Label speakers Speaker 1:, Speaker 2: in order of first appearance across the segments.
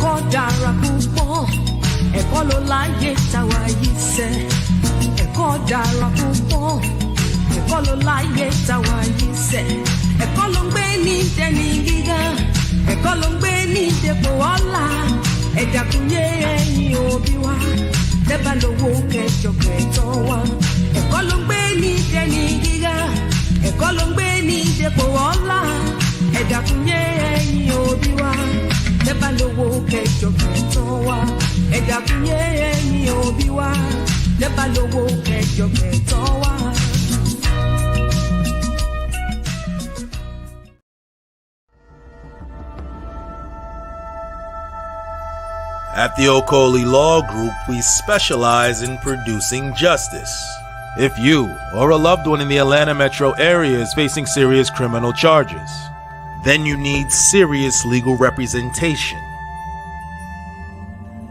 Speaker 1: ẹ̀kọ́ dára púpọ̀, ẹ̀kọ́ ló láyé táwa yìí sẹ́. Ẹ̀kọ́ dára púpọ̀, ẹ̀kọ́ ló láyé táwa yìí sẹ́. Ẹ̀kọ́ ló ń gbé ní dẹni gíga, ẹ̀kọ́ ló ń gbé ní dépò ọlá. Ẹ dákun yé ẹ̀yin òbí wa, tẹ́ bá lówó kẹjọ kẹtọ́ wa. Ẹ̀kọ́ ló ń gbé ní dẹni gíga, ẹ̀kọ́ ló ń gbé ní dépò ọlá. Ẹ dákun yé ẹ̀yin òbí wa, tẹ́ bá lówó kẹjọ kẹtọ́ wa. Ẹ dákun yé ẹ̀yin òbí wa, tẹ́ bá lówó kẹjọ kẹtọ́ wa.
Speaker 2: At the Okoli Law Group, we specialize in producing justice. If you or a loved one in the Atlanta metro area is facing serious criminal charges, then you need serious legal representation.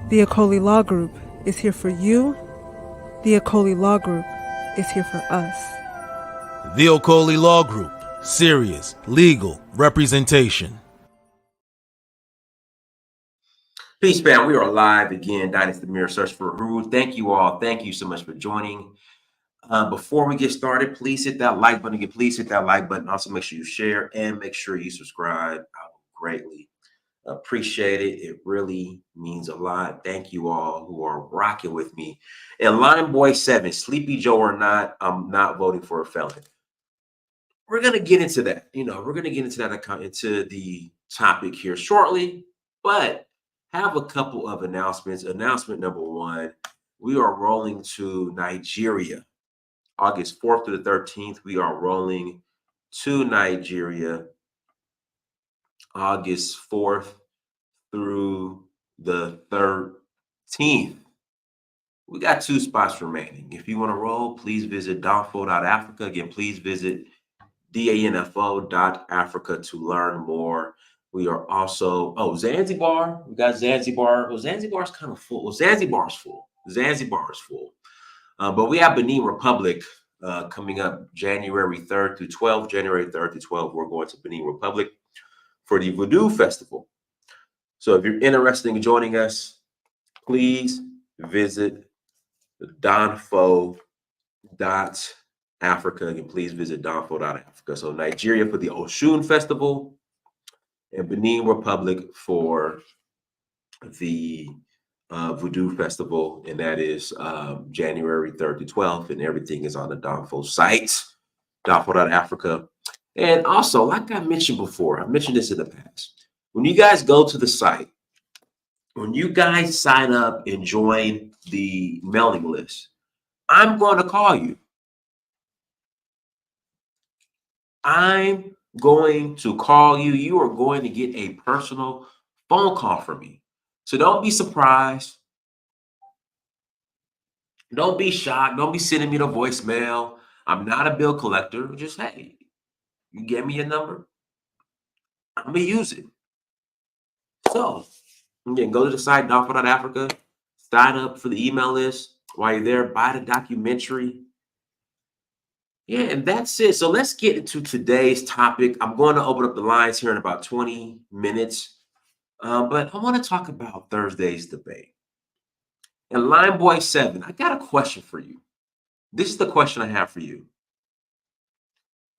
Speaker 3: The Okoli Law Group is here for you. The Okoli Law Group is here for us.
Speaker 2: The Okoli Law Group, serious legal representation.
Speaker 4: Peace, fam. We are live again. Dynasty Mirror Search for Rude. Thank you all. Thank you so much for joining. Before we get started, please hit that like button. Again, please hit that like button. Also, make sure you share and make sure you subscribe. I would greatly appreciate it. It really means a lot. Thank you all who are rocking with me. And Line Boy 7, Sleepy Joe or not, I'm not voting for a felon. We're gonna get into that. We're gonna get into that into the topic here shortly, but have a couple of announcements. Announcement number one, we are rolling to Nigeria. August 4th to the 13th, we are rolling to Nigeria. August 4th through the 13th. We got 2 spots remaining. If you want to roll, please visit danfo.africa. Again, please visit danfo.africa to learn more. We are also, Zanzibar. We got Zanzibar. Well, Zanzibar's kind of full. Well, Zanzibar's full. Zanzibar is full. But we have Benin Republic coming up January 3rd through 12th. January 3rd to 12th, we're going to Benin Republic for the Voodoo Festival. So if you're interested in joining us, please visit danfo.africa. Again, please visit danfo.africa. So Nigeria for the Oshun Festival, and Benin Republic for the Voodoo Festival, and that is January 3rd to 12th, and everything is on the Danfo site, danfo.africa. And also, like I mentioned before, I mentioned this in the past, when you guys go to the site, when you guys sign up and join the mailing list, I'm going to call you. I'm going to call you. You are going to get a personal phone call from me. So don't be surprised. Don't be shocked. Don't be sending me the voicemail. I'm not a bill collector. Just, hey, you give me your number, I'm going to use it. So, again, go to the site, danfo.africa, sign up for the email list. While you're there, buy the documentary. Yeah, and that's it. So let's get into today's topic. I'm going to open up the lines here in about 20 minutes. But I want to talk about Thursday's debate. And Line Boy 7, I got a question for you. This is the question I have for you.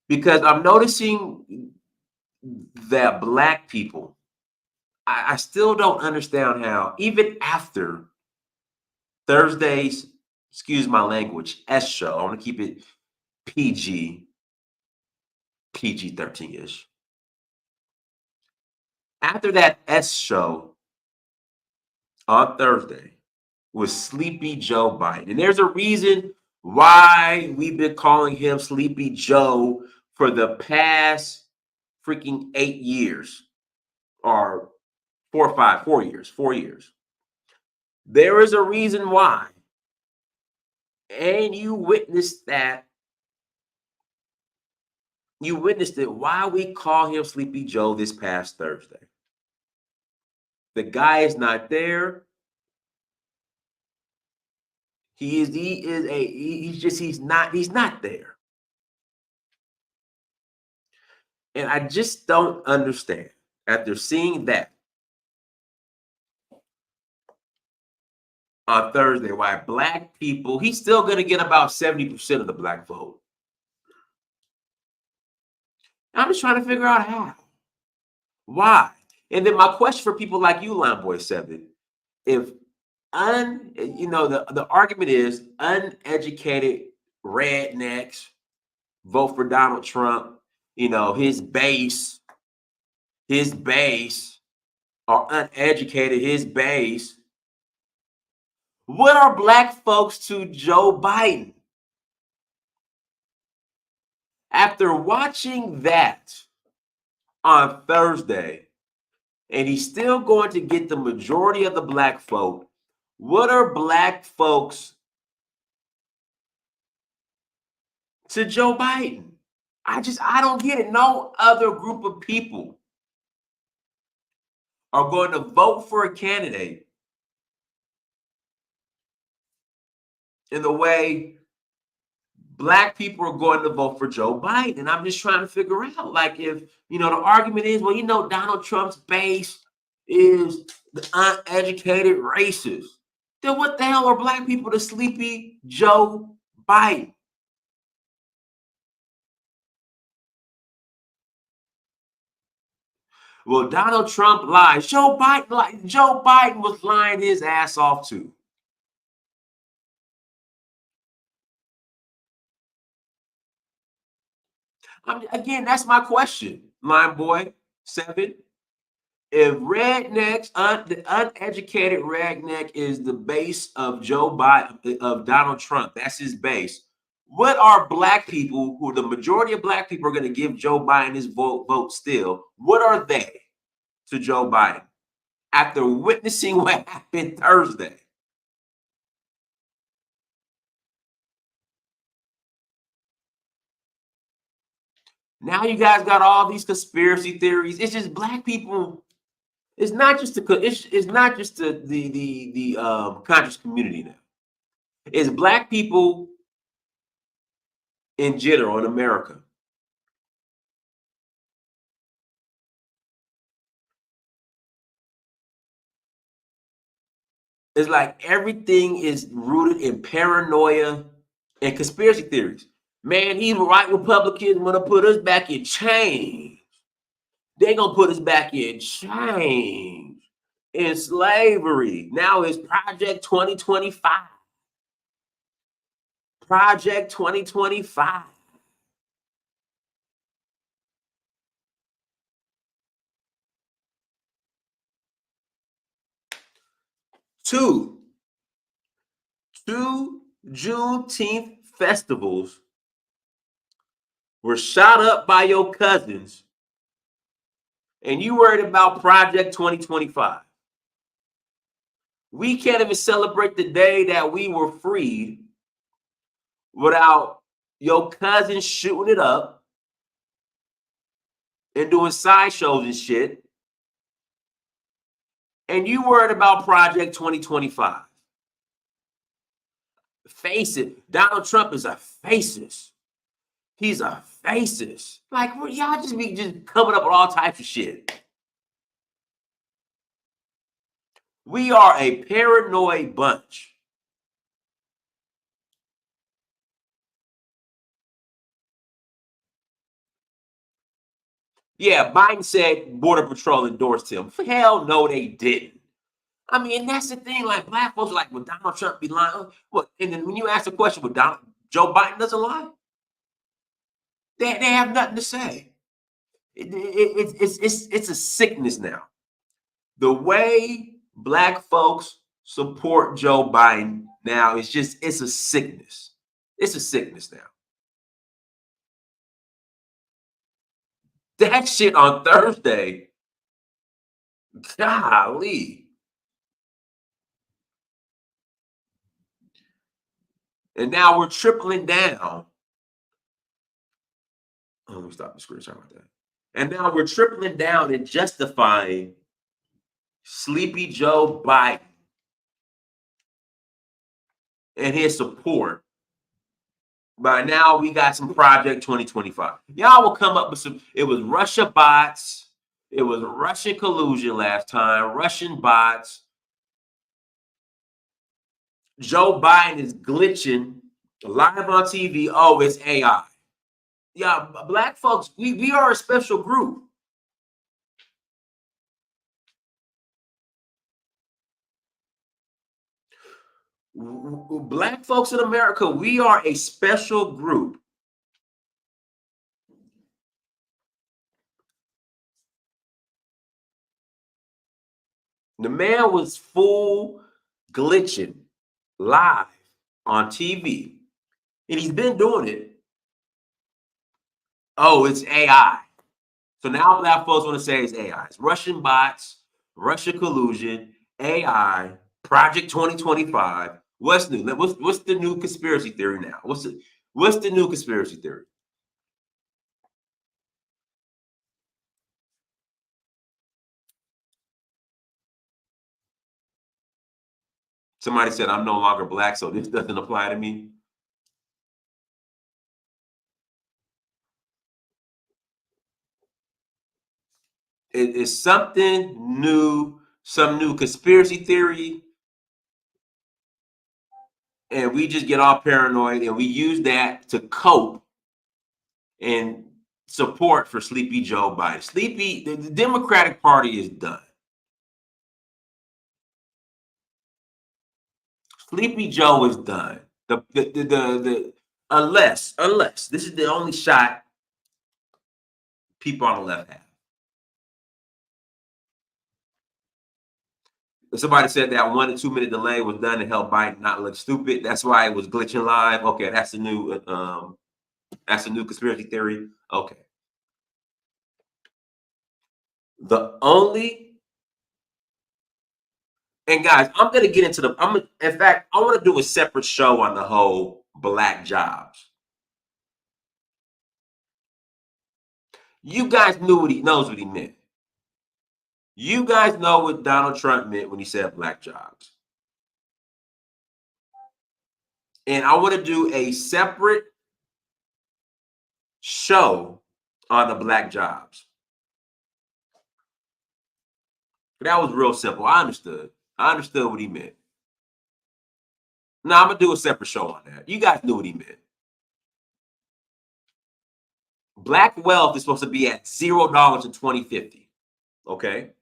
Speaker 4: Because I'm noticing that Black people, I still don't understand how, even after Thursday's, excuse my language, S show, I want to keep it PG-13-ish. After that S show on Thursday with Sleepy Joe Biden, and there's a reason why we've been calling him Sleepy Joe for the past freaking 8 years, or 4 years. There is a reason why. And you witnessed that. You witnessed it. Why we call him Sleepy Joe this past Thursday. The guy is not there. He's not there. And I just don't understand, after seeing that, on Thursday why black people, he's still going to get about 70% of the black vote. I'm just trying to figure out how. Why? And then my question for people like you, Line Boy 7, if the argument is uneducated rednecks vote for Donald Trump, his base are uneducated, his base. What are black folks to Joe Biden? After watching that on Thursday, and he's still going to get the majority of the black vote, what are black folks to Joe Biden? I don't get it. No other group of people are going to vote for a candidate in the way black people are going to vote for Joe Biden. And I'm just trying to figure out, like, if, the argument is, well, Donald Trump's base is the uneducated racists. Then what the hell are black people to sleepy Joe Biden? Well, Donald Trump lied. Joe Biden was lying his ass off too. Again, that's my question, Line Boy 7. If rednecks, the uneducated redneck is the base of Joe Biden, of Donald Trump, that's his base. What are black people, who the majority of black people are going to give Joe Biden his vote still? What are they to Joe Biden after witnessing what happened Thursday? Now you guys got all these conspiracy theories. It's just black people. It's not just the conscious community now. It's black people in general in America. It's like everything is rooted in paranoia and conspiracy theories. Man, these right Republicans want to put us back in chains. They're going to put us back in chains, in slavery. Now it's Project 2025. Project 2025. Two Juneteenth festivals were shot up by your cousins, and you worried about Project 2025. We can't even celebrate the day that we were freed without your cousins shooting it up and doing sideshows and shit. And you worried about Project 2025. Face it, Donald Trump is a fascist. He's a fascist. Like, y'all just be coming up with all types of shit. We are a paranoid bunch. Yeah, Biden said Border Patrol endorsed him. Hell no, they didn't. I mean, and that's the thing. Like, black folks are like, would Donald Trump be lying? What? And then when you ask the question, would Joe Biden doesn't lie? They have nothing to say. It's a sickness now. The way black folks support Joe Biden now is it's a sickness. It's a sickness now. That shit on Thursday, golly. And now we're tripling down. Oh, let me stop the screen. Sorry about that. And now we're tripling down and justifying Sleepy Joe Biden and his support. By now, we got some Project 2025. Y'all will come up with some. It was Russia bots. It was Russian collusion last time. Russian bots. Joe Biden is glitching live on TV. Oh, it's AI. Yeah, black folks, we are a special group. Black folks in America, we are a special group. The man was full glitching live on TV, and he's been doing it. Oh, it's AI. So now black folks want to say it's AI. It's Russian bots, Russia collusion, AI, Project 2025. What's new? What's the new conspiracy theory now? What's the new conspiracy theory? Somebody said I'm no longer black, so this doesn't apply to me. It is something new, some new conspiracy theory, and we just get all paranoid and we use that to cope and support for Sleepy Joe Biden. The Democratic Party is done. Sleepy Joe is done. Unless this is the only shot people on the left have. Somebody said that 1 to 2 minute delay was done to help Biden not look stupid. That's why it was glitching live. Okay, that's a new conspiracy theory. Okay. The only and guys, I'm gonna get into in fact, I want to do a separate show on the whole black jobs. You guys knows what he meant. You guys know what Donald Trump meant when he said black jobs. And I want to do a separate show on the black jobs. That was real simple. I understood what he meant. Now I'm gonna do a separate show on that. You guys knew what he meant. Black wealth is supposed to be at $0 in 2050. Okay.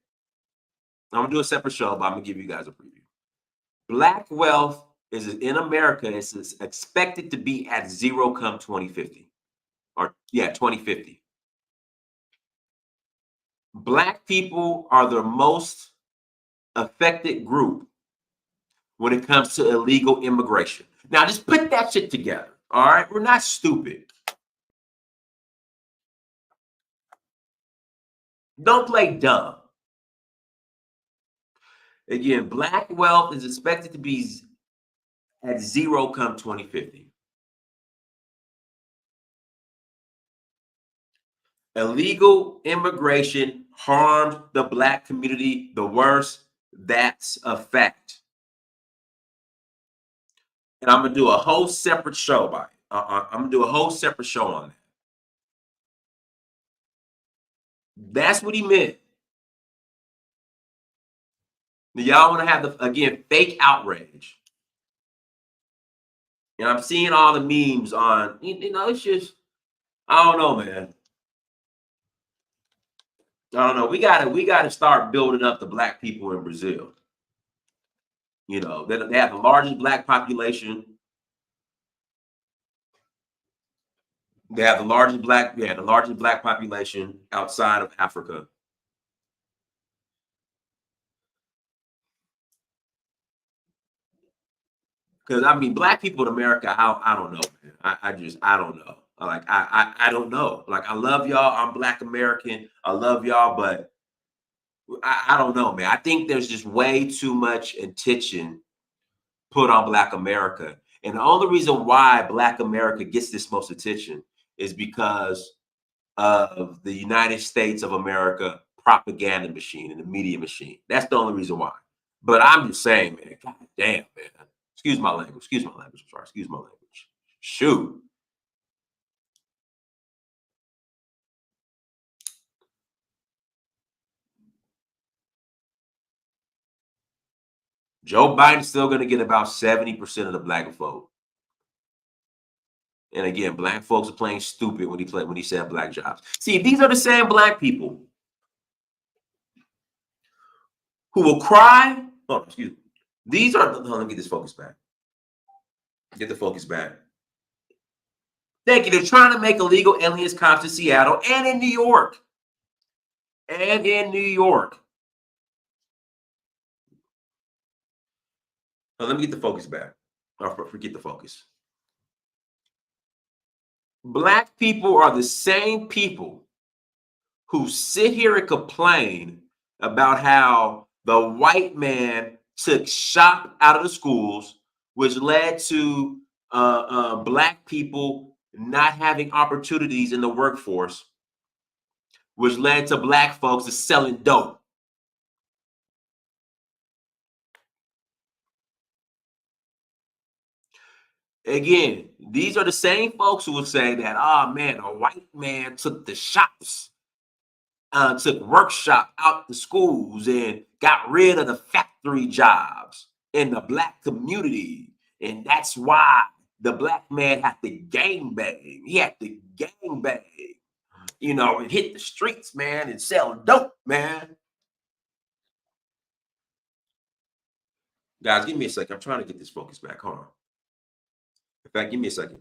Speaker 4: I'm gonna do a separate show, but I'm gonna give you guys a preview. Black wealth is in America. It's expected to be at 0 come 2050, or 2050. Black people are the most affected group when it comes to illegal immigration. Now, just put that shit together. All right, we're not stupid. Don't play dumb. Again, black wealth is expected to be at 0 come 2050. Illegal immigration harmed the black community the worst. That's a fact. And I'm gonna do a whole separate show by it. I'm gonna do a whole separate show on that. That's what he meant. Now, y'all want to have again fake outrage. And I'm seeing all the memes on, it's just, I don't know, man. I don't know. We gotta start building up the black people in Brazil. They have the largest black population. They have the largest black population outside of Africa. Because black people in America, I don't know, man. I don't know. Like I don't know. Like I love y'all. I'm Black American. I love y'all, but I don't know, man. I think there's just way too much attention put on Black America. And the only reason why Black America gets this most attention is because of the United States of America propaganda machine and the media machine. That's the only reason why. But I'm just saying, man, God damn, man. Excuse my language. I'm sorry. Excuse my language. Shoot. Joe Biden's still going to get about 70% of the black vote. And again, black folks are playing stupid when he said black jobs. See, these are the same black people who will cry. Oh, excuse me. These are, let me get this focus back. Get the focus back. Thank you. They're trying to make illegal aliens cops in Seattle and in New York. And in New York. Now, let me get the focus back. Or forget the focus. Black people are the same people who sit here and complain about how the white man took SHOP out of the schools, which led to black people not having opportunities in the workforce, which led to black folks to selling dope. Again, these are the same folks who will say that, oh man, a white man took the shops, took workshop out the schools and got rid of the factory jobs in the black community. And that's why the black man had to gangbang. He had to gangbang, and hit the streets, man, and sell dope, man. Guys, give me a second. I'm trying to get this focus back. Hold on. In fact, give me a second.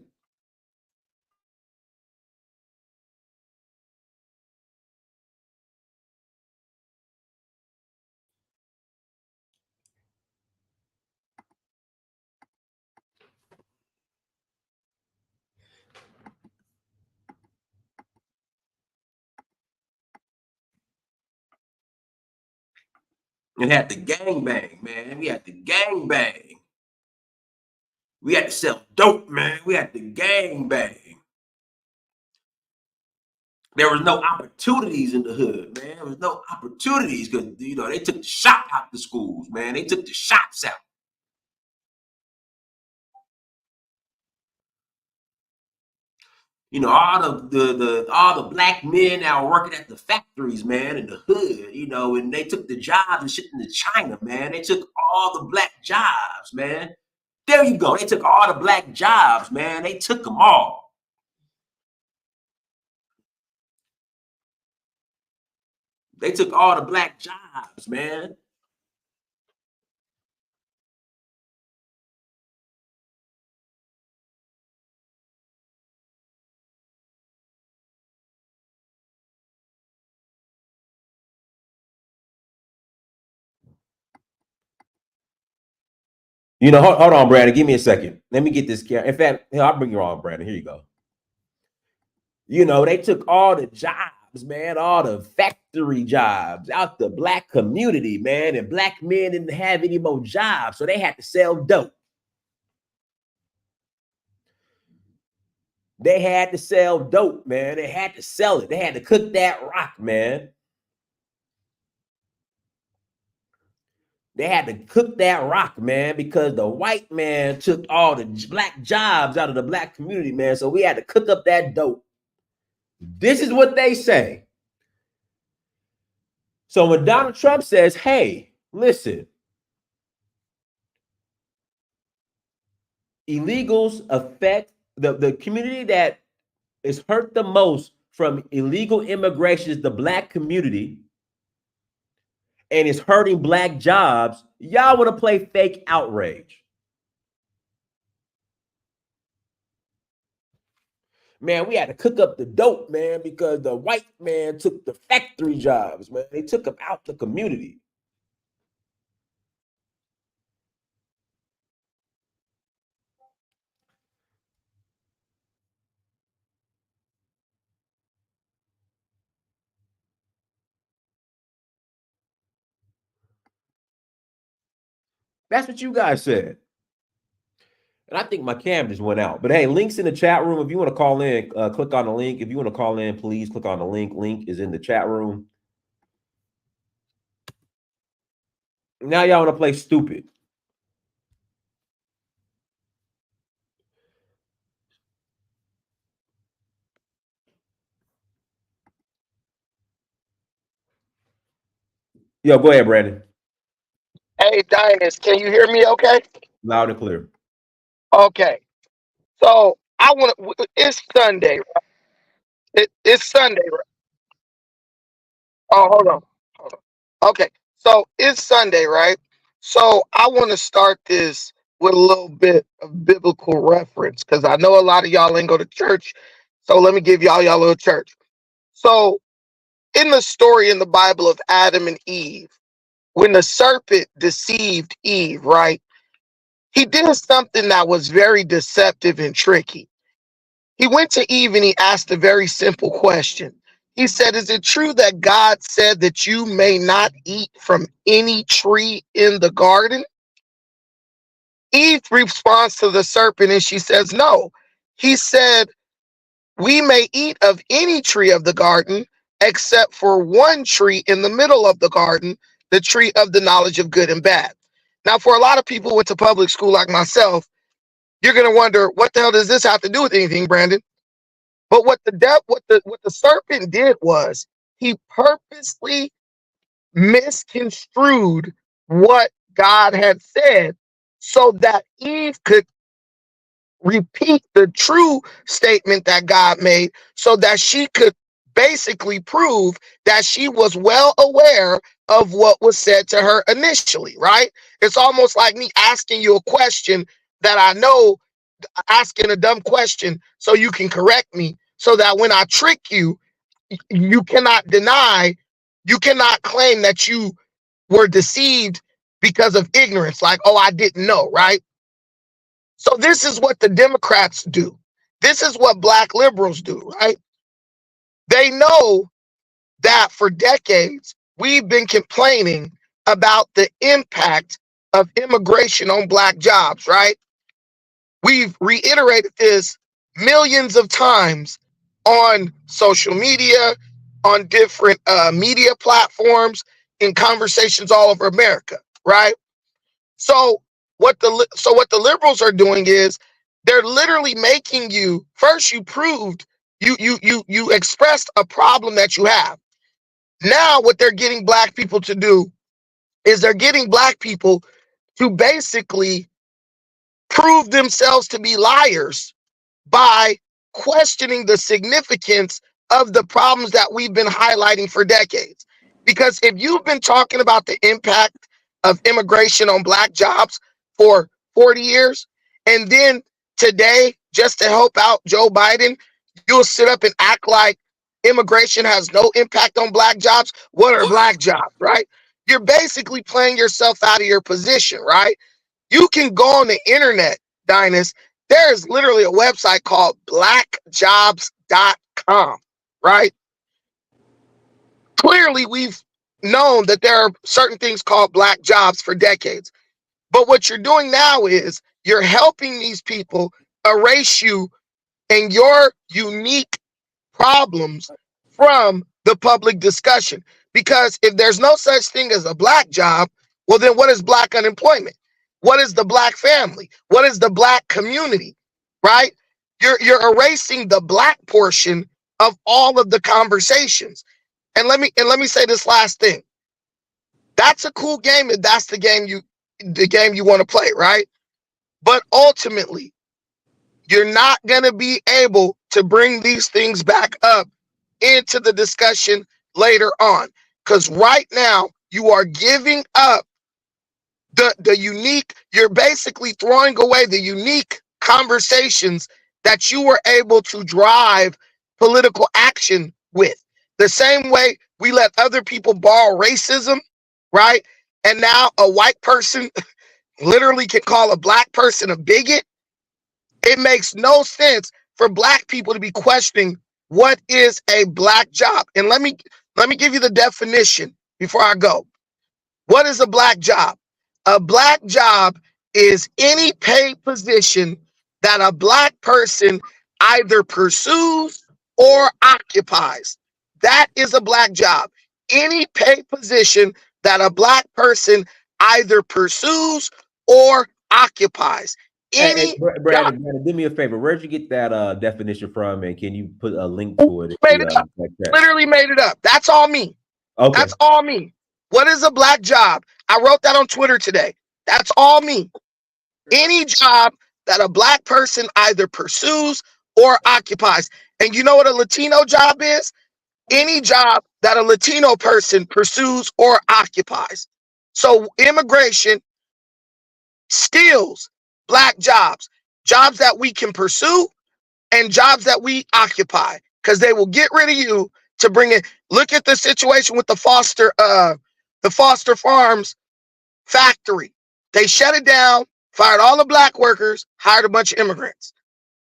Speaker 4: And had to gangbang, man. We had to gangbang. We had to sell dope, man. We had to gangbang. There was no opportunities in the hood, man. There was no opportunities because they took the shop out the schools, man. They took the shops out. All the black men that were working at the factories, man, in the hood, and they took the jobs and shipped them to China, man. They took all the black jobs, man. There you go. They took all the black jobs, man. They took them all. They took all the black jobs, man. Hold on, Brandon. Give me a second. Let me get this. In fact, I'll bring you on, Brandon. Here you go. They took all the jobs, man, all the factory jobs out the black community, man, and black men didn't have any more jobs, so they had to sell dope. They had to sell dope, man. They had to sell it. They had to cook that rock, man. They had to cook that rock, man, because the white man took all the black jobs out of the black community, man. So we had to cook up that dope. This is what they say. So when Donald Trump says, hey, listen, illegals affect the community that is hurt the most from illegal immigration is the black community, and it's hurting black jobs. Y'all want to play fake outrage. Man, we had to cook up the dope, man, because the white man took the factory jobs, man. They took them out the community. That's what you guys said. And I think my cam just went out. But hey, links in the chat room. If you want to call in, click on the link. If you want to call in, please click on the link. Link is in the chat room. Now y'all want to play stupid. Yo, go ahead, Brandon.
Speaker 5: Hey, Dinus, can you hear me okay?
Speaker 4: Loud and clear.
Speaker 5: Okay. So I want to, it's Sunday, right? It's Sunday, right? Oh, hold on. Hold on. Okay. So it's Sunday, right? So I want to start this with a little bit of biblical reference because I know a lot of y'all ain't go to church. So let me give y'all little church. So in the story in the Bible of Adam and Eve, when the serpent deceived Eve, right? He did something that was very deceptive and tricky. He went to Eve and he asked a very simple question. He said, is it true that God said that you may not eat from any tree in the garden? Eve responds to the serpent and she says, no. He said, we may eat of any tree of the garden except for one tree in the middle of the garden, the tree of the knowledge of good and bad. Now, for a lot of people who went to public school like myself, you're going to wonder, what the hell does this have to do with anything, Brandon? But what the serpent did was he purposely misconstrued what God had said so that Eve could repeat the true statement that God made so that she could basically prove that she was well aware of what was said to her initially, right? It's almost like me asking you a question that I know, asking a dumb question so you can correct me so that when I trick you, you cannot deny, you cannot claim that you were deceived because of ignorance, like, oh, I didn't know, right? So this is what the Democrats do. This is what black liberals do, right? They know that for decades, we've been complaining about the impact of immigration on black jobs, right? We've reiterated this millions of times on social media, on different media platforms, in conversations all over America, right? So what the liberals are doing is they're literally making you first. You proved you expressed a problem that you have. Now what they're getting black people to do is they're getting black people to basically prove themselves to be liars by questioning the significance of the problems that we've been highlighting for decades. Because if you've been talking about the impact of immigration on black jobs for 40 years, and then today, just to help out Joe Biden, you'll sit up and act like immigration has no impact on black jobs. What are black jobs, right? You're basically playing yourself out of your position, right? You can go on the internet, Dinus. There is literally a website called blackjobs.com, right? Clearly, we've known that there are certain things called black jobs for decades. But what you're doing now is you're helping these people erase you and your unique problems from the public discussion. Because if there's no such thing as a black job, well, then what is black unemployment? What is the black family? What is the black community, right? You're erasing the black portion of all of the conversations. And let me say this last thing. That's a cool game if that's the game you want to play, right? But ultimately, you're not going to be able to bring these things back up into the discussion later on. Because right now, you are giving up the unique, you're basically throwing away the unique conversations that you were able to drive political action with. The same way we let other people borrow racism, right? And now a white person literally can call a black person a bigot. It makes no sense for black people to be questioning what is a black job. And let me give you the definition before I go. What is a black job? A black job is any paid position that a black person either pursues or occupies. That is a black job. Any paid position that a black person either pursues or occupies. Any
Speaker 4: Brandon, do me a favor. Where'd you get that definition from, and can you put a link to it?
Speaker 5: Made it up.
Speaker 4: Like that?
Speaker 5: Literally made it up. That's all me.
Speaker 4: Okay.
Speaker 5: That's all me. What is a black job? I wrote that on Twitter today. That's all me. Any job that a black person either pursues or occupies. And you know what a Latino job is? Any job that a Latino person pursues or occupies. So immigration steals black jobs, jobs that we can pursue and jobs that we occupy, because they will get rid of you to bring in. Look at the situation with the Foster Farms factory. They shut it down, fired all the black workers, hired a bunch of immigrants.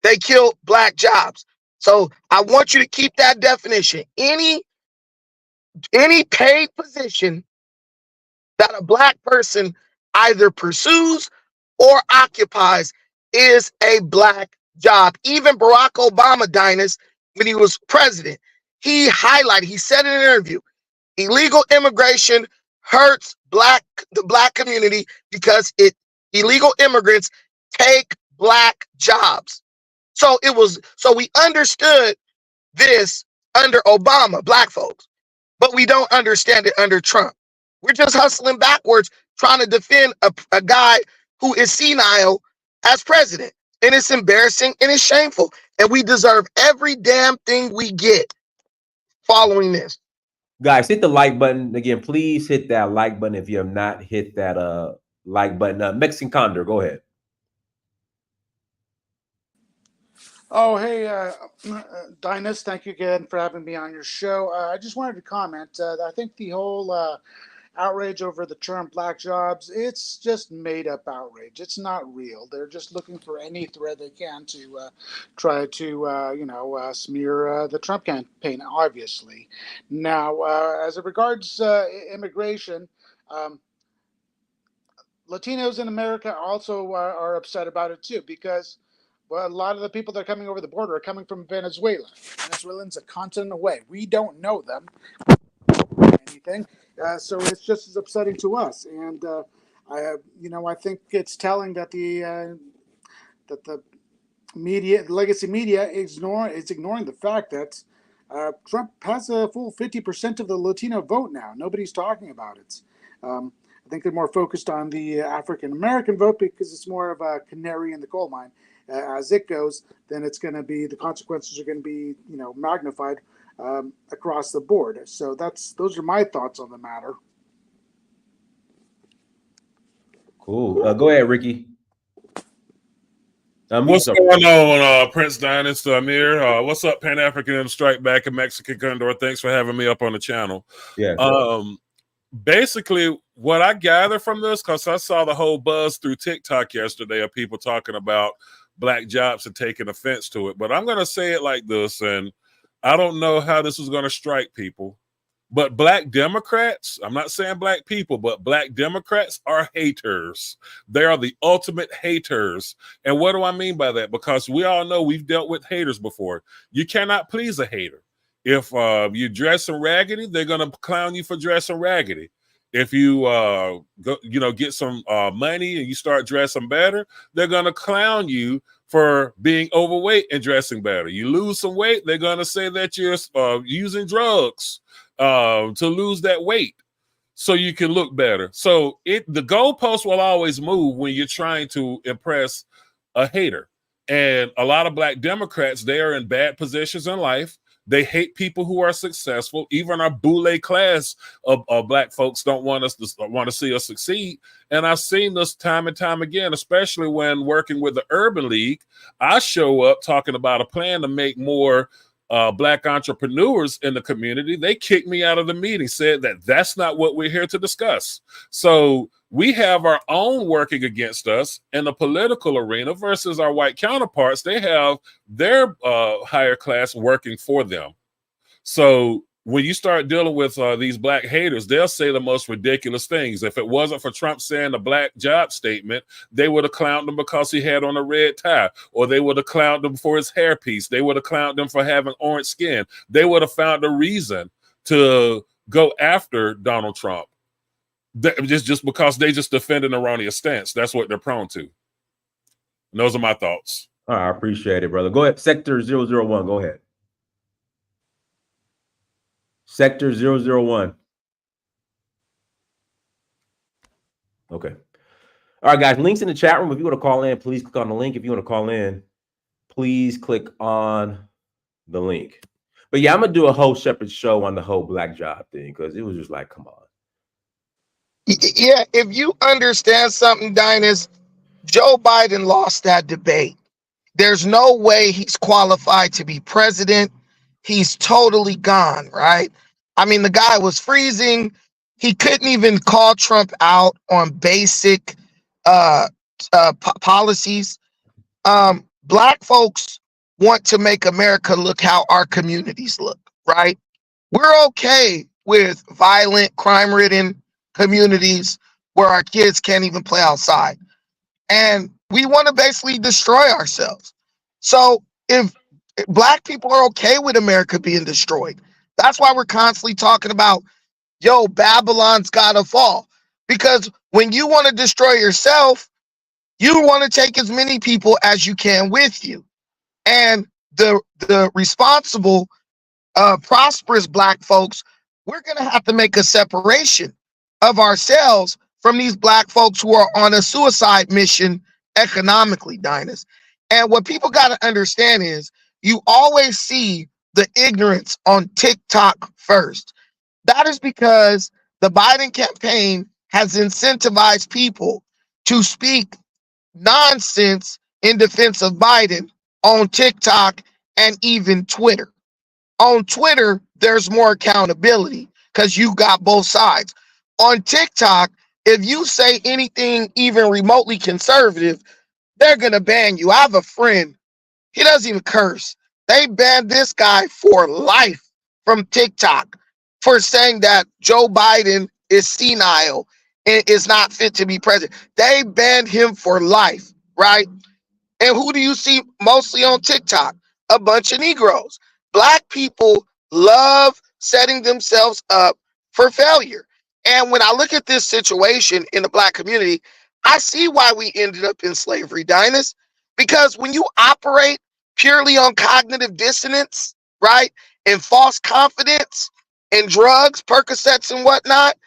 Speaker 5: They killed black jobs. So I want you to keep that definition. Any paid position that a black person either pursues or occupies is a black job. Even Barack Obama, Dinus, when he was president, he highlighted, he said in an interview, illegal immigration hurts the black community because illegal immigrants take black jobs. So we understood this under Obama, black folks, but we don't understand it under Trump. We're just hustling backwards, trying to defend a guy who is senile as president. And it's embarrassing and it's shameful. And we deserve every damn thing we get following this.
Speaker 4: Guys, hit the like button. Again, please hit that like button if you have not hit that like button. Mexican Condor, go ahead.
Speaker 6: Oh, hey, Dinus, thank you again for having me on your show. I just wanted to comment. I think the whole outrage over the term black jobs, it's just made up outrage. It's not real. They're just looking for any thread they can to try to, smear the Trump campaign, obviously. Now, as it regards immigration, Latinos in America also are upset about it too, because a lot of the people that are coming over the border are coming from Venezuela. Venezuelans a continent away. We don't know them anything, so it's just as upsetting to us. And I think it's telling that the media, legacy media, is ignoring the fact that Trump has a full 50% of the Latino vote now. Nobody's talking about it. I think they're more focused on the African American vote because it's more of a canary in the coal mine. As it goes, then it's going to be, the consequences are going to be, magnified across the board. So those are my thoughts on the matter.
Speaker 4: Cool. Go ahead, Ricky.
Speaker 7: What's going on, Prince Dinus, Amir? What's up, Pan African and Strike Back and Mexican Condor? Thanks for having me up on the channel.
Speaker 4: Yeah.
Speaker 7: Basically, what I gather from this, because I saw the whole buzz through TikTok yesterday of people talking about black jobs and taking offense to it. But I'm going to say it like this, and I don't know how this is going to strike people, but black Democrats, I'm not saying black people, but black Democrats are haters. They are the ultimate haters. And what do I mean by that? Because we all know we've dealt with haters before. You cannot please a hater. If you dressing raggedy, they're going to clown you for dressing raggedy. If you get some money and you start dressing better, they're going to clown you for being overweight and dressing better. You lose some weight, they're going to say that you're using drugs to lose that weight so you can look better. So the goalpost will always move when you're trying to impress a hater. And a lot of black Democrats, they are in bad positions in life. They hate people who are successful. Even our boule class of black folks don't want to see us succeed. And I've seen this time and time again, especially when working with the Urban League. I show up talking about a plan to make more black entrepreneurs in the community. They kicked me out of the meeting, said that that's not what we're here to discuss. So we have our own working against us in the political arena versus our white counterparts. They have their higher class working for them. So when you start dealing with these black haters, they'll say the most ridiculous things. If it wasn't for Trump saying the black job statement, they would have clowned him because he had on a red tie, or they would have clowned him for his hairpiece. They would have clowned him for having orange skin. They would have found a reason to go after Donald Trump. Just because they just defend an erroneous stance. That's what they're prone to. And those are my thoughts.
Speaker 4: All right, I appreciate it, brother. Go ahead. Sector 001. Go ahead. Sector 001. Okay. All right, guys. Links in the chat room. If you want to call in, please click on the link. If you want to call in, please click on the link. But yeah, I'm gonna do a whole separate show on the whole black job thing because it was just like, come on.
Speaker 5: Yeah, if you understand something, Dynas, Joe Biden lost that debate. There's no way he's qualified to be president. He's totally gone, right? I mean, the guy was freezing. He couldn't even call Trump out on basic policies. Black folks want to make America look how our communities look, right? We're okay with violent, crime-ridden communities where our kids can't even play outside. And we want to basically destroy ourselves. So if black people are okay with America being destroyed, that's why we're constantly talking about, yo, Babylon's gotta fall. Because when you want to destroy yourself, you want to take as many people as you can with you. And the responsible, prosperous black folks, we're going to have to make a separation of ourselves from these black folks who are on a suicide mission economically, Dynas. And what people got to understand is you always see the ignorance on TikTok first. That is because the Biden campaign has incentivized people to speak nonsense in defense of Biden on TikTok and even Twitter. On Twitter, there's more accountability because you got both sides. On TikTok, if you say anything even remotely conservative, they're going to ban you. I have a friend, he doesn't even curse. They banned this guy for life from TikTok for saying that Joe Biden is senile and is not fit to be president. They banned him for life, right? And who do you see mostly on TikTok? A bunch of Negroes. Black people love setting themselves up for failure. And when I look at this situation in the black community, I see why we ended up in slavery, Dynas. Because when you operate purely on cognitive dissonance, right, and false confidence and drugs, Percocets and whatnot,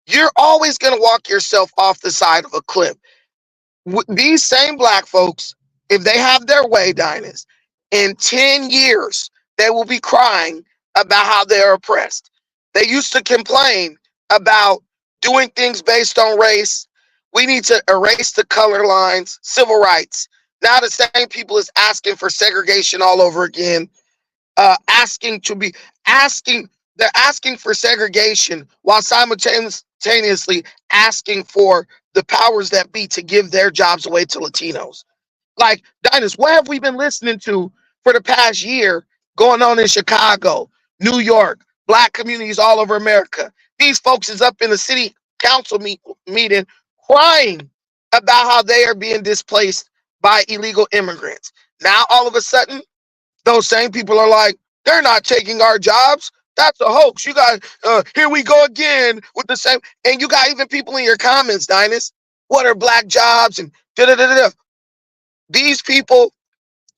Speaker 5: you're always going to walk yourself off the side of a cliff. These same black folks, if they have their way, Dynas, in 10 years, they will be crying about how they're oppressed. They used to complain about doing things based on race. We need to erase the color lines, civil rights. Now the same people is asking for segregation all over again, they're asking for segregation while simultaneously asking for the powers that be to give their jobs away to Latinos. Like, Dynas, what have we been listening to for the past year going on in Chicago, New York, black communities all over America? These folks is up in the city council meeting crying about how they are being displaced by illegal immigrants. Now, all of a sudden, those same people are like, they're not taking our jobs. That's a hoax. You got, here we go again with the same. And you got even people in your comments, Dynas, what are black jobs and da-da-da-da-da. These people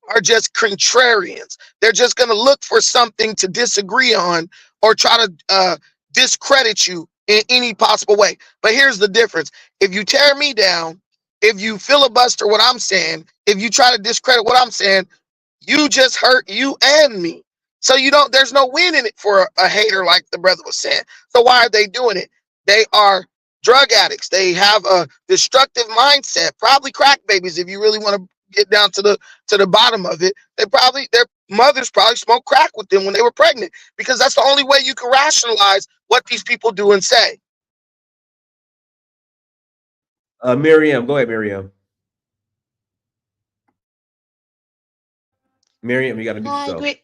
Speaker 5: are just contrarians. They're just going to look for something to disagree on or try to discredit you in any possible way. But here's the difference. If you tear me down, if you filibuster what I'm saying, if you try to discredit what I'm saying, you just hurt you and me. So there's no win in it for a hater, like the brother was saying. So why are they doing it? They are drug addicts. They have a destructive mindset, probably crack babies. If you really want to get down to the bottom of it, their mothers probably smoked crack with them when they were pregnant, because that's the only way you can rationalize what these people do and say.
Speaker 4: Miriam, go ahead, Miriam. Miriam, you got to mute yourself.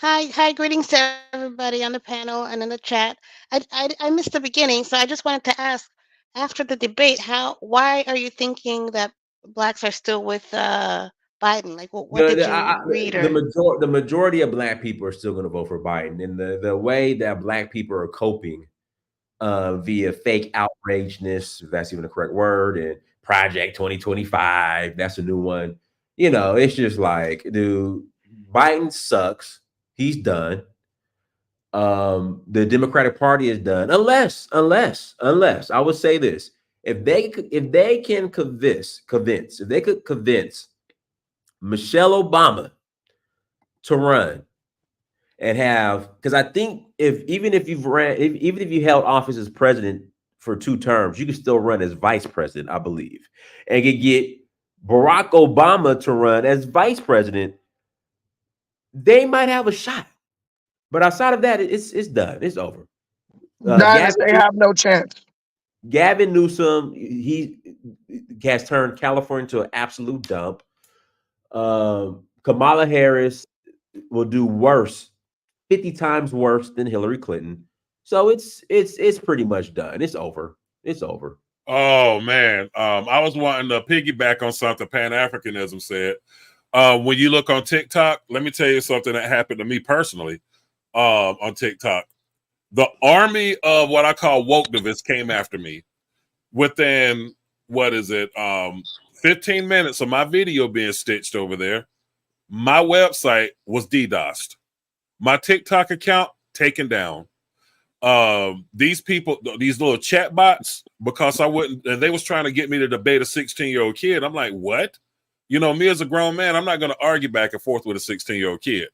Speaker 8: Hi, greetings to everybody on the panel and in the chat. I missed the beginning, so I just wanted to ask, after the debate, why are you thinking that blacks are still with Biden? Like, what did you read?
Speaker 4: The majority of black people are still going to vote for Biden, and the way that black people are coping via fake outrageness, if that's even the correct word, and Project 2025, that's a new one. It's just like, dude, Biden sucks. He's done. The Democratic Party is done. Unless I would say this: If they could convince Michelle Obama to run and have, because I think even if you held office as president for 2 terms, you can still run as vice president, I believe, and could get Barack Obama to run as vice president, they might have a shot. But outside of that, it's done. It's over.
Speaker 5: They have no chance.
Speaker 4: Gavin Newsom, he has turned California into an absolute dump. Kamala Harris will do worse, 50 times worse than Hillary Clinton. So it's pretty much done. It's over. It's over.
Speaker 7: Oh man, I was wanting to piggyback on something Pan-Africanism said. When you look on TikTok, let me tell you something that happened to me personally on TikTok. The army of what I call wokedivists came after me within 15 minutes of my video being stitched over there. My website was DDoSed. My TikTok account taken down. These people, these little chat bots, because I wouldn't, and they was trying to get me to debate a 16-year-old kid. I'm like, what? You know, me as a grown man, I'm not going to argue back and forth with a 16-year-old kid.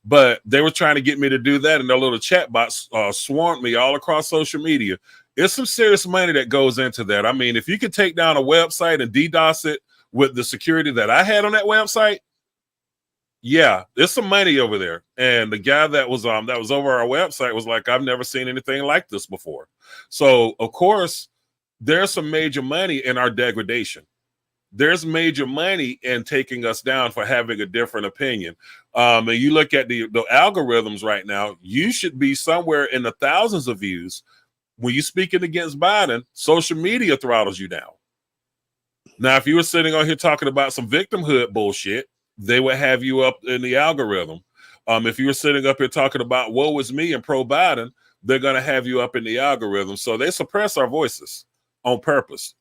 Speaker 7: But they were trying to get me to do that, and their little chat bots swarmed me all across social media. It's some serious money that goes into that. I mean, if you could take down a website and DDoS it with the security that I had on that website, yeah, there's some money over there. And the guy that was over our website was like, I've never seen anything like this before. So of course, there's some major money in our degradation. There's major money in taking us down for having a different opinion. And you look at the algorithms right now, you should be somewhere in the thousands of views. When you're speaking against Biden, social media throttles you down. Now, if you were sitting on here talking about some victimhood bullshit, they would have you up in the algorithm. If you were sitting up here talking about woe is me and pro-Biden, they're going to have you up in the algorithm. So they suppress our voices on purpose.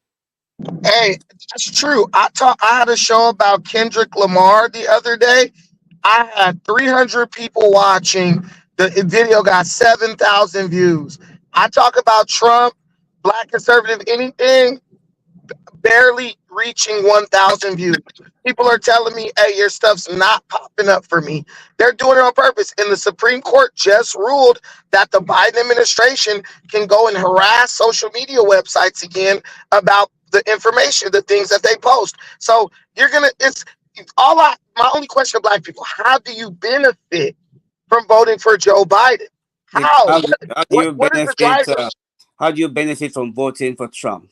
Speaker 5: Hey, that's true. I had a show about Kendrick Lamar the other day. I had 300 people watching. The video got 7,000 views. I talk about Trump, Black conservative, anything, barely reaching 1,000 views. People are telling me, hey, your stuff's not popping up for me. They're doing it on purpose. And the Supreme Court just ruled that the Biden administration can go and harass social media websites again about the information, the things that they post. So my only question to Black people, how do you benefit from voting for Joe Biden? How is the driver?
Speaker 9: How do you benefit from voting for Trump?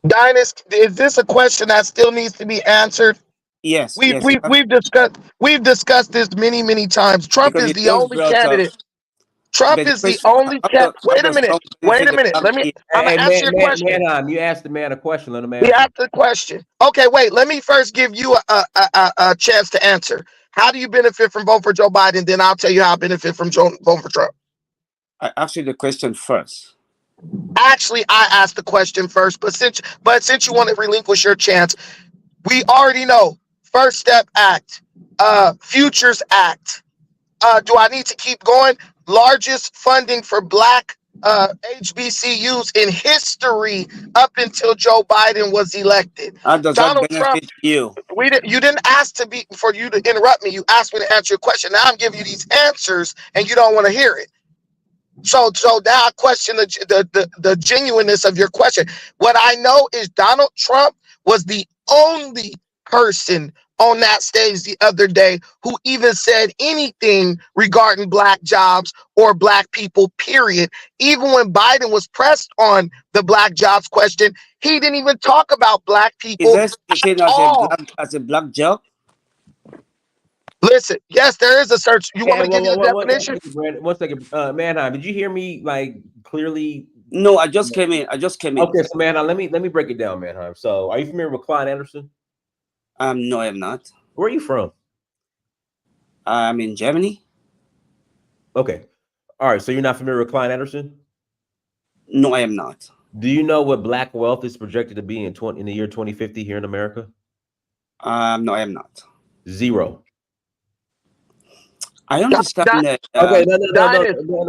Speaker 5: Dynast, is this a question that still needs to be answered?
Speaker 9: Yes.
Speaker 5: We've discussed this many times. Trump is the only candidate. Trump is the only candidate. Wait a minute. I'm gonna answer your question.
Speaker 4: You asked the man a question. Let him answer.
Speaker 5: He asked the question. Okay, wait. Let me first give you a chance to answer. How do you benefit from voting for Joe Biden? Then I'll tell you how I benefit from voting for Trump.
Speaker 9: I asked you the question first.
Speaker 5: Actually, I asked the question first, but since you want to relinquish your chance, we already know First Step Act, Futures Act. Do I need to keep going? Largest funding for Black HBCUs in history up until Joe Biden was elected.
Speaker 9: How does
Speaker 5: Donald
Speaker 9: that benefit you?
Speaker 5: You didn't ask for you to interrupt me. You asked me to answer your question. Now I'm giving you these answers, and you don't want to hear it. So now I question the genuineness of your question. What I know is Donald Trump was the only person on that stage the other day who even said anything regarding Black jobs or Black people, period. Even when Biden was pressed on the Black jobs question, he didn't even talk about Black people
Speaker 9: Is that as a Black job?
Speaker 5: Listen, yes, there is a search. You want me to give you the definition?
Speaker 4: One second. Manheim, did you hear me like clearly?
Speaker 9: No, I just came in.
Speaker 4: Okay, so Manheim, let me break it down, Manheim. So are you familiar with Clyde Anderson?
Speaker 9: No, I am not.
Speaker 4: Where are you from?
Speaker 9: I'm in Germany.
Speaker 4: Okay. All right, so you're not familiar with Clyde Anderson?
Speaker 9: No, I am not.
Speaker 4: Do you know what Black wealth is projected to be in the year 2050 here in America?
Speaker 9: No, I am not.
Speaker 4: 0.
Speaker 9: I understand that.
Speaker 4: Okay, no.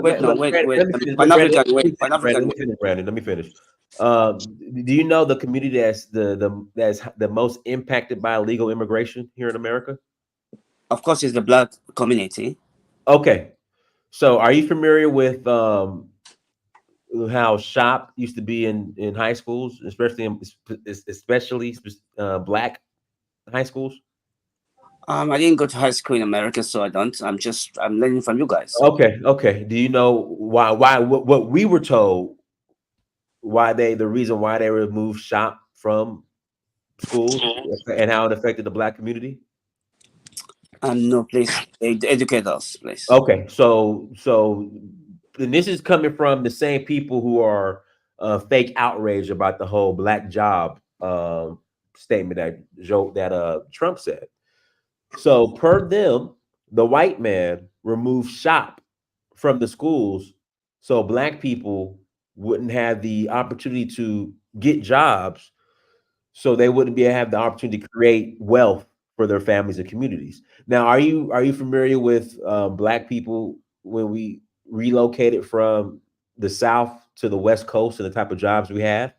Speaker 9: Wait, no, wait.
Speaker 4: Let me finish,
Speaker 9: Pan
Speaker 4: Brandon.
Speaker 9: African, wait. Pan African,
Speaker 4: Let me finish, Brandon. Let me finish. Do you know the community that's that's the most impacted by illegal immigration here in America?
Speaker 9: Of course, it's the Black community.
Speaker 4: Okay, so are you familiar with how shop used to be in high schools, especially Black high schools?
Speaker 9: I didn't go to high school in America, so I don't. I'm learning from you guys.
Speaker 4: Okay. Do you know why what we were told? The reason why they removed shop from schools and how it affected the Black community?
Speaker 9: No, please educate us, please.
Speaker 4: Okay, so and this is coming from the same people who are fake outraged about the whole black job statement that Trump said. So per them, the white man removed shop from the schools so Black people wouldn't have the opportunity to get jobs, so they wouldn't have the opportunity to create wealth for their families and communities. Now, are you familiar with Black people when we relocated from the South to the West Coast and the type of jobs we have?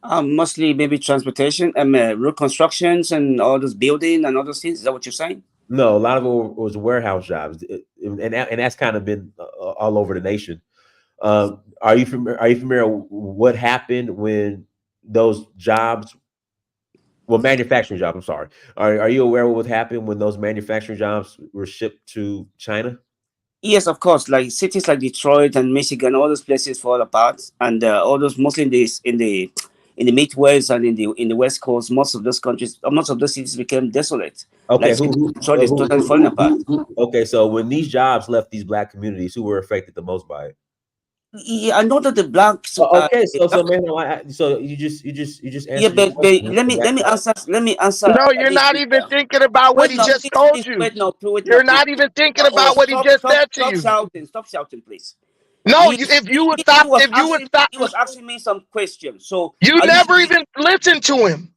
Speaker 9: Mostly maybe transportation and road constructions and all those building and all those things. Is that what you're saying?
Speaker 4: No, a lot of it was warehouse jobs, and that's kind of been all over the nation. Are you familiar what happened when those jobs? Well, manufacturing jobs. I'm sorry. Are you aware of what happened when those manufacturing jobs were shipped to China?
Speaker 9: Yes, of course. Like cities like Detroit and Michigan, all those places fall apart, and all those mostly in the Midwest and in the West Coast, most of those countries, most of those cities became desolate.
Speaker 4: Okay,
Speaker 9: like Detroit is totally falling apart.
Speaker 4: Okay, so when these jobs left these Black communities, who were affected the most by it?
Speaker 9: Yeah, I know that the Blacks.
Speaker 4: Okay, so you just answered.
Speaker 9: Yeah, but let me answer.
Speaker 5: No, you're not even thinking about what he just told you. You're not even thinking about what he just said to you.
Speaker 9: Stop shouting, please.
Speaker 5: No, if you would stop,
Speaker 9: he was asking me some questions. So
Speaker 5: you never even listened to him.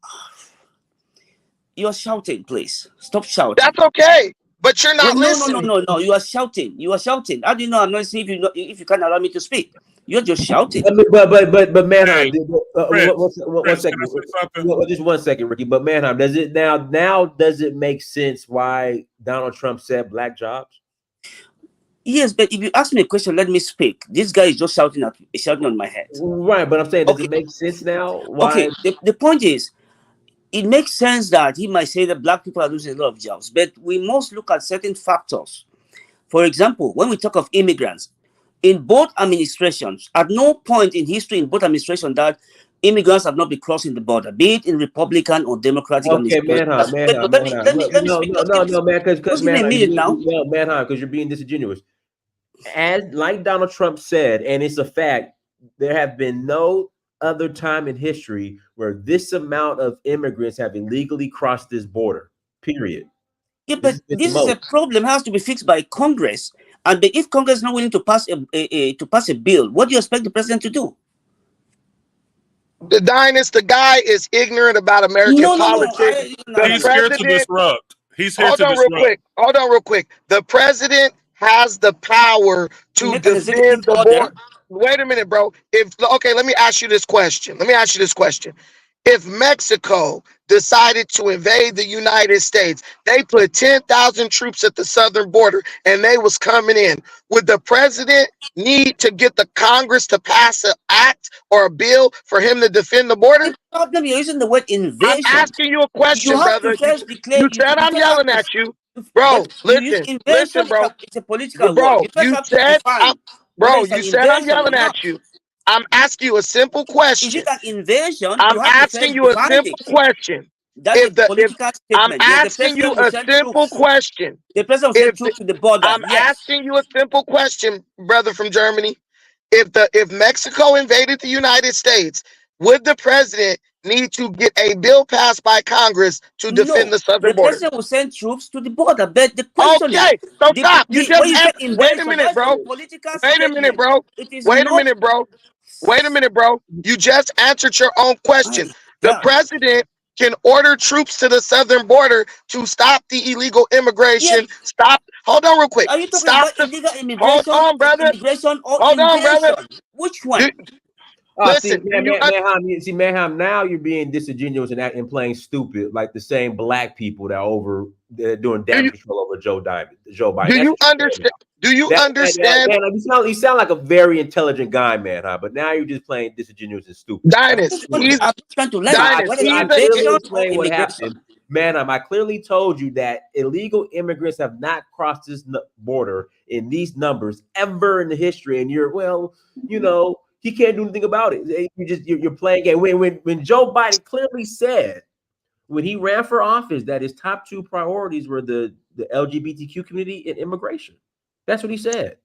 Speaker 9: You're shouting, please. Stop shouting.
Speaker 5: That's okay, but you're not listening.
Speaker 9: No. You are shouting. How do you know I'm not listening if you can't allow me to speak? You're just shouting.
Speaker 4: But Manheim, one second. Just 1 second, Ricky. But Manheim, does it make sense why Donald Trump said black jobs?
Speaker 9: Yes, but if you ask me a question, let me speak. This guy is just shouting on my head.
Speaker 4: Right, but I'm saying, does it make sense now? Why?
Speaker 9: Okay, the point is, it makes sense that he might say that black people are losing a lot of jobs, but we must look at certain factors. For example, when we talk of immigrants, in both administrations, at no point in history in both administrations that immigrants have not been crossing the border, be it in Republican or Democratic.
Speaker 4: Okay, Manheim.
Speaker 9: Let me speak.
Speaker 4: No, man, because you're being disingenuous. Like Donald Trump said, and it's a fact, there have been no other time in history where this amount of immigrants have illegally crossed this border, period.
Speaker 9: Yeah, but this is a problem. It has to be fixed by Congress. And if Congress is not willing to pass a bill, what do you expect the president to do?
Speaker 5: The guy is ignorant about American politics.
Speaker 7: He's here to disrupt. He's here to disrupt.
Speaker 5: Hold on real quick. The president has the power to defend the border. Wait a minute, bro. Let me ask you this question. If Mexico decided to invade the United States, they put 10,000 troops at the southern border and they was coming in. Would the president need to get the Congress to pass an act or a bill for him to defend the border?
Speaker 9: The problem, you're using the word invasion.
Speaker 5: I'm asking you a question, brother. You said I'm yelling at you. Bro, listen, bro.
Speaker 9: It's a political
Speaker 5: bro,
Speaker 9: word.
Speaker 5: you said I'm yelling at you. I'm asking you a simple question.
Speaker 9: Is it an invasion?
Speaker 5: I'm asking you a simple question. I'm asking you a simple question.
Speaker 9: The president sent troops to the border.
Speaker 5: I'm asking you a simple question, brother from Germany. If Mexico invaded the United States, would the president need to get a bill passed by Congress to defend the southern border?
Speaker 9: The president will send troops to the border, but the question
Speaker 5: is, so stop. You just wait a minute, bro. Wait a minute, bro. You just answered your own question. The president can order troops to the southern border to stop the illegal immigration, stop Hold on real quick.
Speaker 9: Are you talking
Speaker 5: Stop
Speaker 9: about
Speaker 5: the.
Speaker 9: illegal
Speaker 5: Hold
Speaker 9: immigration,
Speaker 5: on, brother.
Speaker 9: immigration, or
Speaker 5: Hold on, brother.
Speaker 9: invasion? Which one?
Speaker 5: Listen,
Speaker 4: see, Manheim, now you're being disingenuous and playing stupid, like the same black people that doing damage control over Joe Biden.
Speaker 5: Do
Speaker 4: That's
Speaker 5: you
Speaker 4: what you're
Speaker 5: understand? Do you
Speaker 4: That-
Speaker 5: understand,
Speaker 4: man, you sound like a very intelligent guy, man, huh? But now you're just playing disingenuous and stupid.
Speaker 5: Dinus?
Speaker 9: I'm
Speaker 5: He's
Speaker 9: trying to learn
Speaker 5: Dinus.
Speaker 9: whether
Speaker 5: He's
Speaker 4: I
Speaker 5: a
Speaker 4: clearly
Speaker 9: invasion or
Speaker 4: explained what
Speaker 9: immigration.
Speaker 4: happened. Man, I clearly told you that illegal immigrants have not crossed this border in these numbers ever in the history. And he can't do anything about it. You're playing game. When Joe Biden clearly said when he ran for office that his top two priorities were the LGBTQ community and immigration. That's what he said.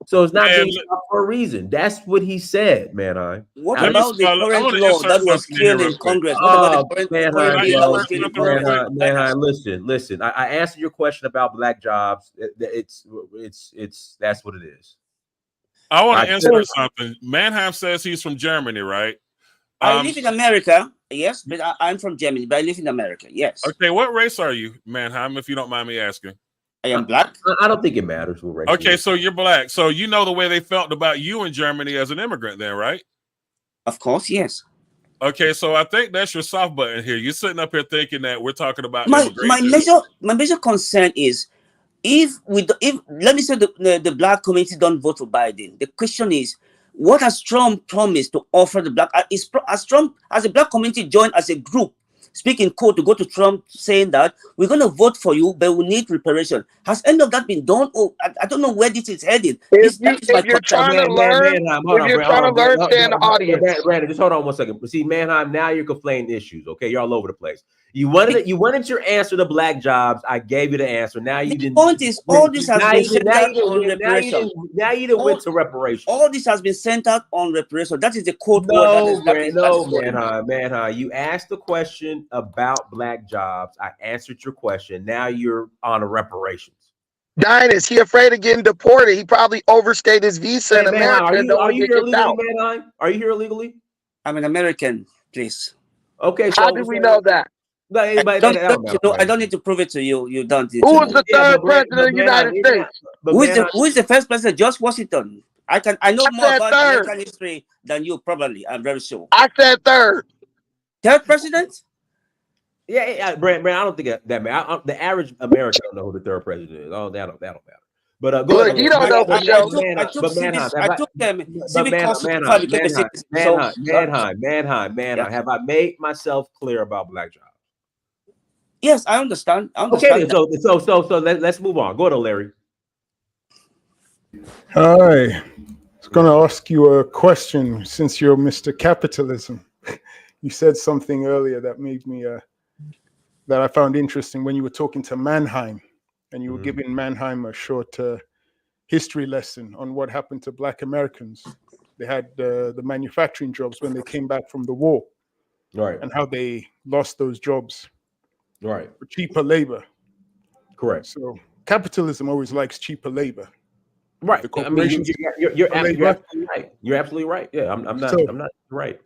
Speaker 4: So it's not being stopped for a reason. That's what he said, man.
Speaker 9: What
Speaker 7: Let me-
Speaker 9: about the
Speaker 7: I
Speaker 9: current
Speaker 7: wanna
Speaker 9: law
Speaker 7: insert
Speaker 9: that was
Speaker 7: something here
Speaker 9: killed
Speaker 7: real
Speaker 9: in
Speaker 7: quick.
Speaker 9: Congress? What about the current bill that was killed in Congress?
Speaker 4: Man, listen. I answered your question about black jobs. It's that's what it is.
Speaker 7: I want
Speaker 4: I
Speaker 7: to insert something. Manheim says he's from Germany, right?
Speaker 9: I live in America, yes, but I'm from Germany, but I live in America, yes.
Speaker 7: Okay, what race are you, Manheim, if you don't mind me asking?
Speaker 9: I am black.
Speaker 4: I don't think it matters what race.
Speaker 7: Okay, so you're black. So you know the way they felt about you in Germany as an immigrant then, right?
Speaker 9: Of course, yes.
Speaker 7: Okay, so I think that's your soft button here. You're sitting up here thinking that we're talking about
Speaker 9: My
Speaker 7: immigration.
Speaker 9: major concern is if let me say the black community don't vote for Biden. The question is, what has Trump promised to offer the black? Has Trump, as a black community, joined as a group, speak in court to go to Trump saying that we're going to vote for you, but we need reparation? Has any of that been done? Oh, I don't know where this is headed.
Speaker 5: If you're trying to learn, stay in the audience.
Speaker 4: Brandon, just hold on 1 second. But see, Manheim, now you're complaining issues. Okay, you're all over the place. You wanted your answer to black jobs. I gave you the answer. Now you didn't.
Speaker 9: The point is, all this has been centered on reparation.
Speaker 4: Now you didn't went to reparation.
Speaker 9: All this has been centered on reparation. That is the code
Speaker 4: No,
Speaker 9: word.
Speaker 4: Manheim. You asked the question about black jobs. I answered your question. Now you're on a reparations.
Speaker 5: Dinus, he afraid of getting deported. He probably overstayed his visa in America.
Speaker 4: Are you here illegally, Manheim? Are you here illegally?
Speaker 9: I'm an American, please.
Speaker 4: Okay.
Speaker 5: How do we know that?
Speaker 4: No,
Speaker 9: I don't need to prove it to you. You don't.
Speaker 5: Who was the third president of the United States?
Speaker 9: Who is the first president? George Washington. I know more about American history than you, probably. I'm very sure.
Speaker 5: I said third.
Speaker 9: Third president?
Speaker 4: Yeah, Brand. I don't think that matters. The average American don't know who the third president is. Oh, that don't matter. But go ahead.
Speaker 5: You don't know for sure.
Speaker 4: Manheim. Have I made myself clear about black jobs?
Speaker 9: Yes, I understand.
Speaker 4: Okay, so let's move on. Go to Larry.
Speaker 10: Hi. I was going to ask you a question since you're Mr. Capitalism. You said something earlier that made me that I found interesting when you were talking to Manheim and you were giving Manheim a short history lesson on what happened to black Americans. They had the manufacturing jobs when they came back from the war,
Speaker 4: right? And
Speaker 10: how they lost those jobs,
Speaker 4: right,
Speaker 10: for cheaper labor.
Speaker 4: Correct.
Speaker 10: So capitalism always likes cheaper labor.
Speaker 4: Right. I mean, you're absolutely right. You're absolutely right. Yeah, I'm not right.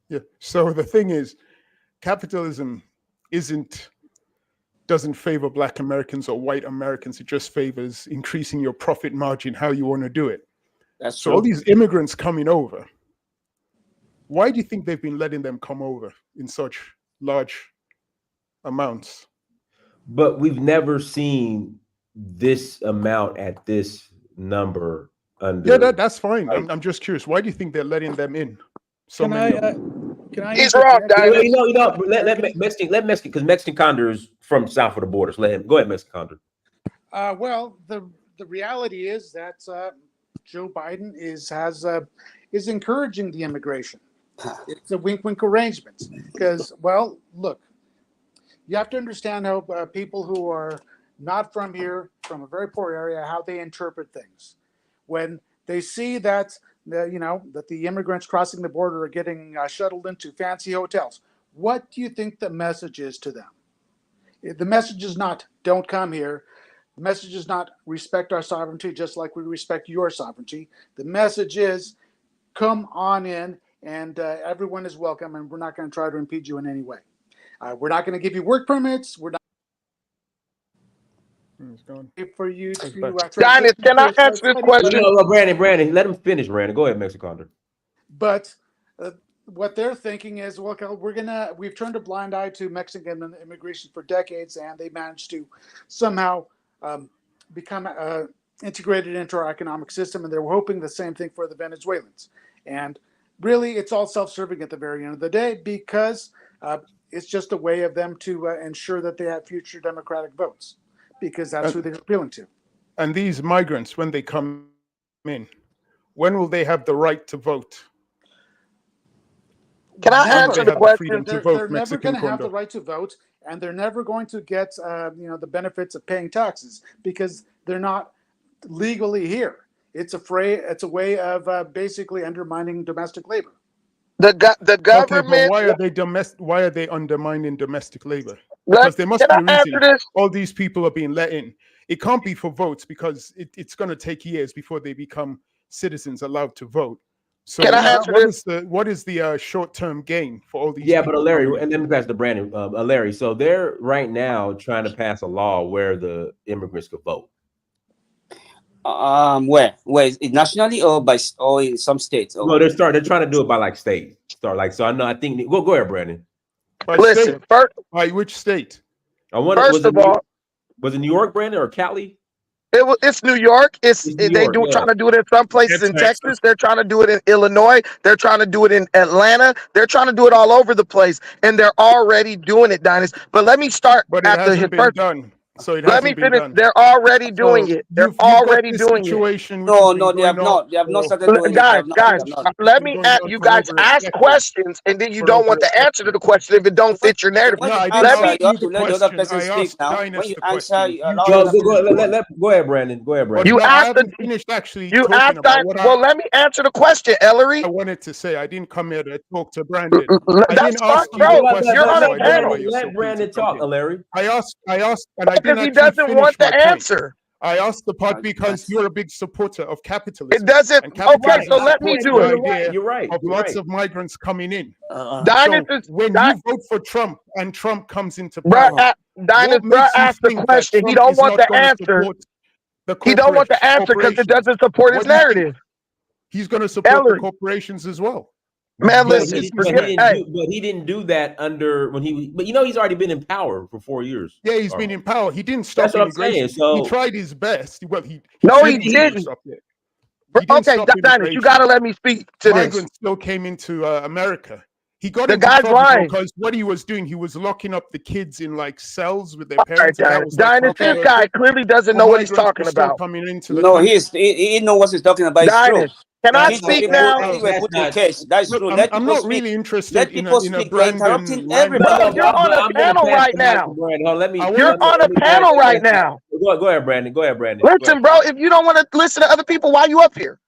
Speaker 10: Yeah. So the thing is, capitalism doesn't favor black Americans or white Americans. It just favors increasing your profit margin, how you want to do it.
Speaker 9: That's
Speaker 10: so
Speaker 9: true.
Speaker 10: All these immigrants coming over, why do you think they've been letting them come over in such large amounts?
Speaker 4: But we've never seen this amount at this number under.
Speaker 10: Yeah, that's fine. Like, I'm just curious. Why do you think they're letting them in?
Speaker 11: Can I?
Speaker 5: He's wrong, Diamond.
Speaker 4: Let Mexican, because Mexican Condor is from south of the border. So let him go ahead, Mexican Condor.
Speaker 6: Well, the reality is that Joe Biden is encouraging the immigration. It's a wink-wink arrangement because, well, look, you have to understand how people who are not from here, from a very poor area, how they interpret things. When they see that that the immigrants crossing the border are getting shuttled into fancy hotels, what do you think the message is to them? The message is not, don't come here. The message is not, respect our sovereignty just like we respect your sovereignty. The message is, come on in and everyone is welcome and we're not going to try to impede you in any way. We're not going to give you work permits. We're not.
Speaker 10: He's gone.
Speaker 6: for you
Speaker 10: He's
Speaker 6: to
Speaker 10: back.
Speaker 5: Dinus,
Speaker 6: transition
Speaker 5: can
Speaker 6: to
Speaker 5: I
Speaker 6: a
Speaker 5: answer this
Speaker 6: steady
Speaker 5: question?
Speaker 4: No, Brandon, let him finish, Brandon. Go ahead, Mexiconder.
Speaker 6: But what they're thinking is, well, we've turned a blind eye to Mexican immigration for decades, and they managed to somehow become integrated into our economic system, and they're hoping the same thing for the Venezuelans. And really, it's all self-serving at the very end of the day, because it's just a way of them to ensure that they have future Democratic votes, because that's who they're appealing to.
Speaker 10: And these migrants, when they come in, when will they have the right to vote?
Speaker 5: Can I
Speaker 6: Never.
Speaker 5: answer
Speaker 10: They
Speaker 5: the
Speaker 10: have the freedom
Speaker 5: question?
Speaker 10: to vote,
Speaker 6: They're never
Speaker 10: Mexican
Speaker 6: going to have the
Speaker 10: Condor.
Speaker 6: right to vote, and they're never going to get the benefits of paying taxes, because they're not legally here. It's a way of basically undermining domestic labor.
Speaker 5: The
Speaker 10: Okay, but
Speaker 5: government.
Speaker 10: why are they undermining domestic labor? Because there must
Speaker 5: Can
Speaker 10: be
Speaker 5: I
Speaker 10: a
Speaker 5: answer
Speaker 10: reason
Speaker 5: this?
Speaker 10: all these people are being let in. It can't be for votes, because it's going to take years before they become citizens allowed to vote. So
Speaker 5: Can I answer this?
Speaker 10: what is the short-term gain for all these
Speaker 4: Yeah,
Speaker 10: people?
Speaker 4: but Larry, and then pass to Brandon. Larry, so they're right now trying to pass a law where the immigrants could vote.
Speaker 9: Where is it, nationally or in some states?
Speaker 4: Well, they're trying to do it by like state. So I think go ahead, Brandon.
Speaker 10: By
Speaker 5: Listen,
Speaker 10: state? By which state?
Speaker 5: First of all,
Speaker 4: was it New York, Brandon, or Cali?
Speaker 5: It's New York.
Speaker 4: Trying
Speaker 5: to do it in some places in Texas. They're trying to do it in Illinois. They're trying to do it in Atlanta. They're trying to do it all over the place, and they're already doing it, Dinus. But let me start
Speaker 10: But it hasn't been done. So it
Speaker 5: Let me
Speaker 10: hasn't been
Speaker 5: finish.
Speaker 10: done.
Speaker 5: They're already doing it. They're
Speaker 10: You've got
Speaker 5: already
Speaker 10: this
Speaker 5: doing it.
Speaker 10: situation which
Speaker 9: No,
Speaker 10: has been
Speaker 9: they have
Speaker 10: going
Speaker 9: not.
Speaker 10: on
Speaker 9: They have not
Speaker 10: for-
Speaker 9: started doing it. They
Speaker 5: Guys,
Speaker 9: have not. They have not.
Speaker 5: let me
Speaker 10: going
Speaker 5: ask
Speaker 10: on
Speaker 5: you
Speaker 10: for
Speaker 5: guys
Speaker 10: over a
Speaker 5: ask
Speaker 10: decade.
Speaker 5: questions, and then you
Speaker 10: For
Speaker 5: don't
Speaker 10: over
Speaker 5: want
Speaker 10: a
Speaker 5: to answer to the question if it don't fit your narrative.
Speaker 9: When
Speaker 10: No,
Speaker 9: you
Speaker 10: I didn't
Speaker 5: Let
Speaker 9: answer,
Speaker 5: me.
Speaker 10: ask
Speaker 9: you have
Speaker 10: you
Speaker 9: to
Speaker 10: the
Speaker 9: let the other
Speaker 10: question.
Speaker 9: person
Speaker 10: I
Speaker 9: speak
Speaker 10: asked
Speaker 9: now.
Speaker 10: Dinus
Speaker 9: When you
Speaker 10: the
Speaker 9: answer,
Speaker 10: question.
Speaker 9: you
Speaker 10: You
Speaker 9: allow
Speaker 4: Go,
Speaker 9: the other
Speaker 10: just
Speaker 9: person to
Speaker 4: let,
Speaker 9: respond.
Speaker 4: let, go ahead, Brandon. Go ahead,
Speaker 10: But
Speaker 4: Brandon.
Speaker 5: You
Speaker 10: no, I
Speaker 5: asked the.
Speaker 10: haven't finished actually
Speaker 5: You
Speaker 10: talking
Speaker 5: asked
Speaker 10: about
Speaker 5: that.
Speaker 10: what
Speaker 5: Well, let me answer the question, Ellery.
Speaker 10: I wanted to say. I didn't come here to talk to Brandon. I
Speaker 5: That's
Speaker 10: didn't
Speaker 5: fine,
Speaker 10: ask you
Speaker 5: bro.
Speaker 10: the question.
Speaker 5: You're on
Speaker 10: That's
Speaker 5: a
Speaker 10: why I don't know why
Speaker 5: panel
Speaker 10: you're so
Speaker 4: Let
Speaker 10: keen to
Speaker 4: Brandon
Speaker 10: jump
Speaker 4: talk,
Speaker 10: in.
Speaker 4: Larry.
Speaker 10: I asked, and I didn't
Speaker 5: because he
Speaker 10: actually
Speaker 5: doesn't
Speaker 10: finish
Speaker 5: want
Speaker 10: my
Speaker 5: the
Speaker 10: point.
Speaker 5: answer.
Speaker 10: I asked the part
Speaker 9: That's
Speaker 10: because you're a big supporter of
Speaker 5: It
Speaker 10: capitalism,
Speaker 5: doesn't.
Speaker 10: and
Speaker 5: Okay,
Speaker 10: capitalism
Speaker 5: so let me
Speaker 10: supports
Speaker 5: do
Speaker 10: the
Speaker 5: it.
Speaker 10: idea
Speaker 4: You're right.
Speaker 10: of lots of migrants coming in.
Speaker 5: Dinus
Speaker 10: So
Speaker 5: is.
Speaker 10: when you vote for Trump and Trump comes into
Speaker 5: Bruh,
Speaker 10: power,
Speaker 5: Dinus,
Speaker 10: what
Speaker 5: bruh
Speaker 10: makes you
Speaker 5: asked the
Speaker 10: think that
Speaker 5: question. He
Speaker 10: Trump
Speaker 5: don't
Speaker 10: is
Speaker 5: want
Speaker 10: not
Speaker 5: the
Speaker 10: going to
Speaker 5: answer.
Speaker 10: support the
Speaker 5: He don't want the answer because it
Speaker 10: corporations?
Speaker 5: doesn't support his
Speaker 10: What do you think?
Speaker 5: narrative.
Speaker 10: He's going to support the
Speaker 5: Ellery,
Speaker 10: corporations as well.
Speaker 5: man,
Speaker 10: Yes,
Speaker 5: listen.
Speaker 10: this
Speaker 5: Forget.
Speaker 10: man.
Speaker 5: Hey,
Speaker 4: He didn't do that under when he. But he's already been in power for 4 years.
Speaker 10: Yeah, he's been in power. He didn't stop
Speaker 4: That's what I'm
Speaker 10: immigration.
Speaker 4: saying. So
Speaker 10: He tried his best. Well, he
Speaker 5: no,
Speaker 10: said
Speaker 5: he
Speaker 10: he was going to
Speaker 5: didn't.
Speaker 10: stop it. He didn't
Speaker 5: Okay,
Speaker 10: stop
Speaker 5: Dinus, you
Speaker 10: immigration.
Speaker 5: gotta let me speak to this.
Speaker 10: Migrants still came into America. He got
Speaker 5: The
Speaker 10: into
Speaker 5: guy's
Speaker 10: trouble
Speaker 5: lying.
Speaker 10: because what he was doing, he was locking up the kids in like cells with their
Speaker 5: All right,
Speaker 10: parents, and that was like
Speaker 5: Dinus, this
Speaker 10: controversial.
Speaker 5: guy clearly doesn't
Speaker 10: But
Speaker 5: know what he's
Speaker 10: migrants
Speaker 5: talking
Speaker 10: were still
Speaker 5: about.
Speaker 10: coming into the
Speaker 9: No,
Speaker 10: country.
Speaker 9: he knows what he's talking about. It's true.
Speaker 5: Dinus, can I
Speaker 10: That's
Speaker 5: speak
Speaker 9: Anyway,
Speaker 5: now?
Speaker 9: anyway,
Speaker 4: That's
Speaker 9: put your
Speaker 4: not-
Speaker 9: case. That's
Speaker 10: Look,
Speaker 9: true.
Speaker 10: I'm
Speaker 9: Let people
Speaker 10: not
Speaker 9: speak.
Speaker 10: really interested
Speaker 9: Let
Speaker 10: in
Speaker 9: people
Speaker 10: a
Speaker 9: speak. You're interrupting
Speaker 10: Brandon
Speaker 9: everybody.
Speaker 5: Bro, you're on a panel
Speaker 4: pass
Speaker 5: right
Speaker 4: the mic to
Speaker 5: now.
Speaker 4: Brandon. Hold on, let me.
Speaker 10: I
Speaker 5: You're
Speaker 10: want-
Speaker 5: on a
Speaker 4: let me
Speaker 5: panel
Speaker 4: pass-
Speaker 5: right now.
Speaker 4: Go ahead, Brandon. Go ahead, Brandon.
Speaker 5: Listen, bro, if you don't want to listen to other people, why you up here?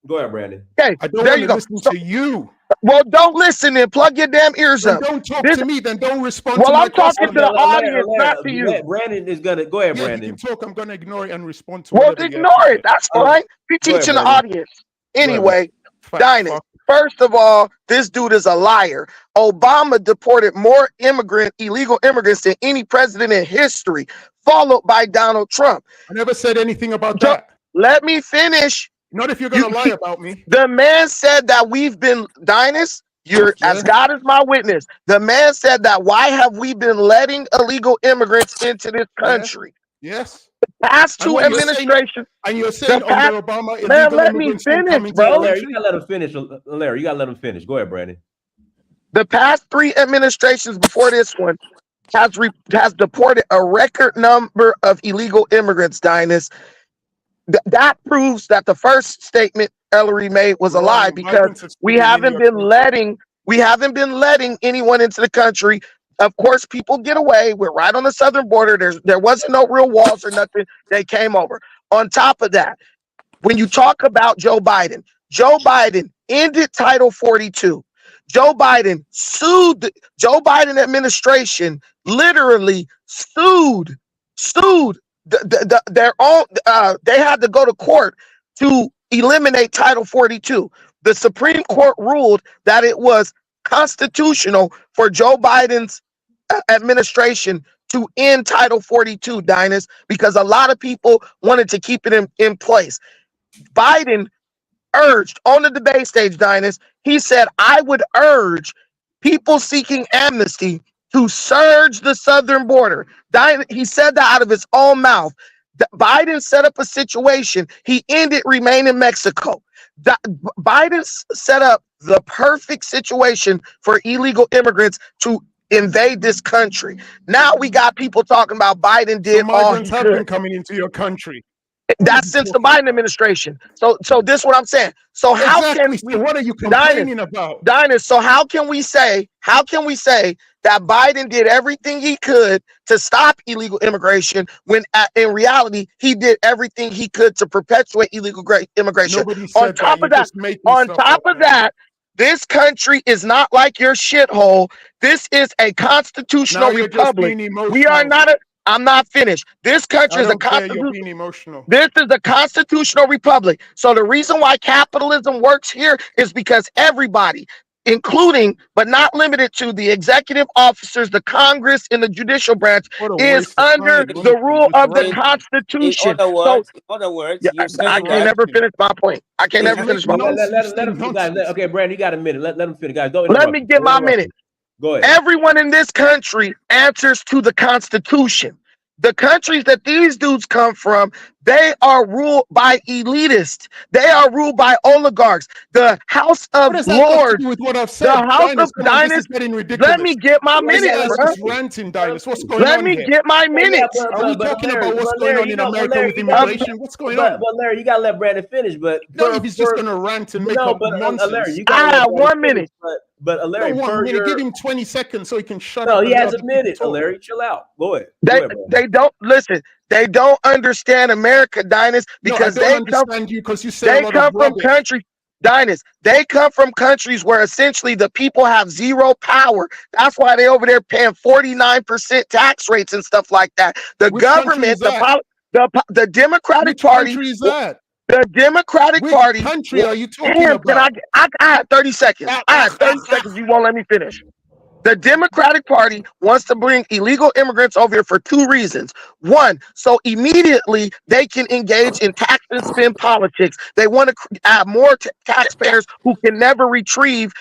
Speaker 4: Go ahead, Brandon.
Speaker 5: Okay,
Speaker 10: I don't
Speaker 5: there
Speaker 10: want
Speaker 5: you
Speaker 10: to
Speaker 5: go.
Speaker 10: listen
Speaker 5: So,
Speaker 10: to you.
Speaker 5: well, don't listen then. Plug your damn ears
Speaker 10: Then
Speaker 5: up.
Speaker 10: don't talk
Speaker 5: This-
Speaker 10: to me. Then don't respond
Speaker 5: Well,
Speaker 10: to my
Speaker 5: I'm talking
Speaker 10: question.
Speaker 5: to the audience, not to you.
Speaker 4: Brandon is gonna go ahead,
Speaker 10: Yeah, you
Speaker 4: Brandon.
Speaker 10: can talk. I'm going to ignore it and respond to
Speaker 5: Well,
Speaker 10: whatever you have to
Speaker 5: ignore
Speaker 10: say.
Speaker 5: it. That's
Speaker 4: Go
Speaker 5: fine. Be
Speaker 4: Go ahead,
Speaker 5: teaching the
Speaker 4: Brandon.
Speaker 5: audience. Anyway,
Speaker 10: Fat
Speaker 5: Dinus,
Speaker 10: fuck.
Speaker 5: first of all, this dude is a liar. Obama deported more illegal immigrants than any president in history, followed by Donald Trump.
Speaker 10: I never said anything about
Speaker 5: So,
Speaker 10: that.
Speaker 5: let me finish.
Speaker 10: Not if you're going to lie about me.
Speaker 5: The man said that we've been, Dinus, you're as
Speaker 10: Yeah.
Speaker 5: God is my witness. The man said that why have we been letting illegal immigrants into this country?
Speaker 10: Yes.
Speaker 5: Past
Speaker 10: And
Speaker 5: two
Speaker 10: what you're saying-
Speaker 5: administrations.
Speaker 10: And you're saying
Speaker 5: The past-
Speaker 10: under Obama,
Speaker 5: Man,
Speaker 10: illegal
Speaker 5: let me
Speaker 10: immigrants didn't
Speaker 5: finish,
Speaker 10: come into
Speaker 5: bro.
Speaker 10: the
Speaker 4: Larry,
Speaker 10: country?
Speaker 4: you gotta let him finish. Larry, you gotta let him finish. Go ahead, Brandon.
Speaker 5: The past three administrations before this one has deported a record number of illegal immigrants, Dinus. That proves that the first statement Ellery made was a
Speaker 10: Wrong.
Speaker 5: lie because
Speaker 10: Migrants have still
Speaker 5: we
Speaker 10: been in
Speaker 5: haven't
Speaker 10: your
Speaker 5: been
Speaker 10: country.
Speaker 5: letting anyone into the country. Of course, people get away. We're right on the southern border. There wasn't no real walls or nothing. They came over. On top of that, when you talk about Joe Biden ended Title 42. Joe Biden administration literally sued their own. They had to go to court to eliminate Title 42. The Supreme Court ruled that it was constitutional for Joe Biden's administration to end Title 42, Dinus, because a lot of people wanted to keep it in place. Biden urged on the debate stage, Dinus, he said, I would urge people seeking amnesty to surge the southern border. He said that out of his own mouth. Biden set up a situation. He ended Remain in Mexico. Biden set up the perfect situation for illegal immigrants to invade this country. Now we got people talking about Biden did
Speaker 10: So
Speaker 5: all
Speaker 10: migrants
Speaker 5: he
Speaker 10: have
Speaker 5: could.
Speaker 10: been coming into your country.
Speaker 5: That's since the Biden administration. So this is what I'm saying. So how
Speaker 10: Exactly.
Speaker 5: can
Speaker 10: So what are you complaining about?
Speaker 5: Dinus, so how can we say that Biden did everything he could to stop illegal immigration when in reality he did everything he could to perpetuate illegal immigration?
Speaker 10: Nobody said
Speaker 5: On top
Speaker 10: that.
Speaker 5: of that, this country is not like your shithole. This is a constitutional
Speaker 10: Now you're just
Speaker 5: republic.
Speaker 10: being emotional.
Speaker 5: We are not I'm not finished. This country is a
Speaker 10: You're being emotional.
Speaker 5: This is a constitutional republic. So the reason why capitalism works here is because everybody, including but not limited to the executive officers, the Congress, and the judicial branch, is under the rule of the Constitution.
Speaker 9: In other words, you're saying
Speaker 5: I can't never finish my point. I can't never finish my point.
Speaker 4: Let him finish, guys. Okay, Brandon, you got a minute. Let him finish, guys. Don't
Speaker 5: Let me get my minute.
Speaker 4: Go ahead.
Speaker 5: Everyone in this country answers to the Constitution. The countries that these dudes come from, they are ruled by elitists. They are ruled by oligarchs. The House of Lords,
Speaker 10: with what I've said?
Speaker 5: the House of
Speaker 10: Dinus,
Speaker 5: let me get my minute, bro.
Speaker 10: Ranting, Dinus. What's going
Speaker 5: Let
Speaker 10: on
Speaker 5: me
Speaker 10: here?
Speaker 5: get my minute.
Speaker 10: Are we talking about what's going on in America with immigration? What's going on?
Speaker 4: But Larry, you gotta let Brandon finish. But
Speaker 10: no, if he's just going to rant and make up nonsense.
Speaker 4: Larry, you gotta
Speaker 5: have 1 minute.
Speaker 4: But Larry,
Speaker 10: no, 1 minute. Give him 20 seconds so he can shut
Speaker 4: no,
Speaker 10: up.
Speaker 4: No, he has a minute. Larry, chill out. Go ahead.
Speaker 5: They don't listen. They don't understand America, Dinus, because they come from countries. Dinus, they come from countries where essentially the people have zero power. That's why they over there paying 49% tax rates and stuff like that. The government, the Democratic Party.
Speaker 10: Which country is that?
Speaker 5: The Democratic Party.
Speaker 10: Which country are you talking about?
Speaker 5: I had 30 seconds. I had 30 seconds. You won't let me finish. The Democratic Party wants to bring illegal immigrants over here for two reasons. One, so immediately they can engage in tax and spend politics. They want to add more taxpayers who can never retrieve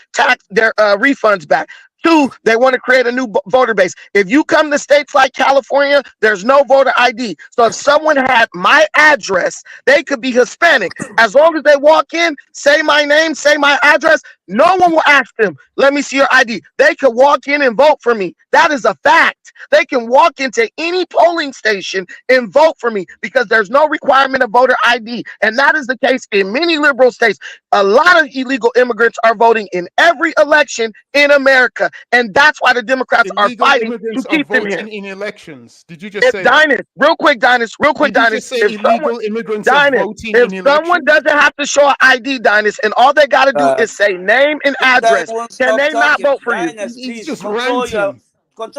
Speaker 5: their refunds back. Two, they want to create a new voter base. If you come to states like California, there's no voter ID. So if someone had my address, they could be Hispanic. As long as they walk in, say my name, say my address, no one will ask them, let me see your ID. They could walk in and vote for me. That is a fact. They can walk into any polling station and vote for me because there's no requirement of voter ID. And that is the case in many liberal states. A lot of illegal immigrants are voting in every election in America. And that's why the Democrats are fighting to keep them here.
Speaker 10: In elections. Did you just say
Speaker 5: Dinus, real quick, Dinus.
Speaker 10: If illegal immigrants are voting in elections?
Speaker 5: If someone doesn't have to show an ID, Dinus, and all they got to do is say name and address, can they not vote for you?
Speaker 10: He's just ranting.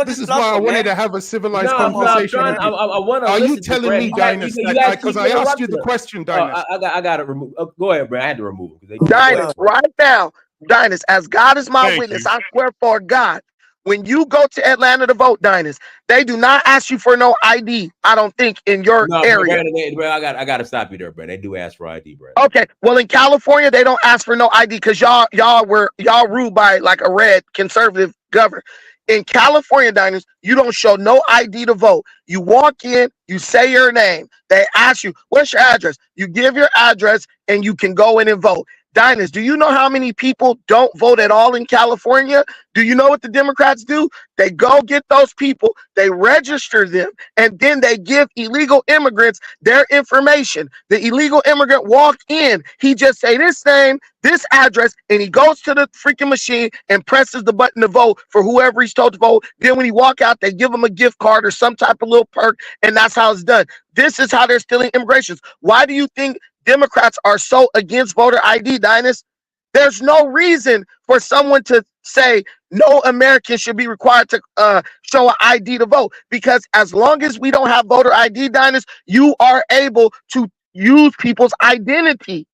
Speaker 10: This is why I wanted to have a civilized conversation. Are you telling me, Dinus, because I asked you the question, Dinus?
Speaker 4: I got to remove. Go ahead, Brad. I had to remove him.
Speaker 5: Dinus, right now, Dinus, as God is my witness, I swear for God, when you go to Atlanta to vote, Dinus, they do not ask you for no ID, I don't think, in your area.
Speaker 4: Bro, I got to stop you there, bro. They do ask for ID, bro.
Speaker 5: Okay, well, in California, they don't ask for no ID because y'all ruled by like a red conservative governor. In California, Dinus, you don't show no ID to vote. You walk in, you say your name. They ask you, what's your address? You give your address and you can go in and vote. Dinus, do you know how many people don't vote at all in California? Do you know what the Democrats do? They go get those people, they register them, and then they give illegal immigrants their information. The illegal immigrant walked in, he just say this name, this address, and he goes to the freaking machine and presses the button to vote for whoever he's told to vote. Then when he walk out, they give him a gift card or some type of little perk, and that's how it's done. This is how they're stealing immigrations. Why do you think Democrats are so against voter ID, Dinus? There's no reason for someone to say no American should be required to show an ID to vote, because as long as we don't have voter ID, Dinus, you are able to use people's identity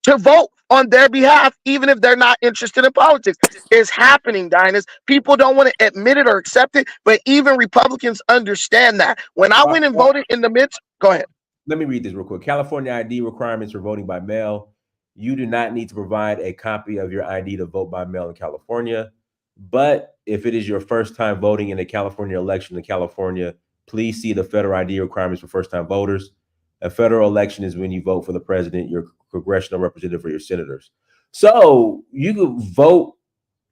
Speaker 5: to vote on their behalf, even if they're not interested in politics. It's happening, Dinus. People don't want to admit it or accept it, but even Republicans understand that. When I went and voted in the midst, go ahead.
Speaker 4: Let me read this real quick. California ID requirements for voting by mail. You do not need to provide a copy of your ID to vote by mail in California. But if it is your first time voting in a California election in California, please see the federal ID requirements for first-time voters. A federal election is when you vote for the president, your congressional representative, or your senators. So you could vote.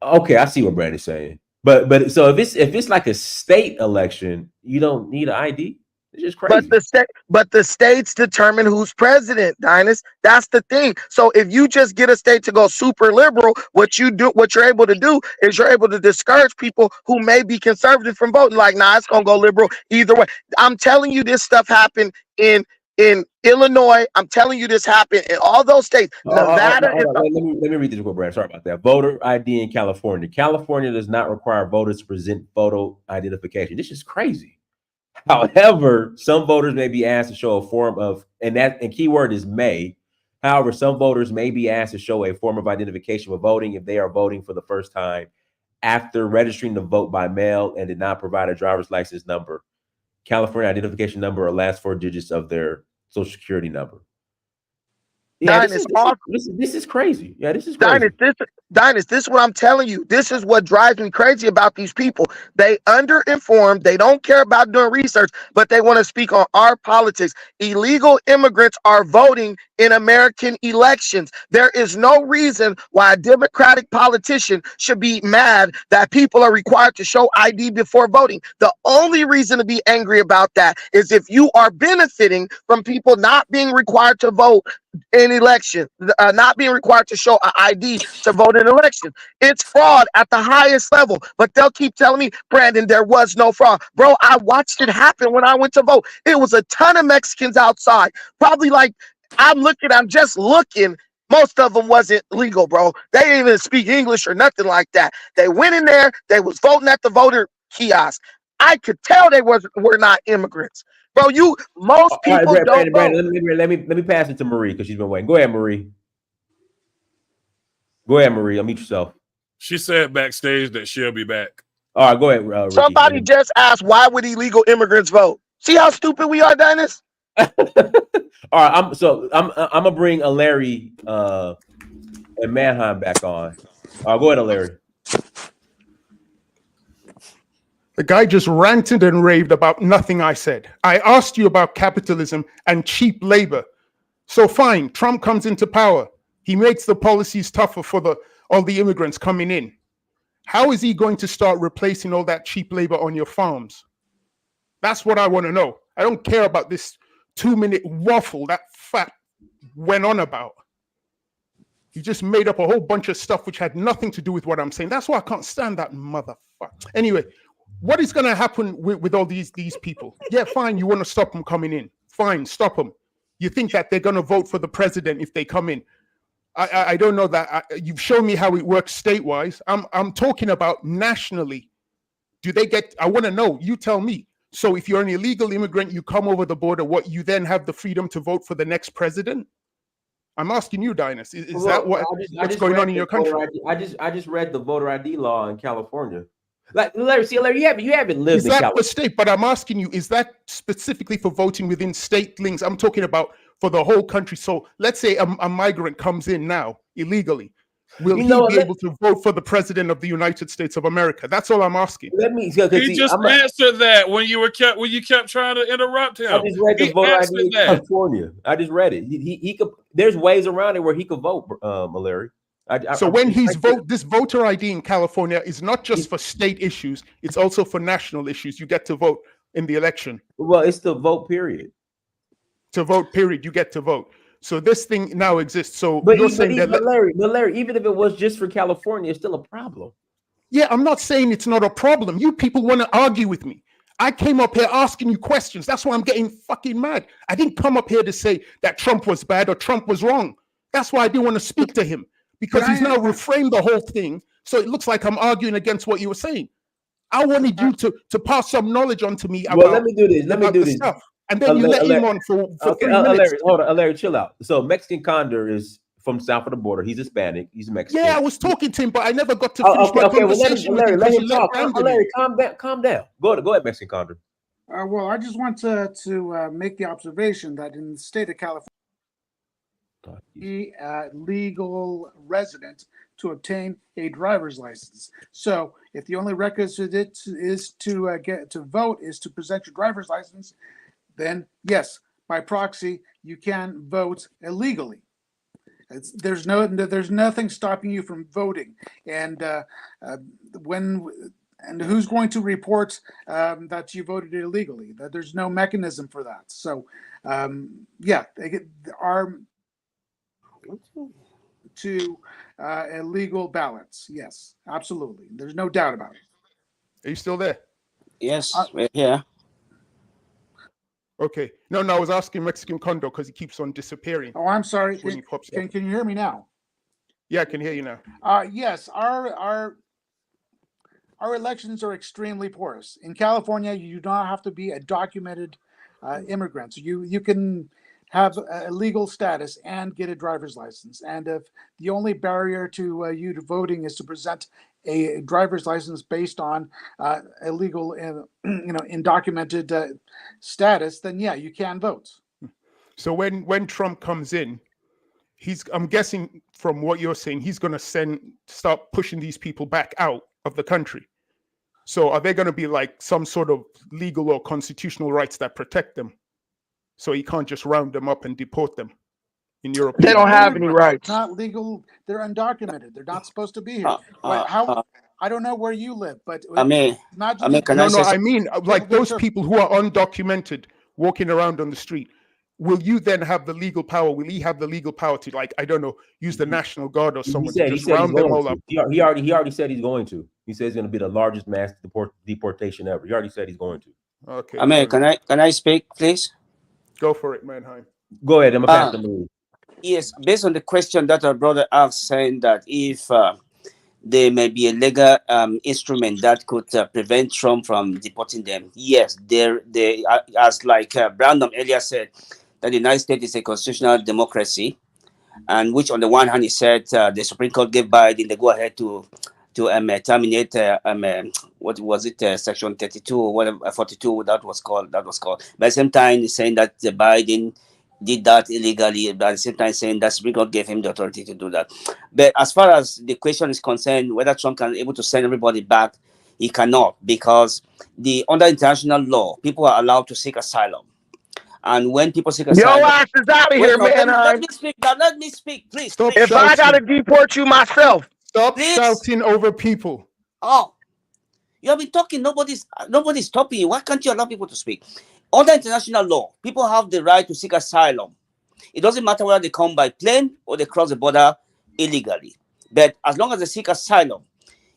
Speaker 4: Okay, I see what Brandon's saying. But so if it's like a state election, you don't need an ID. It's just crazy.
Speaker 5: But the states determine who's president, Dinus. That's the thing. So if you just get a state to go super liberal, what you're able to do is you're able to discourage people who may be conservative from voting. Like, nah, it's gonna go liberal either way. I'm telling you, this stuff happened in Illinois. I'm telling you, this happened in all those states. Nevada.
Speaker 4: Let me read this real quick, Brad. Sorry about that. Voter ID in California. California does not require voters to present photo identification. This is crazy. However, some voters may be asked to show a form of, and keyword is may. However, some voters may be asked to show a form of identification for voting if they are voting for the first time after registering to vote by mail and did not provide a driver's license number, California identification number, or last 4 digits of their social security number. Yeah, this is crazy. Yeah, this is crazy.
Speaker 5: Dinus, this is what I'm telling you. This is what drives me crazy about these people. They underinformed. They don't care about doing research, but they want to speak on our politics. Illegal immigrants are voting in American elections. There is no reason why a Democratic politician should be mad that people are required to show ID before voting. The only reason to be angry about that is if you are benefiting from people not being required to vote in election, not being required to show an ID to vote in election. It's fraud at the highest level, but they'll keep telling me, Brandon, there was no fraud. Bro, I watched it happen when I went to vote. It was a ton of Mexicans outside, probably like, I'm just looking. Most of them wasn't legal, bro. They didn't even speak English or nothing like that. They went in there, they was voting at the voter kiosk. I could tell they were not immigrants. Bro, most people don't
Speaker 4: Brandon, let me pass it to Marie because she's been waiting. Go ahead, Marie. Unmute yourself.
Speaker 7: She said backstage that she'll be back.
Speaker 4: All right, go ahead. Ricky.
Speaker 5: Somebody just asked, why would illegal immigrants vote? See how stupid we are, Dennis?
Speaker 4: All right, I'm gonna bring Larry and Manheim back on. Go ahead, Larry.
Speaker 10: The guy just ranted and raved about nothing I said. I asked you about capitalism and cheap labor. So fine, Trump comes into power. He makes the policies tougher for all the immigrants coming in. How is he going to start replacing all that cheap labor on your farms? That's what I want to know. I don't care about this 2-minute waffle that fat went on about. He just made up a whole bunch of stuff which had nothing to do with what I'm saying. That's why I can't stand that motherfucker. Anyway, what is going to happen with all these people? Yeah, fine, you want to stop them coming in. Fine, stop them. You think that they're going to vote for the president if they come in. I don't know that. You've shown me how it works state-wise. I'm talking about nationally. Do they get, I want to know, you tell me. So if you're an illegal immigrant, you come over the border, what, you then have the freedom to vote for the next president? I'm asking you, Dinus. Is that what's going on in your country?
Speaker 4: I just read the voter ID law in California. Like Larry, you haven't lived in California. Is that
Speaker 10: the state? But I'm asking you, is that specifically for voting within state links? I'm talking about for the whole country. So let's say a migrant comes in now illegally. Will he be able to vote for the president of the United States of America? That's all I'm asking.
Speaker 7: He just answered that when you kept trying to interrupt him.
Speaker 4: I just read the voter ID in California. I just read it. He could. There's ways around it where he could vote, Larry.
Speaker 10: So when this voter ID in California is not just for state issues, it's also for national issues. You get to vote in the election.
Speaker 4: Well, it's the vote period.
Speaker 10: To vote period, you get to vote. So this thing now exists. So
Speaker 4: Larry, even if it was just for California, it's still a problem.
Speaker 10: Yeah, I'm not saying it's not a problem. You people want to argue with me. I came up here asking you questions. That's why I'm getting fucking mad. I didn't come up here to say that Trump was bad or Trump was wrong. That's why I didn't want to speak to him. Because he's now reframed the whole thing, so it looks like I'm arguing against what you were saying. I wanted you to pass some knowledge on to me about.
Speaker 4: Well, let me do this.
Speaker 10: Stuff. And then you let him on for 3 minutes.
Speaker 4: Larry, hold on, Larry, chill out. So Mexican condor is from south of the border. He's Hispanic. He's Mexican.
Speaker 10: Yeah, I was talking to him, but I never got to
Speaker 4: Oh,
Speaker 10: finish my
Speaker 4: okay. Well,
Speaker 10: conversation with
Speaker 4: Larry,
Speaker 10: him
Speaker 4: let
Speaker 10: because
Speaker 4: him
Speaker 10: you let
Speaker 4: talk.
Speaker 10: Brandon in.
Speaker 4: Larry, calm down. Go ahead, Mexican Condor.
Speaker 6: Well, I just want to make the observation that in the state of California, be a legal resident to obtain a driver's license. So if the only requisite is to get to vote is to present your driver's license, then yes, by proxy you can vote illegally. There's nothing stopping you from voting, and who's going to report that you voted illegally? That there's no mechanism for that. So yeah, our to illegal ballots. Yes, absolutely. There's no doubt about it.
Speaker 10: Are you still there?
Speaker 9: Yes, we're here.
Speaker 10: Okay. No, I was asking Mexican Condor because he keeps on disappearing.
Speaker 6: Oh, I'm sorry.
Speaker 10: When he pops
Speaker 6: Can
Speaker 10: up.
Speaker 6: you hear me now?
Speaker 10: Yeah, I can hear you now.
Speaker 6: Yes, our elections are extremely porous. In California, you do not have to be a documented immigrant. So you can have a legal status and get a driver's license. And if the only barrier to you to voting is to present a driver's license based on illegal, undocumented status, then yeah, you can vote.
Speaker 10: So when Trump comes in, I'm guessing from what you're saying, he's going to start pushing these people back out of the country. So are there going to be like some sort of legal or constitutional rights that protect them? So he can't just round them up and deport them, in your opinion?
Speaker 5: They don't have any rights.
Speaker 6: Not legal. They're undocumented. They're not supposed to be here. I don't know where you live, but
Speaker 9: I mean,
Speaker 6: not
Speaker 9: I mean, can I say
Speaker 10: I mean, like those people who are undocumented walking around on the street. Will you then have the legal power? Will he have the legal power to, like, I don't know, use the National Guard or someone to just round them all up?
Speaker 4: He already said he's going to. He says he's going to be the largest mass deportation ever. He already said he's going to.
Speaker 10: Okay.
Speaker 9: I mean, can I speak, please?
Speaker 10: Go for it, Mannheim.
Speaker 4: Go ahead. I'm gonna pass the move.
Speaker 9: Yes, based on the question that our brother asked, saying that if there may be a legal instrument that could prevent Trump from deporting them. Yes, as like Brandon earlier said, that the United States is a constitutional democracy, and which on the one hand he said the Supreme Court gave Biden the go ahead to terminate what was it, Section 32 or whatever, 42 that was called. But at the same time he's saying that Biden did that illegally, but at the same time saying that Supreme Court gave him the authority to do that. But as far as the question is concerned, whether Trump can be able to send everybody back, he cannot, because under international law, people are allowed to seek asylum. And when people seek asylum,
Speaker 5: your ass is out of here, man.
Speaker 9: Let me speak, please.
Speaker 10: Stop
Speaker 5: If
Speaker 10: shouting.
Speaker 5: I gotta deport you myself,
Speaker 10: Stop
Speaker 9: Please.
Speaker 10: shouting over people.
Speaker 9: Oh, you have been talking. Nobody's stopping you. Why can't you allow people to speak? Under international law, people have the right to seek asylum. It doesn't matter whether they come by plane or they cross the border illegally. But as long as they seek asylum,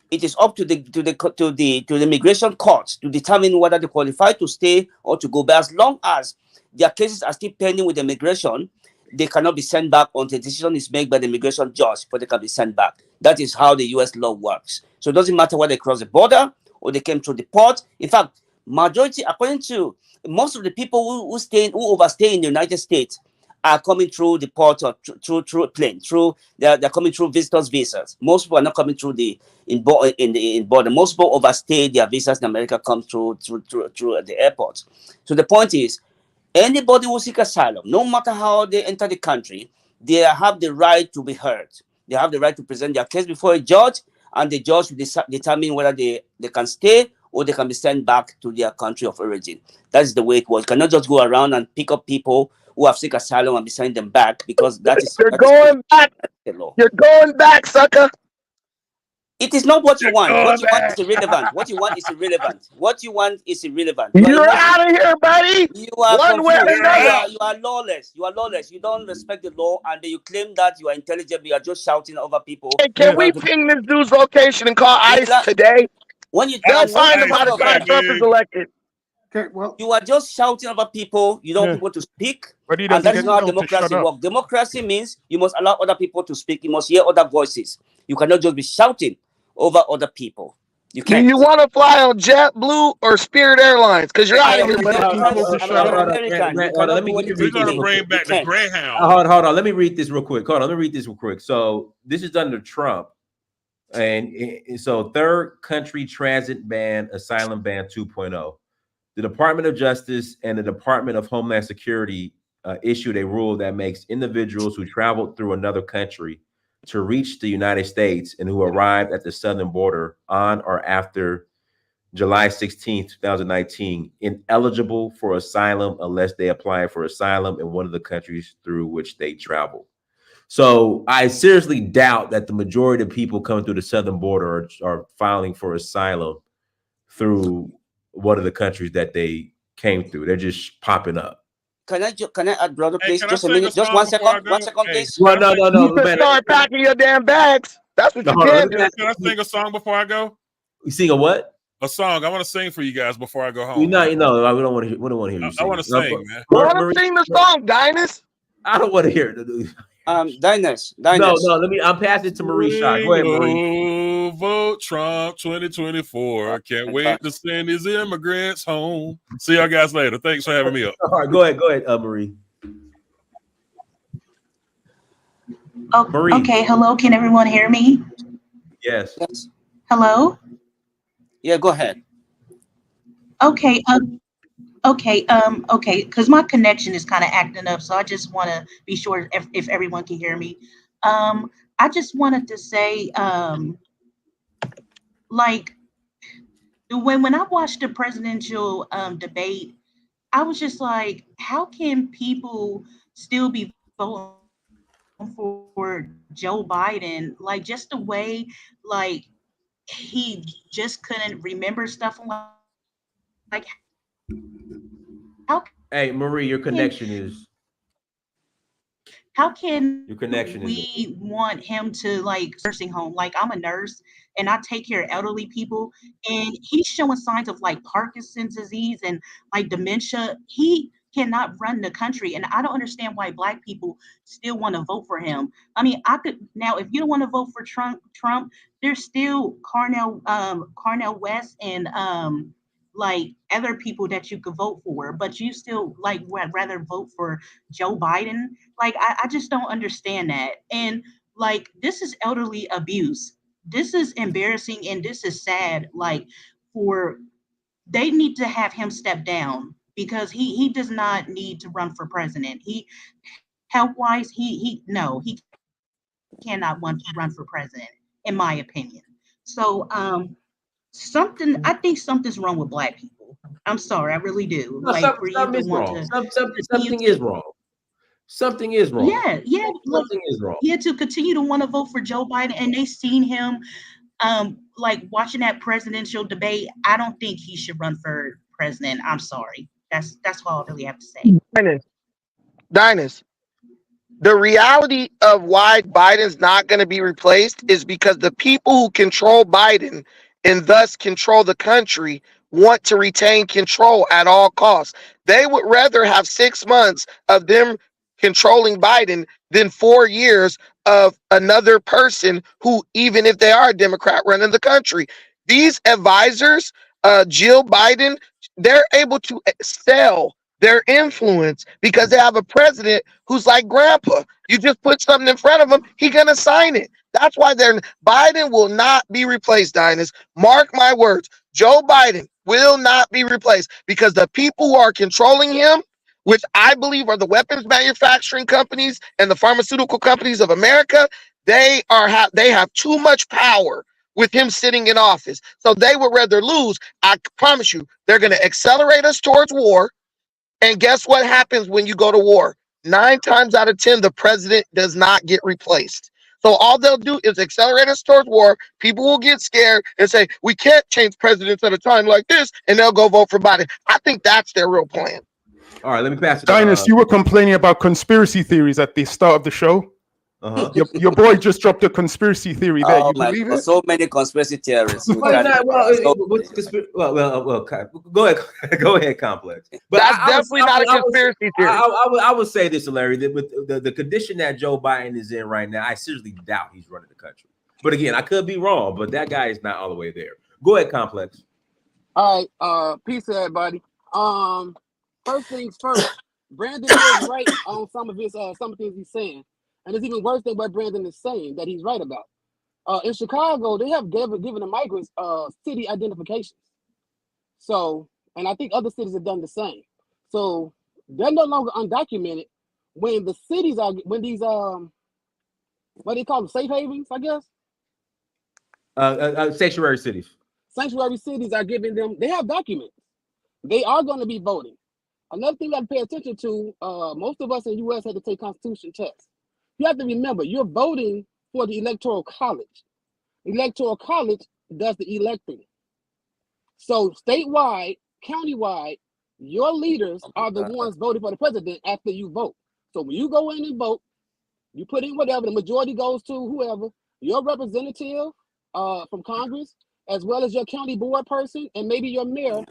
Speaker 9: it is up to the immigration courts to determine whether they qualify to stay or to go. But as long as their cases are still pending with immigration, they cannot be sent back until a decision is made by the immigration judge before they can be sent back. That is how the U.S. law works. So it doesn't matter whether they cross the border or they came through the port. In fact, majority, according to most of the people who overstay in the United States, are coming through the port or through plane. They're coming through visitors' visas. Most people are not coming through the border. Most people overstay their visas in America, come through the airport. So the point is, anybody who seek asylum, no matter how they enter the country, they have the right to be heard. They have the right to present their case before a judge, and the judge will determine whether they can stay or they can be sent back to their country of origin. That is the way it was. You cannot just go around and pick up people who have seek asylum and be sending them back, because
Speaker 5: you're going back. You're going back, sucker.
Speaker 9: It is not what you want. What you want is irrelevant. What you want is irrelevant. What you want is irrelevant.
Speaker 5: You're out of here, buddy.
Speaker 9: You are
Speaker 5: one way or another.
Speaker 9: You are lawless. You are lawless. You don't respect the law, and you claim that you are intelligent. You are just shouting over people.
Speaker 5: Hey, can we ping this dude's location and call ICE today?
Speaker 9: When you
Speaker 5: they'll find him by the time Trump is elected.
Speaker 6: Okay, well,
Speaker 9: you are just shouting over people. You don't want people to speak, and that is not how democracy works. Democracy means you must allow other people to speak. You must hear other voices. You cannot just be shouting over other people. You
Speaker 5: Do
Speaker 9: can't.
Speaker 5: you want to fly on JetBlue or Spirit Airlines? Because you're out of here,
Speaker 9: I'm
Speaker 5: buddy.
Speaker 9: an American. You
Speaker 4: Hold on,
Speaker 9: cannot
Speaker 4: let me
Speaker 9: do
Speaker 4: read
Speaker 9: anything
Speaker 7: We're
Speaker 4: this
Speaker 9: to
Speaker 7: gonna
Speaker 4: real
Speaker 9: me.
Speaker 7: bring
Speaker 4: quick.
Speaker 7: back
Speaker 9: You
Speaker 7: the
Speaker 9: can't.
Speaker 7: Greyhound.
Speaker 4: Hold on. Let me read this real quick. Hold on. Let me read this real quick. So this is under Trump. And so third country transit ban, asylum ban 2.0. The Department of Justice and the Department of Homeland Security issued a rule that makes individuals who traveled through another country to reach the United States and who arrived at the southern border on or after July 16, 2019, ineligible for asylum unless they apply for asylum in one of the countries through which they traveled. So I seriously doubt that the majority of people coming through the southern border are filing for asylum through one of the countries that they came through. They're just popping up.
Speaker 9: Can I add, brother,
Speaker 7: Hey,
Speaker 9: please?
Speaker 7: can I
Speaker 9: Just a
Speaker 7: sing a
Speaker 9: minute. Just
Speaker 7: song
Speaker 9: 1
Speaker 7: before I
Speaker 9: second.
Speaker 7: go?
Speaker 9: 1 second,
Speaker 7: Hey,
Speaker 9: please.
Speaker 5: Well,
Speaker 7: can I sing-
Speaker 5: you can start packing your damn bags. That's what
Speaker 4: No,
Speaker 5: you
Speaker 4: hold on,
Speaker 5: can
Speaker 4: let me
Speaker 5: do.
Speaker 4: ask
Speaker 7: Can I sing a song before I go?
Speaker 4: You sing a what?
Speaker 7: A song. I want to sing for you guys before I go home.
Speaker 4: We don't want to hear. We don't want to hear you sing.
Speaker 7: I want to sing, man.
Speaker 5: Let him sing the song, Dynas.
Speaker 4: I don't want to hear it.
Speaker 9: Diners.
Speaker 4: No. Let me. I'm passing it to Marie Shaw. Go ahead, Marie.
Speaker 7: Vote Trump 2024. Can't wait to send these immigrants home. See y'all guys later. Thanks for having me up.
Speaker 4: All right, go ahead, Marie.
Speaker 11: Oh,
Speaker 4: Marie.
Speaker 11: okay. Hello. Can everyone hear me?
Speaker 4: Yes.
Speaker 11: Hello.
Speaker 9: Yeah, go ahead.
Speaker 11: Okay. Okay. Because my connection is kind of acting up, so I just want to be sure if everyone can hear me. I just wanted to say, like, when I watched the presidential debate, I was just like, how can people still be voting for Joe Biden? Like, just the way, like, he just couldn't remember stuff. Like, how
Speaker 4: Hey, Marie, your connection is.
Speaker 11: How can
Speaker 4: Your connection
Speaker 11: we want him to like nursing home? Like, I'm a nurse and I take care of elderly people, and he's showing signs of like Parkinson's disease and like dementia. He cannot run the country, and I don't understand why Black people still want to vote for him. I mean, I could now, if you don't want to vote for Trump, there's still Cornel West and like other people that you could vote for, but you still like would rather vote for Joe Biden. Like, I just don't understand that. And like, this is elderly abuse. This is embarrassing and this is sad. Like, they need to have him step down because he does not need to run for president. He health wise, he cannot want to run for president, in my opinion. So I think something's wrong with Black people. I'm sorry, I really do.
Speaker 4: No,
Speaker 11: Like, for you
Speaker 4: something
Speaker 11: to
Speaker 4: is
Speaker 11: want
Speaker 4: wrong.
Speaker 11: to
Speaker 4: Something is wrong. Something is wrong.
Speaker 11: Yeah, like,
Speaker 4: Something is wrong.
Speaker 11: yeah, to continue to want to vote for Joe Biden, and they seen him like watching that presidential debate. I don't think he should run for president. I'm sorry. That's all I really have to say.
Speaker 5: Dynas, the reality of why Biden's not going to be replaced is because the people who control Biden and thus control the country want to retain control at all costs. They would rather have 6 months of them controlling Biden than 4 years of another person who, even if they are a Democrat, running the country. These advisors, Jill Biden, they're able to sell their influence because they have a president who's like grandpa. You just put something in front of him, he's gonna sign it. That's why Biden will not be replaced, Dynas. Mark my words. Joe Biden will not be replaced because the people who are controlling him, which I believe are the weapons manufacturing companies and the pharmaceutical companies of America, they have too much power with him sitting in office. So they would rather lose. I promise you, they're going to accelerate us towards war. And guess what happens when you go to war? 9 times out of 10, the president does not get replaced. So all they'll do is accelerate us towards war. People will get scared and say, we can't change presidents at a time like this, and they'll go vote for Biden. I think that's their real plan.
Speaker 4: All right, let me pass it.
Speaker 10: Dynas, you were complaining about conspiracy theories at the start of the show.
Speaker 4: Uh-huh.
Speaker 10: Your boy just dropped a conspiracy theory there.
Speaker 9: Oh
Speaker 10: You
Speaker 9: my
Speaker 10: believe
Speaker 9: God,
Speaker 10: it?
Speaker 9: so many conspiracy theories.
Speaker 4: Go ahead. Go ahead, Complex. But
Speaker 5: That's definitely not a conspiracy theory.
Speaker 4: I would say this, Larry, that with the condition that Joe Biden is in right now, I seriously doubt he's running the country. But again, I could be wrong, but that guy is not all the way there. Go ahead, Complex.
Speaker 12: All right, peace to everybody. First things first, Brandon is right on some of things he's saying, and it's even worse than what Brandon is saying that he's right about. In Chicago, they have given the migrants city identifications. So, and I think other cities have done the same. So they're no longer undocumented when the cities are these what do they call them, safe havens, I guess.
Speaker 4: Sanctuary cities.
Speaker 12: Sanctuary cities are giving them. They have documents. They are going to be voting. Another thing you have to pay attention to, most of us in the U.S. had to take constitution tests. You have to remember, you're voting for the Electoral College. Electoral College does the electing. So statewide, countywide, your leaders are the ones voting for the president after you vote. So when you go in and vote, you put in whatever, the majority goes to whoever, your representative from Congress, as well as your county board person, and maybe your mayor,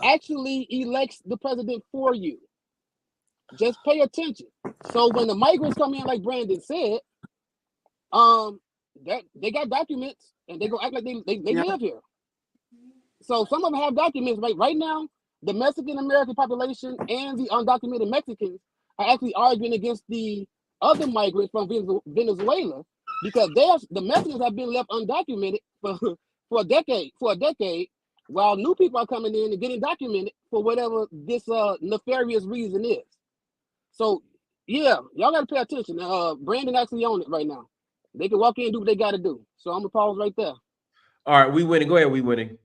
Speaker 12: actually elects the president for you. Just pay attention. So when the migrants come in, like Brandon said, they got documents, and they go act like they live here. So some of them have documents. Right now, the Mexican American population and the undocumented Mexicans are actually arguing against the other migrants from Venezuela, because the Mexicans have been left undocumented for a decade, while new people are coming in and getting documented for whatever this nefarious reason is. So yeah, y'all gotta pay attention. Brandon actually on it right now. They can walk in and do what they gotta do. So I'm gonna pause right there.
Speaker 4: All right, we winning. Go ahead, we winning.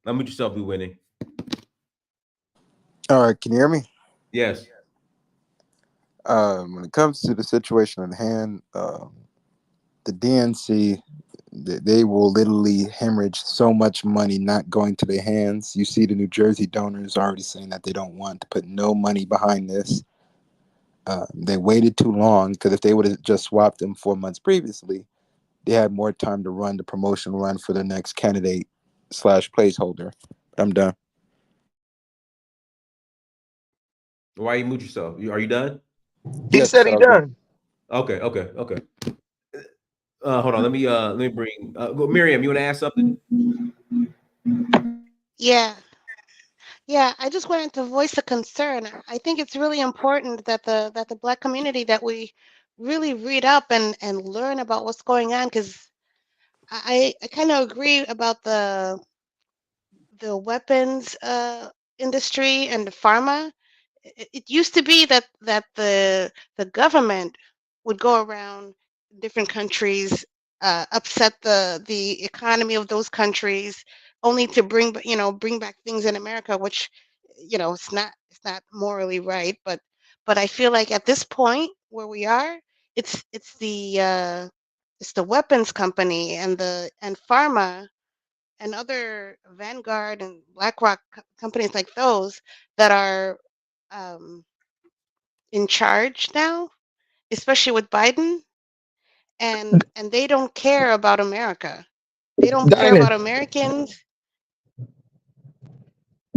Speaker 4: Unmute yourself, we winning.
Speaker 13: All right, can you hear me?
Speaker 4: Yes.
Speaker 13: When it comes to the situation at hand, the DNC, they will literally hemorrhage so much money not going to their hands. You see the New Jersey donors already saying that they don't want to put no money behind this. They waited too long, because if they would have just swapped them 4 months previously, they had more time to run the promotional run for the next candidate / placeholder. But I'm done.
Speaker 4: Why you mute yourself? Are you done?
Speaker 5: He said he done.
Speaker 4: Okay. Hold on. Let me bring. Miriam, you want to ask something?
Speaker 8: Yeah. I just wanted to voice a concern. I think it's really important that the Black community, that we really read up and learn about what's going on, because I kind of agree about the weapons industry and the pharma. It used to be that the government would go around different countries, upset the economy of those countries, only to bring back things in America, which it's not morally right. But I feel like at this point where we are, it's the weapons company and pharma and other Vanguard and BlackRock companies like those that are in charge now, especially with Biden, and they don't care about America. They don't care about Americans.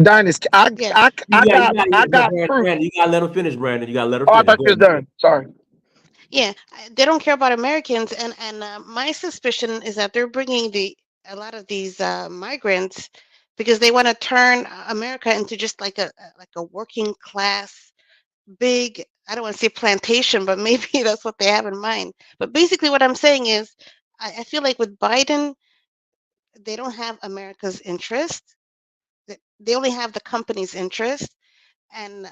Speaker 5: Dynasty, I got proof.
Speaker 4: Brandon, you gotta let him finish, Brandon. You gotta let him
Speaker 5: Oh, I
Speaker 4: finish.
Speaker 5: thought you was done. Sorry.
Speaker 8: Yeah, they don't care about Americans, and my suspicion is that they're bringing a lot of these migrants because they want to turn America into just like a working class, big, I don't want to say plantation, but maybe that's what they have in mind. But basically what I'm saying is, I feel like with Biden, they don't have America's interest. They only have the company's interest. And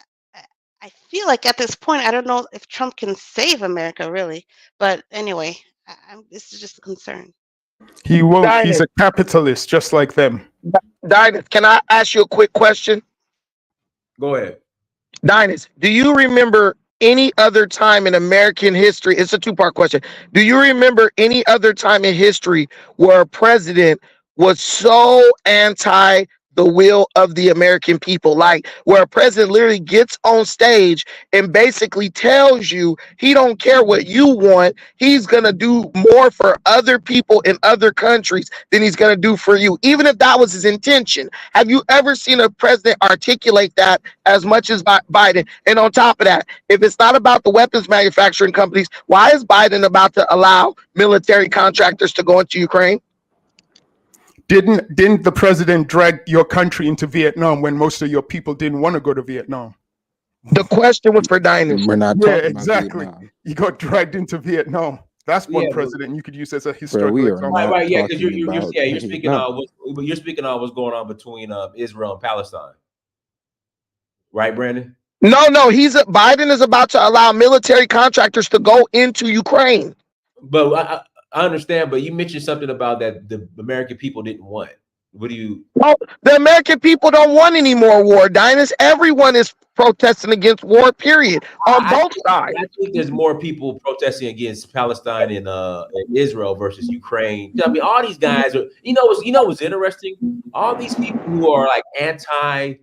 Speaker 8: I feel like at this point, I don't know if Trump can save America, really. But anyway, this is just a concern.
Speaker 10: He won't. He's a capitalist, just like them.
Speaker 5: Dynas, can I ask you a quick question?
Speaker 4: Go ahead.
Speaker 5: Dynas, do you remember any other time in American history? It's a two-part question. Do you remember any other time in history where a president was so anti the will of the American people, like where a president literally gets on stage and basically tells you he don't care what you want, he's gonna do more for other people in other countries than he's gonna do for you, even if that was his intention? Have you ever seen a president articulate that as much as Biden? And on top of that, if it's not about the weapons manufacturing companies, why is Biden about to allow military contractors to go into Ukraine?
Speaker 10: Didn't the president drag your country into Vietnam when most of your people didn't want to go to Vietnam?
Speaker 5: The question was for Dynasty.
Speaker 13: We're not
Speaker 10: Yeah,
Speaker 13: talking
Speaker 10: exactly.
Speaker 13: about Vietnam.
Speaker 10: You got dragged into Vietnam. That's one
Speaker 4: Yeah, but-
Speaker 10: president you could use as a
Speaker 13: Bro,
Speaker 10: historical
Speaker 13: we are
Speaker 10: example.
Speaker 13: not
Speaker 4: Right, yeah, because
Speaker 13: talking
Speaker 4: you're
Speaker 13: about
Speaker 4: speaking
Speaker 13: Vietnam.
Speaker 4: you're speaking on what's going on between Israel and Palestine, right, Brandon?
Speaker 5: No, Biden is about to allow military contractors to go into Ukraine.
Speaker 4: But I understand, but you mentioned something about that the American people didn't want. What do you?
Speaker 5: Well, the American people don't want any more war, Dynasty. Everyone is protesting against war, period, on both sides.
Speaker 4: I think there's more people protesting against Palestine and Israel versus Ukraine. I mean, all these guys are. You know what's interesting? All these people who are like anti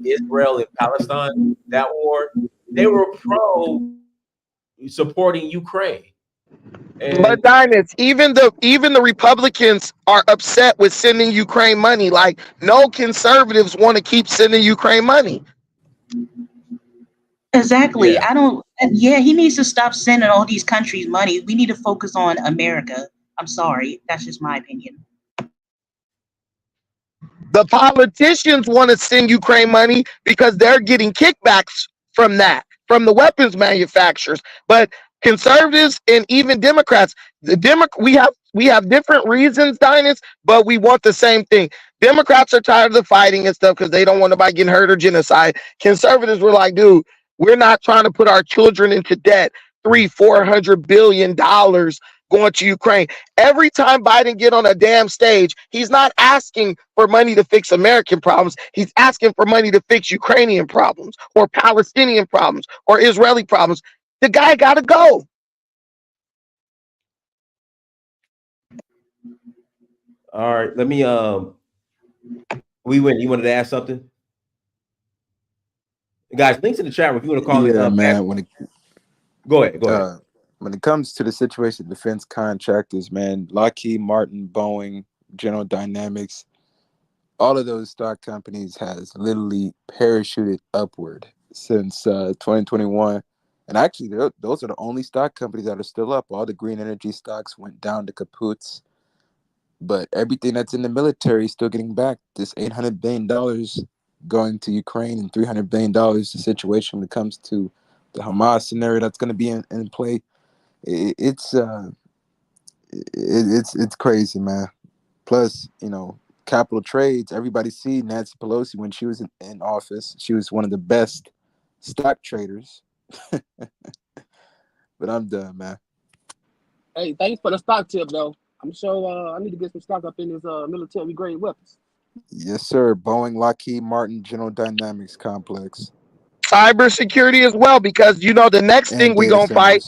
Speaker 4: Israel and Palestine, that war, they were pro supporting Ukraine. And
Speaker 5: But Dynasty, even the Republicans are upset with sending Ukraine money. Like, no conservatives want to keep sending Ukraine money.
Speaker 11: Exactly.
Speaker 4: Yeah.
Speaker 11: He needs to stop sending all these countries money. We need to focus on America. I'm sorry. That's just my opinion.
Speaker 5: The politicians want to send Ukraine money because they're getting kickbacks from that, from the weapons manufacturers. But conservatives and even Democrats, we have different reasons, Dynasty, but we want the same thing. Democrats are tired of the fighting and stuff because they don't want nobody getting hurt or genocide. Conservatives were like, dude, we're not trying to put our children into debt. $300-400 billion going to Ukraine. Every time Biden get on a damn stage, he's not asking for money to fix American problems. He's asking for money to fix Ukrainian problems or Palestinian problems or Israeli problems. The guy got to go.
Speaker 4: all right, let me you wanted to ask something? Guys, links in the chat room if you want to call
Speaker 13: Yeah,
Speaker 4: it.
Speaker 13: man.
Speaker 4: Go ahead.
Speaker 13: When it comes to the situation, defense contractors, man, Lockheed Martin, Boeing, General Dynamics, all of those stock companies has literally parachuted upward since 2021. And actually, those are the only stock companies that are still up. All the green energy stocks went down to kaputs. But everything that's in the military is still getting back. This $800 billion going to Ukraine and $300 billion, the situation when it comes to the Hamas scenario that's going to be in play. It's crazy, man. Plus, capital trades. Everybody see Nancy Pelosi when she was in office. She was one of the best stock traders. But I'm done, man.
Speaker 12: Hey, thanks for the stock tip, though. I'm sure I need to get some stock up in this military grade weapons.
Speaker 13: Yes, sir. Boeing, Lockheed Martin, General Dynamics complex.
Speaker 5: Cybersecurity as well, because the next thing we gonna fight,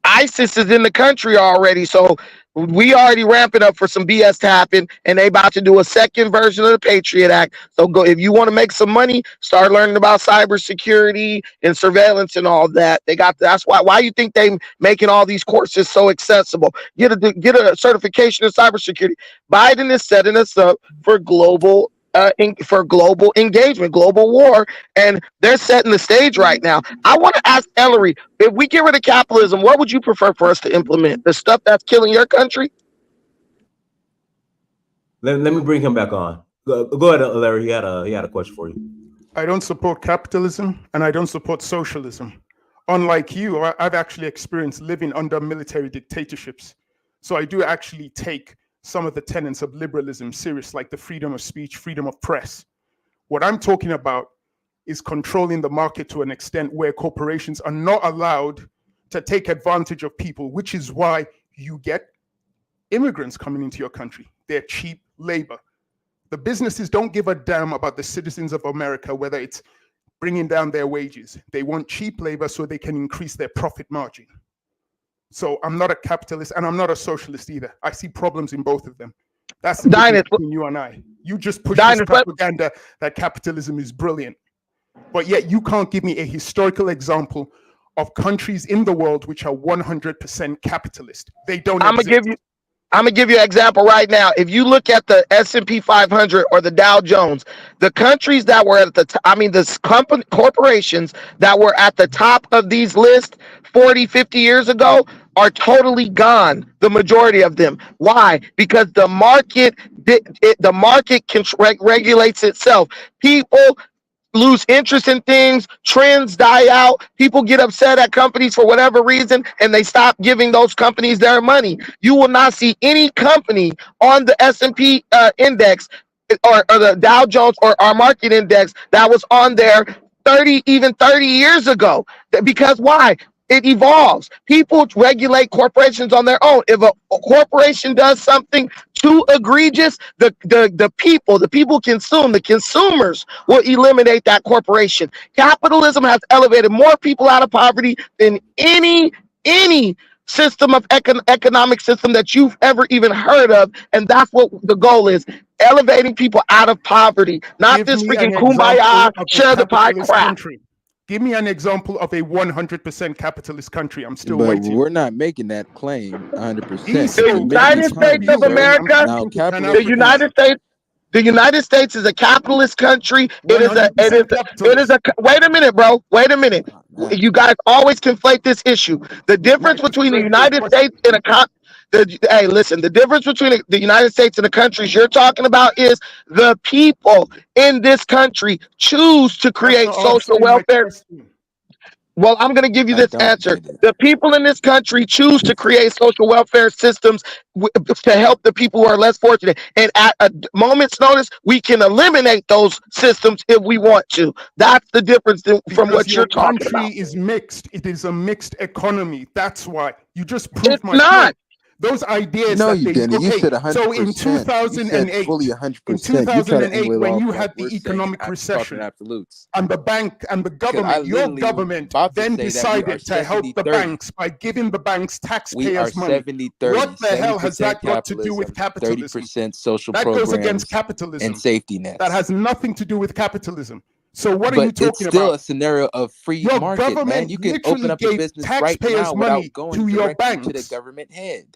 Speaker 5: ISIS is in the country already. So we already ramping up for some BS to happen, and they about to do a second version of the Patriot Act. So go, if you want to make some money, start learning about cybersecurity and surveillance and all that. That's why you think they making all these courses so accessible. Get a certification in cybersecurity. Biden is setting us up for global engagement, global war, and they're setting the stage right now. I want to ask Ellery, if we get rid of capitalism, what would you prefer for us to implement? The stuff that's killing your country?
Speaker 4: Let me bring him back on. Go ahead, Larry. He had a question for you.
Speaker 10: I don't support capitalism and I don't support socialism. Unlike you, I've actually experienced living under military dictatorships. So I do actually take some of the tenets of liberalism serious, like the freedom of speech, freedom of press. What I'm talking about is controlling the market to an extent where corporations are not allowed to take advantage of people, which is why you get immigrants coming into your country. They're cheap labor. The businesses don't give a damn about the citizens of America, whether it's bringing down their wages. They want cheap labor so they can increase their profit margin. So I'm not a capitalist and I'm not a socialist either. I see problems in both of them. That's the difference between you and I. You just push this propaganda that capitalism is brilliant. But yet you can't give me a historical example of countries in the world which are 100% capitalist. They don't exist.
Speaker 5: I'm gonna give you an example right now. If you look at the S&P 500 or the Dow Jones, the countries that were at the corporations that were at the top of these lists 40, 50 years ago, are totally gone. The majority of them. Why? Because the market regulates itself. People lose interest in things, trends die out, people get upset at companies for whatever reason, and they stop giving those companies their money. You will not see any company on the S&P index or the Dow Jones or our market index that was on there 30 years ago. Because why? It evolves. People regulate corporations on their own. If a corporation does something too egregious, the people consume, the consumers will eliminate that corporation. Capitalism has elevated more people out of poverty than any system of economic system that you've ever even heard of, and that's what the goal is: elevating people out of poverty, not
Speaker 10: Give
Speaker 5: this
Speaker 10: me
Speaker 5: freaking
Speaker 10: an
Speaker 5: kumbaya,
Speaker 10: example of a
Speaker 5: share the pie
Speaker 10: capitalist
Speaker 5: crap.
Speaker 10: country. Give me an example of a 100% capitalist country. I'm still
Speaker 13: But
Speaker 10: waiting.
Speaker 13: we're not making that claim 100%.
Speaker 10: He's
Speaker 5: The
Speaker 10: still
Speaker 5: United States of America,
Speaker 13: Now,
Speaker 5: the
Speaker 13: capitalism
Speaker 5: United States. The United States is a capitalist country. It is a.
Speaker 10: 100% capitalist.
Speaker 5: Wait a minute, bro. Wait a minute. You guys always conflate this issue. The difference between the United States and hey, listen. The difference between the United States and the countries you're talking about is the people in this country choose to create
Speaker 10: That's not
Speaker 5: social
Speaker 10: answering my
Speaker 5: welfare.
Speaker 10: question.
Speaker 5: Well, I'm going to give you
Speaker 13: I
Speaker 5: this
Speaker 13: don't
Speaker 5: answer.
Speaker 13: get it.
Speaker 5: The people in this country choose to create social welfare systems to help the people who are less fortunate. And at a moment's notice, we can eliminate those systems if we want to. That's the difference from
Speaker 10: Because
Speaker 5: what
Speaker 10: your
Speaker 5: you're talking
Speaker 10: country
Speaker 5: about.
Speaker 10: is mixed. It is a mixed economy. That's why. You just proved
Speaker 5: It's
Speaker 10: my
Speaker 5: not.
Speaker 10: point. Those ideas
Speaker 13: No,
Speaker 10: that
Speaker 13: you
Speaker 10: they
Speaker 13: didn't. You
Speaker 10: okay.
Speaker 13: said 100%.
Speaker 10: So in
Speaker 13: You said
Speaker 10: 2008,
Speaker 13: fully
Speaker 10: in
Speaker 13: 100%. You try to
Speaker 10: 2008,
Speaker 13: angle it
Speaker 10: when
Speaker 13: off
Speaker 10: you
Speaker 13: like
Speaker 10: had
Speaker 13: we're
Speaker 10: the
Speaker 13: saying.
Speaker 10: economic
Speaker 13: I'm talking
Speaker 10: recession,
Speaker 13: absolutes.
Speaker 10: and the bank and the
Speaker 13: Because I
Speaker 10: government, your
Speaker 13: literally was
Speaker 10: government,
Speaker 13: about to
Speaker 10: then
Speaker 13: say that we are
Speaker 10: decided to help the
Speaker 13: 70-30.
Speaker 10: banks by giving the banks
Speaker 13: We are
Speaker 10: taxpayers money.
Speaker 13: 70-30.
Speaker 10: What the hell has
Speaker 13: 70%
Speaker 10: that got to do with
Speaker 13: capitalism,
Speaker 10: capitalism?
Speaker 13: 30% social
Speaker 10: That goes against
Speaker 13: programs,
Speaker 10: capitalism.
Speaker 13: and safety
Speaker 10: That
Speaker 13: nets.
Speaker 10: has nothing to do with capitalism. So what are
Speaker 13: But
Speaker 10: you
Speaker 13: it's
Speaker 10: talking
Speaker 13: still
Speaker 10: about?
Speaker 13: a scenario of free
Speaker 10: Your
Speaker 13: market, man.
Speaker 10: government
Speaker 13: You can open
Speaker 10: literally
Speaker 13: up a
Speaker 10: gave
Speaker 13: business right
Speaker 10: taxpayers
Speaker 13: now
Speaker 10: money
Speaker 13: without going
Speaker 10: to your
Speaker 13: directly to the
Speaker 10: banks.
Speaker 13: government head.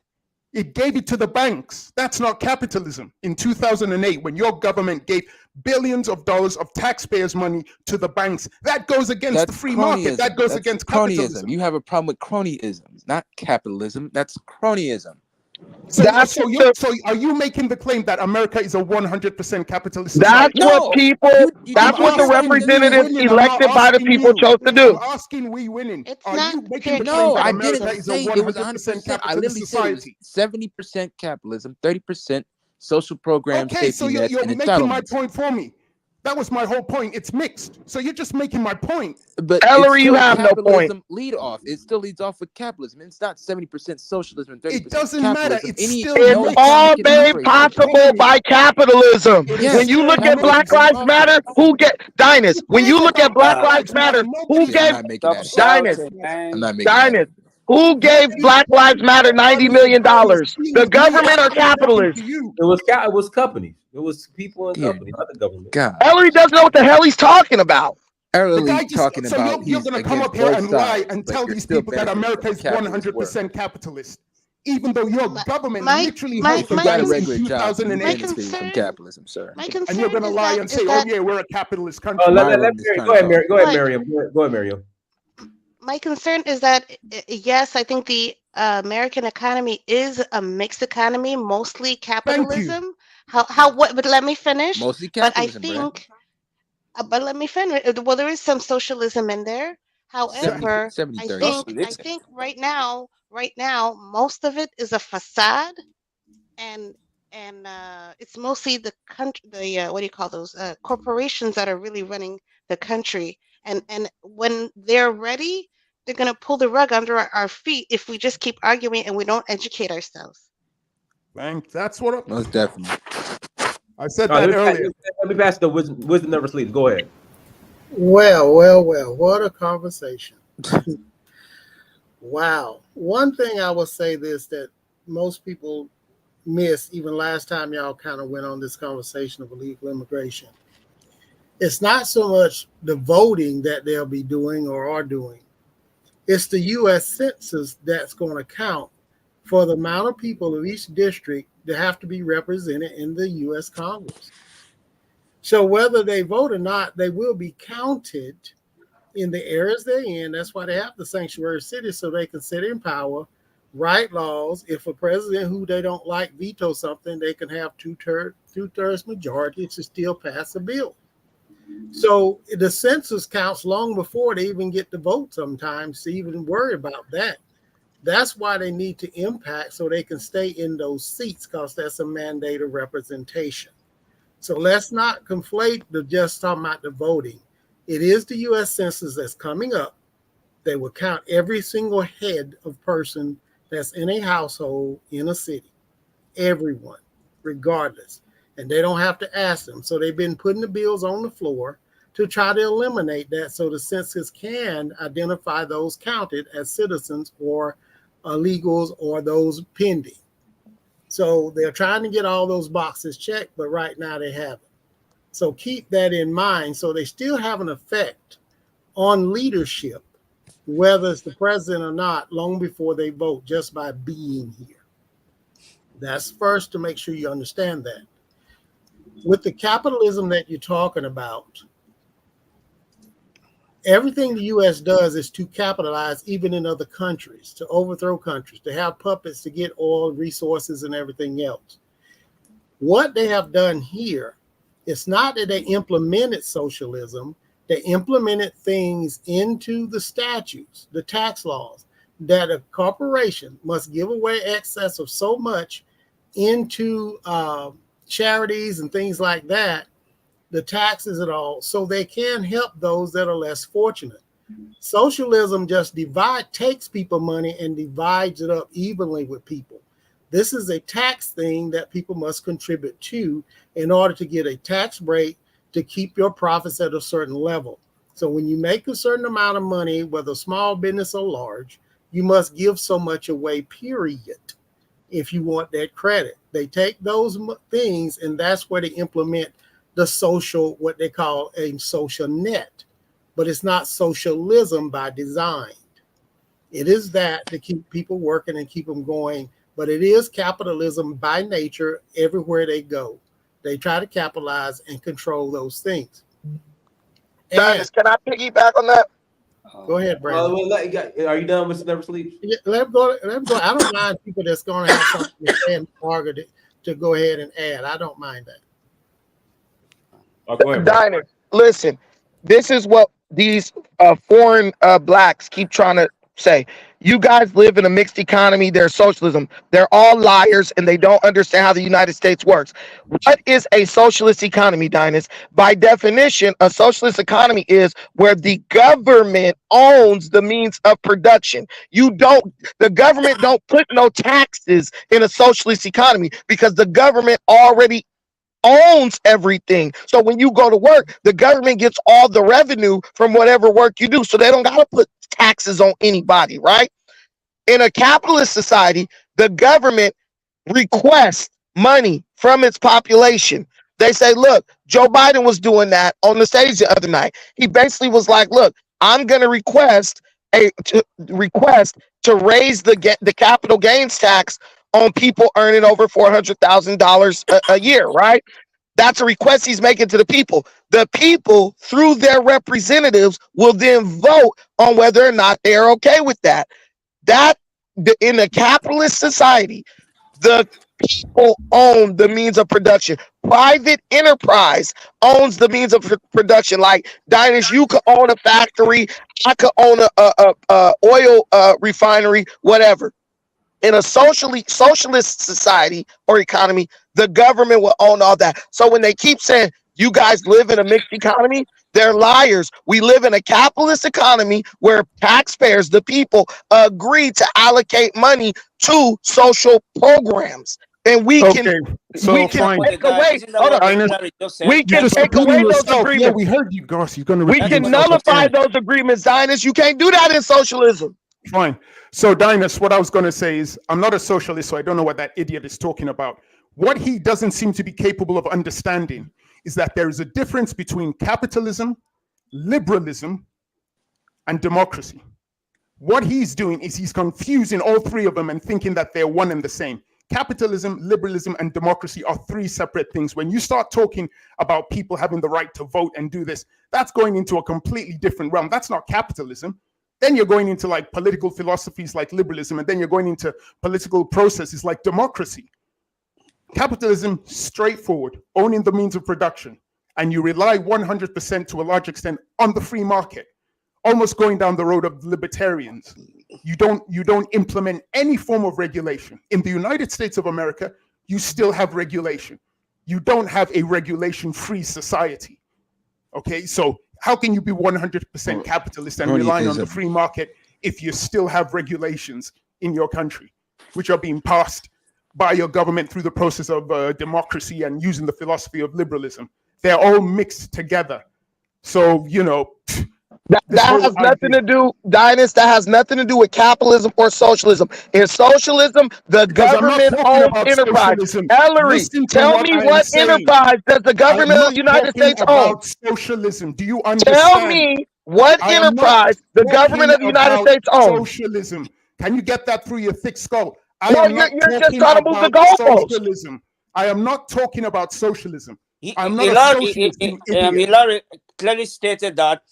Speaker 10: It gave it to the banks. That's not capitalism. In 2008, when your government gave billions of dollars of taxpayers' money to the banks, that goes against the
Speaker 13: That's
Speaker 10: free market.
Speaker 13: cronyism.
Speaker 10: That goes
Speaker 13: That's
Speaker 10: against
Speaker 13: cronyism.
Speaker 10: capitalism.
Speaker 13: You have a problem with cronyism, not capitalism. That's cronyism.
Speaker 10: So
Speaker 5: That's
Speaker 10: are you making the claim that America is a 100% capitalist
Speaker 5: That's
Speaker 10: society?
Speaker 5: what people. That's what the representatives elected by the people chose to do.
Speaker 10: I'm asking we winning.
Speaker 8: It's
Speaker 10: Are
Speaker 8: not
Speaker 10: you making
Speaker 8: pure
Speaker 10: the claim
Speaker 13: No,
Speaker 10: that
Speaker 13: I
Speaker 10: America
Speaker 13: didn't
Speaker 10: is a
Speaker 13: say it was
Speaker 10: 100%
Speaker 13: 100%. I
Speaker 10: capitalist
Speaker 13: literally said it was
Speaker 10: society?
Speaker 13: 70% capitalism, 30% social programs,
Speaker 10: Okay, so
Speaker 13: safety nets,
Speaker 10: you're
Speaker 13: and
Speaker 10: making my
Speaker 13: entitlements.
Speaker 10: point for me. That was my whole point. It's mixed. So you're just making my point.
Speaker 13: But it's
Speaker 5: Ellery, you
Speaker 13: still
Speaker 5: have no point.
Speaker 13: capitalism lead off. It still leads off with capitalism. It's not 70% socialism and 30%
Speaker 10: It doesn't matter.
Speaker 13: capitalism.
Speaker 10: It's
Speaker 13: Any
Speaker 10: still
Speaker 5: It's
Speaker 13: no
Speaker 10: mixed.
Speaker 5: all
Speaker 13: economic can
Speaker 5: made
Speaker 13: operate like that.
Speaker 5: possible by capitalism.
Speaker 10: It is
Speaker 13: Yes,
Speaker 5: When you
Speaker 10: still
Speaker 5: look at Black
Speaker 10: mixed.
Speaker 13: capitalism
Speaker 5: Lives
Speaker 13: is
Speaker 5: Matter,
Speaker 13: awful.
Speaker 5: who get Dinus? When you look at Black Lives Matter, who
Speaker 13: See, I'm
Speaker 5: gave
Speaker 13: not making that.
Speaker 5: Dinus?
Speaker 13: I'm not making that.
Speaker 5: Dinus? Who gave Black Lives Matter $90 million? The government or capitalists?
Speaker 4: It was companies. It was people and
Speaker 13: Dear
Speaker 4: companies, not the government.
Speaker 13: God.
Speaker 5: Ellery doesn't know what the hell he's talking about.
Speaker 13: Early talking
Speaker 10: So
Speaker 13: about
Speaker 10: you're
Speaker 13: he's
Speaker 10: going to come
Speaker 13: against
Speaker 10: up here
Speaker 13: both
Speaker 10: and lie
Speaker 13: sides,
Speaker 10: and
Speaker 13: but
Speaker 10: tell
Speaker 13: you're
Speaker 10: these
Speaker 13: still
Speaker 10: people that
Speaker 13: benefiting
Speaker 10: America
Speaker 13: from
Speaker 10: is
Speaker 13: capitalist work.
Speaker 10: 100% capitalist, even though your government literally
Speaker 8: my
Speaker 10: helped the
Speaker 13: You got a
Speaker 10: banks in
Speaker 13: regular job. You
Speaker 10: 2008.
Speaker 13: benefiting from
Speaker 8: concern,
Speaker 13: capitalism, sir.
Speaker 8: my
Speaker 10: And you're
Speaker 8: concern
Speaker 10: going to
Speaker 8: is
Speaker 10: lie
Speaker 8: that
Speaker 10: and say,
Speaker 8: is
Speaker 10: oh
Speaker 8: that
Speaker 10: yeah, we're a capitalist country.
Speaker 4: Let
Speaker 13: Marlon is
Speaker 4: Mary,
Speaker 13: trying
Speaker 4: go
Speaker 13: to
Speaker 4: ahead, Mary.
Speaker 13: talk.
Speaker 4: Go ahead,
Speaker 8: Right.
Speaker 4: Miriam. Go ahead, Miriam.
Speaker 8: my concern is that yes, I think the American economy is a mixed economy, mostly
Speaker 10: Thank you.
Speaker 8: capitalism. How what? But let me finish.
Speaker 13: Mostly
Speaker 8: But I
Speaker 13: capitalism, bruh.
Speaker 8: think, but let me finish. Well, there is some socialism in there. However,
Speaker 13: 70,
Speaker 8: I
Speaker 13: 30.
Speaker 8: think right now, most of it is a facade, and it's mostly the country, the what do you call those corporations that are really running the country. And when they're ready, they're gonna pull the rug under our feet if we just keep arguing and we don't educate ourselves.
Speaker 10: That's what
Speaker 13: Most definitely.
Speaker 10: I said
Speaker 4: All right,
Speaker 10: that earlier.
Speaker 4: let me pass the wisdom never sleeps. Go ahead.
Speaker 14: Well, what a conversation. Wow. One thing I will say this that most people miss, even last time y'all kind of went on this conversation of illegal immigration. It's not so much the voting that they'll be doing or are doing. It's the U.S. Census that's going to count for the amount of people of each district that have to be represented in the U.S. Congress. So whether they vote or not, they will be counted in the areas they're in. That's why they have the sanctuary cities, so they can sit in power write laws. If a president who they don't like veto something, they can have two-thirds majority to still pass a bill. So the census counts long before they even get to vote sometimes to even worry about that. That's why they need to impact so they can stay in those seats, because that's a mandate of representation. So let's not conflate the just talking about the voting. It is the U.S. Census that's coming up. They will count every single head of person that's in a household in a city, everyone, regardless. And they don't have to ask them. So they've been putting the bills on the floor to try to eliminate that so the census can identify those counted as citizens or illegals or those pending. So they're trying to get all those boxes checked, but right now they haven't. So keep that in mind. So they still have an effect on leadership, whether it's the president or not, long before they vote, just by being here. That's first, to make sure you understand that. With the capitalism that you're talking about, everything the U.S. does is to capitalize even in other countries, to overthrow countries, to have puppets to get oil, resources, and everything else. What they have done here, it's not that they implemented socialism, they implemented things into the statutes, the tax laws, that a corporation must give away excess of so much into charities and things like that, the taxes and all, so they can help those that are less fortunate. Socialism just takes people money and divides it up evenly with people. This is a tax thing that people must contribute to in order to get a tax break to keep your profits at a certain level. So when you make a certain amount of money, whether small business or large, you must give so much away, period, if you want that credit. They take those things, and that's where they implement the social, what they call a social net. But it's not socialism by design. It is that to keep people working and keep them going, but it is capitalism by nature everywhere they go. They try to capitalize and control those things.
Speaker 5: Dennis, can I piggyback on that?
Speaker 14: Go ahead, Brandon.
Speaker 4: Are you done with Never Sleep?
Speaker 14: Yeah, let him go. I don't mind people that's going to have something to say and Margaret to go ahead and add. I don't mind that.
Speaker 4: Go ahead,
Speaker 5: Diners, listen, this is what these foreign blacks keep trying to say. You guys live in a mixed economy. They're socialism. They're all liars, and they don't understand how the United States works. What is a socialist economy, Diners? By definition, a socialist economy is where the government owns the means of production. The government don't put no taxes in a socialist economy because the government already owns everything. So when you go to work, the government gets all the revenue from whatever work you do. So they don't got to put taxes on anybody, right? In a capitalist society, the government requests money from its population. They say, look, Joe Biden was doing that on the stage the other night. He basically was like, look, I'm going to request to raise the capital gains tax on people earning over $400,000 a year, right? That's a request he's making to the people. The people, through their representatives, will then vote on whether or not they're okay with that. In a capitalist society, the people own the means of production. Private enterprise owns the means of production. Like Diners, you could own a factory, I could own a oil refinery, whatever. In a socialist society or economy, the government will own all that. So when they keep saying you guys live in a mixed economy, they're liars. We live in a capitalist economy where taxpayers, the people, agree to allocate money to social programs. And we can take away. We can take away those agreements.
Speaker 10: Yeah, we heard you, Goss. You're going to.
Speaker 5: We can nullify those agreements, Diners. You can't do that in socialism.
Speaker 10: Fine. So, Diners, what I was going to say is, I'm not a socialist, so I don't know what that idiot is talking about. What he doesn't seem to be capable of understanding is that there is a difference between capitalism, liberalism, and democracy. What he's doing is he's confusing all three of them and thinking that they're one and the same. Capitalism, liberalism, and democracy are three separate things. When you start talking about people having the right to vote and do this, that's going into a completely different realm. That's not capitalism. Then you're going into like political philosophies like liberalism, and then you're going into political processes like democracy. Capitalism, straightforward, owning the means of production, and you rely 100% to a large extent on the free market, almost going down the road of libertarians. You don't implement any form of regulation. In the United States of America, you still have regulation. You don't have a regulation-free society. Okay, so how can you be 100% capitalist and relying on the free market if you still have regulations in your country, which are being passed by your government through the process of democracy and using the philosophy of liberalism? They're all mixed together. So, you know,
Speaker 5: that has nothing to do, Dynast, that has nothing to do with capitalism or socialism. In socialism, the government owns enterprise. Ellery, tell me what enterprise does the government of the United States own?
Speaker 10: Socialism. Do you understand?
Speaker 5: Tell me what enterprise the government of the United States owns.
Speaker 10: Socialism. Can you get that through your thick skull?
Speaker 5: You're just trying to move the goalposts.
Speaker 10: Socialism. I am not talking about socialism. I'm not
Speaker 9: Hillary,
Speaker 10: a socialist.
Speaker 9: Hillary clearly stated that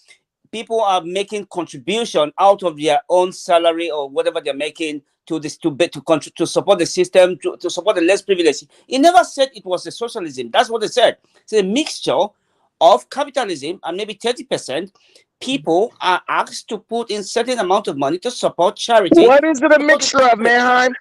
Speaker 9: people are making contribution out of their own salary or whatever they're making to this to support the system, to support the less privileged. He never said it was a socialism. That's what they said. It's a mixture of capitalism, and maybe 30% people are asked to put in certain amount of money to support charity.
Speaker 5: What is it a mixture of, Manheim?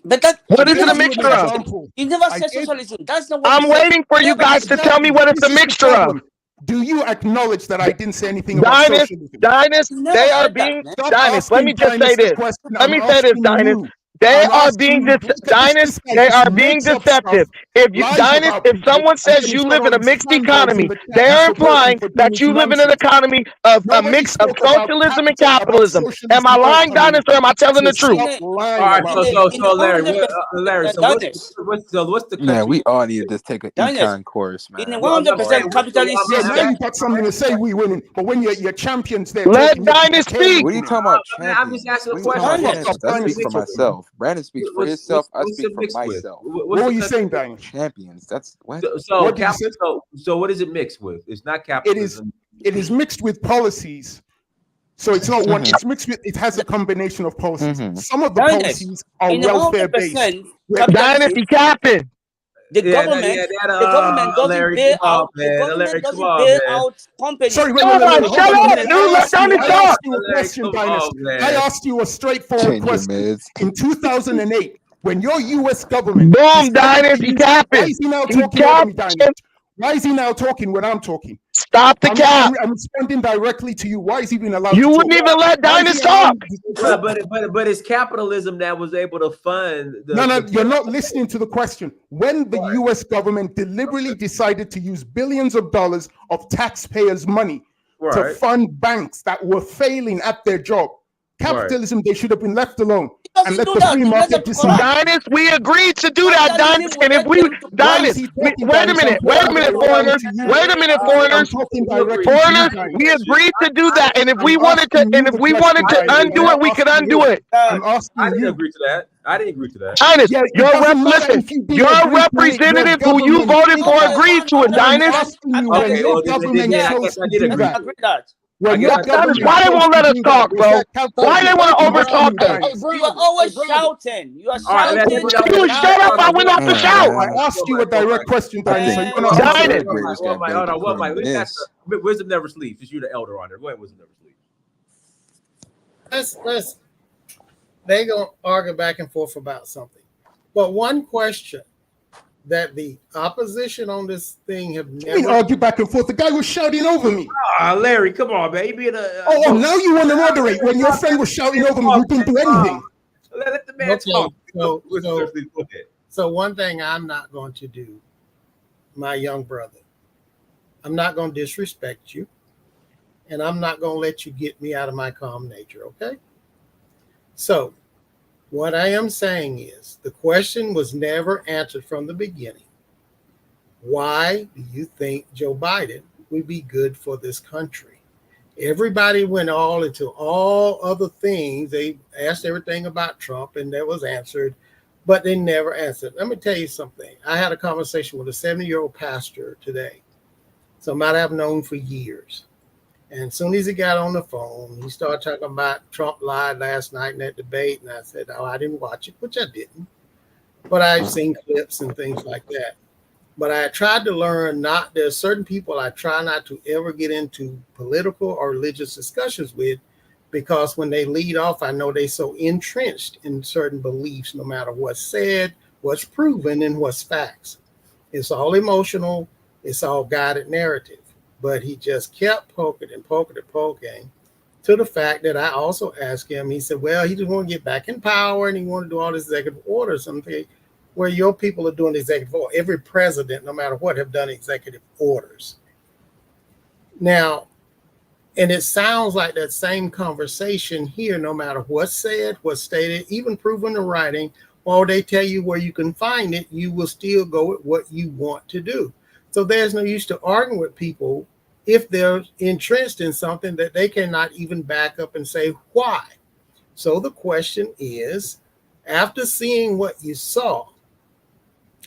Speaker 9: But that,
Speaker 5: what is it a mixture of?
Speaker 9: You never said socialism. That's not what
Speaker 5: I'm waiting for you guys to tell me what it's a mixture of.
Speaker 10: Do you acknowledge that I didn't say anything about socialism?
Speaker 5: Dynast, they are being Dynast. Let me just say this. Let me say this, Dynast. They are being Dynast. They are being deceptive. If you Dynast, if someone says you live in a mixed economy, they are implying that you live in an economy of a mix of socialism and capitalism. Am I lying, Dynast, or am I telling the truth?
Speaker 4: All right, so Larry, so what's the
Speaker 13: man? We all need to just take an econ course, man.
Speaker 9: In a 100% capitalist system,
Speaker 10: now you got something to say. We winning, but when you're champions, there.
Speaker 5: Let Dynast speak.
Speaker 13: What are you talking about?
Speaker 4: I'm just asking a question.
Speaker 13: I speak for myself. Brandon speaks for himself. I speak for myself.
Speaker 10: What were you saying, Daniel?
Speaker 13: Champions. That's what.
Speaker 4: So what is it mixed with? It's not capitalism.
Speaker 10: It is mixed with policies. So it's not one. It's mixed with. It has a combination of policies. Some of the policies are welfare based.
Speaker 5: Dynasty captain.
Speaker 9: The government doesn't bail out. The government doesn't bail out companies.
Speaker 10: Sorry, wait,
Speaker 5: shut up, dude. Let Dynasty talk.
Speaker 10: I asked you a straightforward question. In 2008, when your U.S. government,
Speaker 5: boom, Dynasty captain.
Speaker 10: Why is he now talking over me, Dynasty? Why is he now talking when I'm talking?
Speaker 5: Stop the cap.
Speaker 10: I'm responding directly to you. Why is he being allowed?
Speaker 5: You wouldn't even let Dynasty talk.
Speaker 4: But it's capitalism that was able to fund.
Speaker 10: No, you're not listening to the question. When the U.S. government deliberately decided to use billions of dollars of taxpayers' money to fund banks that were failing at their job, capitalism, they should have been left alone and let the free market decide.
Speaker 5: Dynasty, we agreed to do that, Dynasty. And if we, Dynasty, wait a minute, foreigners. Foreigners, we agreed to do that. And if we wanted to, undo it, we could undo it.
Speaker 4: I didn't agree to that.
Speaker 5: Dynasty, your representative who you voted for agreed to it, Dynasty.
Speaker 4: Okay, I did agree to that.
Speaker 5: Why they won't let us talk, bro? Why they want to overtalk us?
Speaker 9: You are always shouting. You are shouting.
Speaker 5: You shut up. I went off the shout.
Speaker 10: I asked you a direct question, Dynasty.
Speaker 4: Wisdom never sleeps. It's you, the elder, on there. Go ahead, Wisdom never sleeps.
Speaker 14: They gonna argue back and forth about something, but one question that the opposition on this thing have never
Speaker 10: argue back and forth. The guy was shouting over me.
Speaker 4: Larry, come on, man.
Speaker 10: Now you want to moderate when your friend was shouting over me. You didn't do anything.
Speaker 4: Let the man talk.
Speaker 14: So one thing I'm not going to do, my young brother, I'm not going to disrespect you, and I'm not going to let you get me out of my calm nature, okay? So what I am saying is the question was never answered from the beginning. Why do you think Joe Biden would be good for this country? Everybody went all into all other things. They asked everything about Trump and that was answered, but they never answered. Let me tell you something. I had a conversation with a 70-year-old pastor today, somebody I've known for years. And as soon as he got on the phone, he started talking about Trump lied last night in that debate. And I said, oh, I didn't watch it, which I didn't. But I've seen clips and things like that. But I tried to learn there's certain people I try not to ever get into political or religious discussions with, because when they lead off, I know they're so entrenched in certain beliefs, no matter what's said, what's proven, and what's facts. It's all emotional. It's all guided narrative. But he just kept poking to the fact that I also asked him, he said, well, he just want to get back in power and he want to do all this executive order, something where your people are doing executive order. Every president, no matter what, have done executive orders. Now, and it sounds like that same conversation here, no matter what's said, what's stated, even proven in writing, or they tell you where you can find it, you will still go with what you want to do. So there's no use to arguing with people if they're entrenched in something that they cannot even back up and say why. So the question is, after seeing what you saw,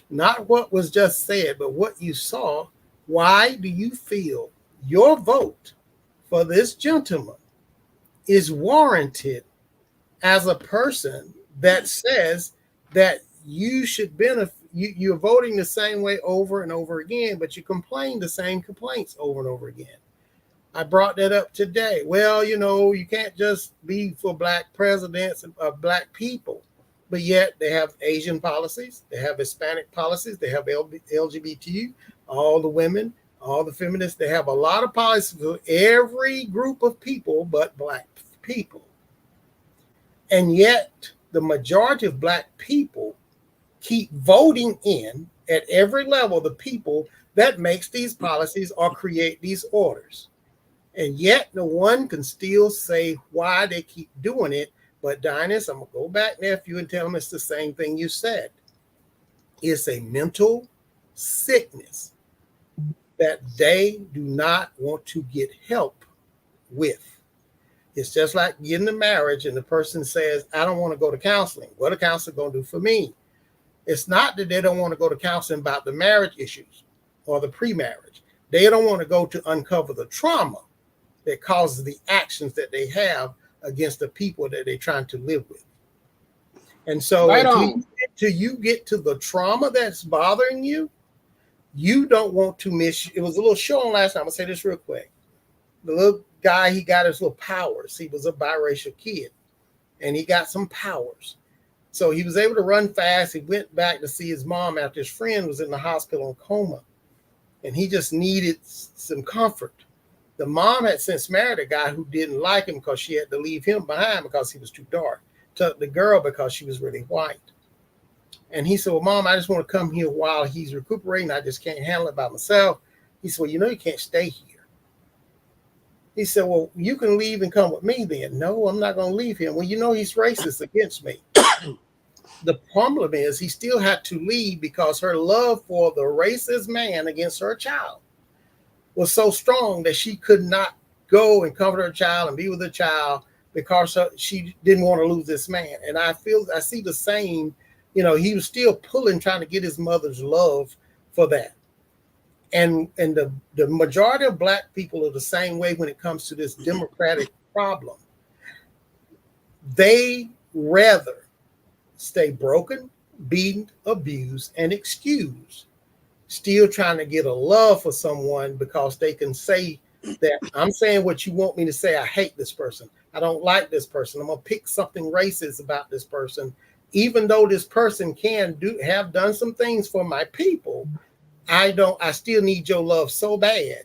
Speaker 14: not what was just said, but what you saw, why do you feel your vote for this gentleman is warranted as a person that says that you should benefit? You're voting the same way over and over again, but you complain the same complaints over and over again. I brought that up today. Well, you can't just be for black presidents of black people, but yet they have Asian policies, they have Hispanic policies, they have LGBT, all the women, all the feminists. They have a lot of policies for every group of people but black people. And yet the majority of black people keep voting in at every level the people that makes these policies or create these orders. And yet no one can still say why they keep doing it. But Dinas, I'm going to go back, nephew, and tell them it's the same thing you said. It's a mental sickness that they do not want to get help with. It's just like getting a marriage and the person says, I don't want to go to counseling. What a counselor going to do for me? It's not that they don't want to go to counseling about the marriage issues or the pre-marriage. They don't want to go to uncover the trauma that causes the actions that they have against the people that they're trying to live with. And so until you get to the trauma that's bothering you, you don't want to miss. It was a little show on last night. I'm going to say this real quick. The little guy, he got his little powers. He was a biracial kid and he got some powers. So he was able to run fast. He went back to see his mom after his friend was in the hospital in coma. And he just needed some comfort. The mom had since married a guy who didn't like him because she had to leave him behind because he was too dark. Took the girl because she was really white. And he said, well, Mom, I just want to come here while he's recuperating. I just can't handle it by myself. He said, well, you can't stay here. He said, well, you can leave and come with me then. No, I'm not going to leave him. Well, he's racist against me. The problem is he still had to leave because her love for the racist man against her child was so strong that she could not go and comfort her child and be with her child because she didn't want to lose this man. And I see the same, he was still trying to get his mother's love for that. And the majority of black people are the same way when it comes to this democratic problem. They rather stay broken, beaten, abused, and excused, still trying to get a love for someone because they can say that I'm saying what you want me to say. I hate this person. I don't like this person. I'm going to pick something racist about this person. Even though this person have done some things for my people, I still need your love so bad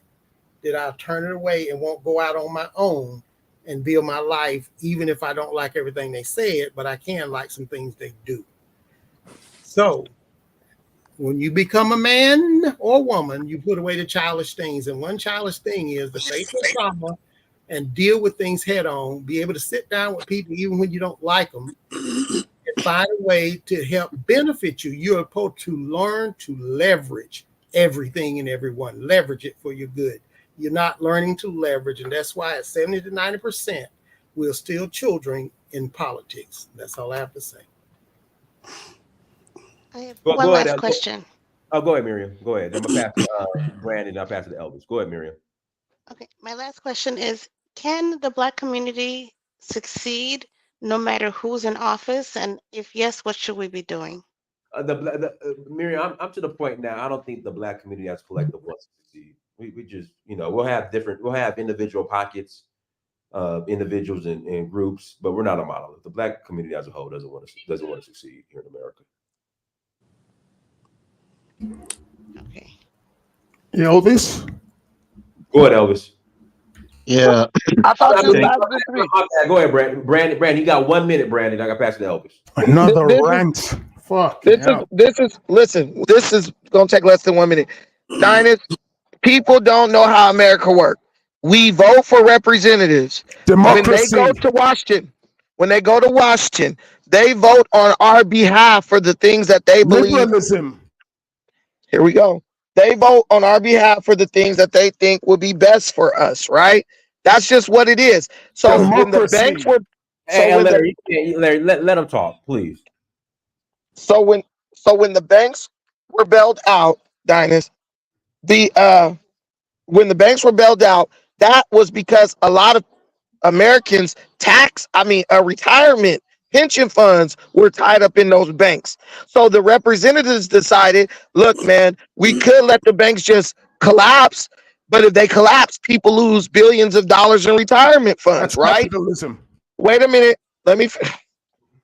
Speaker 14: that I'll turn it away and won't go out on my own and build my life, even if I don't like everything they said, but I can like some things they do. So when you become a man or woman, you put away the childish things. And one childish thing is the face of trauma and deal with things head on, be able to sit down with people, even when you don't like them, and find a way to help benefit you. You're supposed to learn to leverage everything and everyone, leverage it for your good. You're not learning to leverage, and that's why at 70 to 90%, we're still children in politics. That's all I have to say.
Speaker 8: I have
Speaker 4: Go
Speaker 8: one
Speaker 4: ahead,
Speaker 8: last question.
Speaker 4: Go ahead, Miriam. Go ahead. I'm going to pass to Brandon, and I'll pass it to Elvis. Go ahead, Miriam.
Speaker 8: Okay, my last question is, can the Black community succeed no matter who's in office? And if yes, what should we be doing?
Speaker 4: Miriam, I'm to the point now. I don't think the Black community as collective wants to succeed. We just, we'll have individual pockets, individuals and groups, but we're not a monolith. The Black community as a whole doesn't want to succeed here in America.
Speaker 8: Okay.
Speaker 10: Elvis?
Speaker 4: Go ahead, Elvis.
Speaker 5: Yeah. I thought you passed it to me.
Speaker 4: Go ahead, Brandon, you got 1 minute, Brandon. I got to pass it to Elvis.
Speaker 10: Another rant. Fuck.
Speaker 5: This is gonna take less than 1 minute. Dinus, people don't know how America works. We vote for representatives.
Speaker 10: Democracy.
Speaker 5: When they go to Washington, they vote on our behalf for the things that they believe.
Speaker 10: Liberalism.
Speaker 5: Here we go. They vote on our behalf for the things that they think will be best for us, right? That's just what it is. So when the banks were,
Speaker 4: Larry, let him talk, please.
Speaker 5: So when the banks were bailed out, Dinus, when the banks were bailed out, that was because a lot of Americans' retirement pension funds were tied up in those banks. So the representatives decided, look, man, we could let the banks just collapse, but if they collapse, people lose billions of dollars in retirement funds, right?
Speaker 10: Capitalism.
Speaker 5: Wait a minute.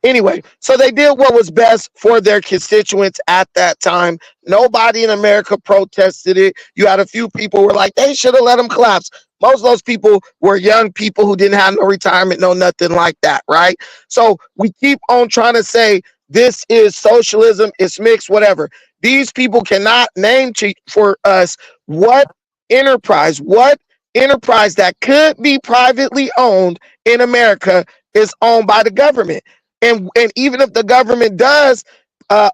Speaker 5: Anyway, so they did what was best for their constituents at that time. Nobody in America protested it. You had a few people who were like, they should have let them collapse. Most of those people were young people who didn't have no retirement, no nothing like that, right? So we keep on trying to say this is socialism, it's mixed, whatever. These people cannot name for us what enterprise that could be privately owned in America is owned by the government. And even if the government does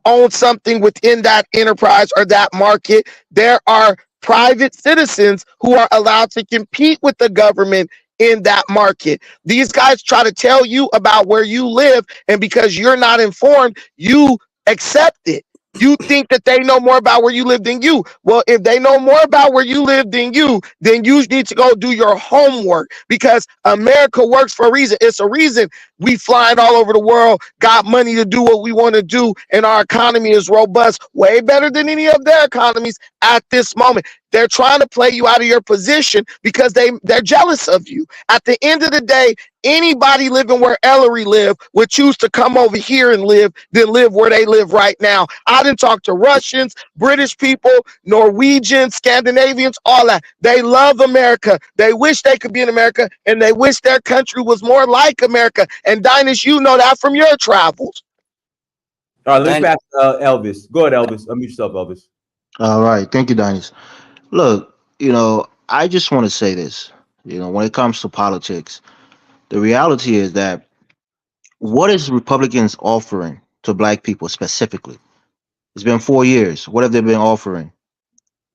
Speaker 5: own something within that enterprise or that market, there are private citizens who are allowed to compete with the government in that market. These guys try to tell you about where you live, and because you're not informed, you accept it. You think that they know more about where you live than you. Well, if they know more about where you live than you, then you need to go do your homework, because America works for a reason. It's a reason we flying all over the world, got money to do what we want to do, and our economy is robust, way better than any of their economies at this moment. They're trying to play you out of your position because they're jealous of you. At the end of the day, anybody living where Ellery lived would choose to come over here and live than live where they live right now. I didn't talk to Russians, British people, Norwegians, Scandinavians, all that. They love America. They wish they could be in America, and they wish their country was more like America. And Dinus, you know that from your travels.
Speaker 4: All right, let's pass Elvis. Go ahead, Elvis. Unmute yourself, Elvis.
Speaker 15: All right. Thank you, Dinus. Look, I just want to say this. When it comes to politics, the reality is that what is Republicans offering to Black people specifically? It's been 4 years. What have they been offering?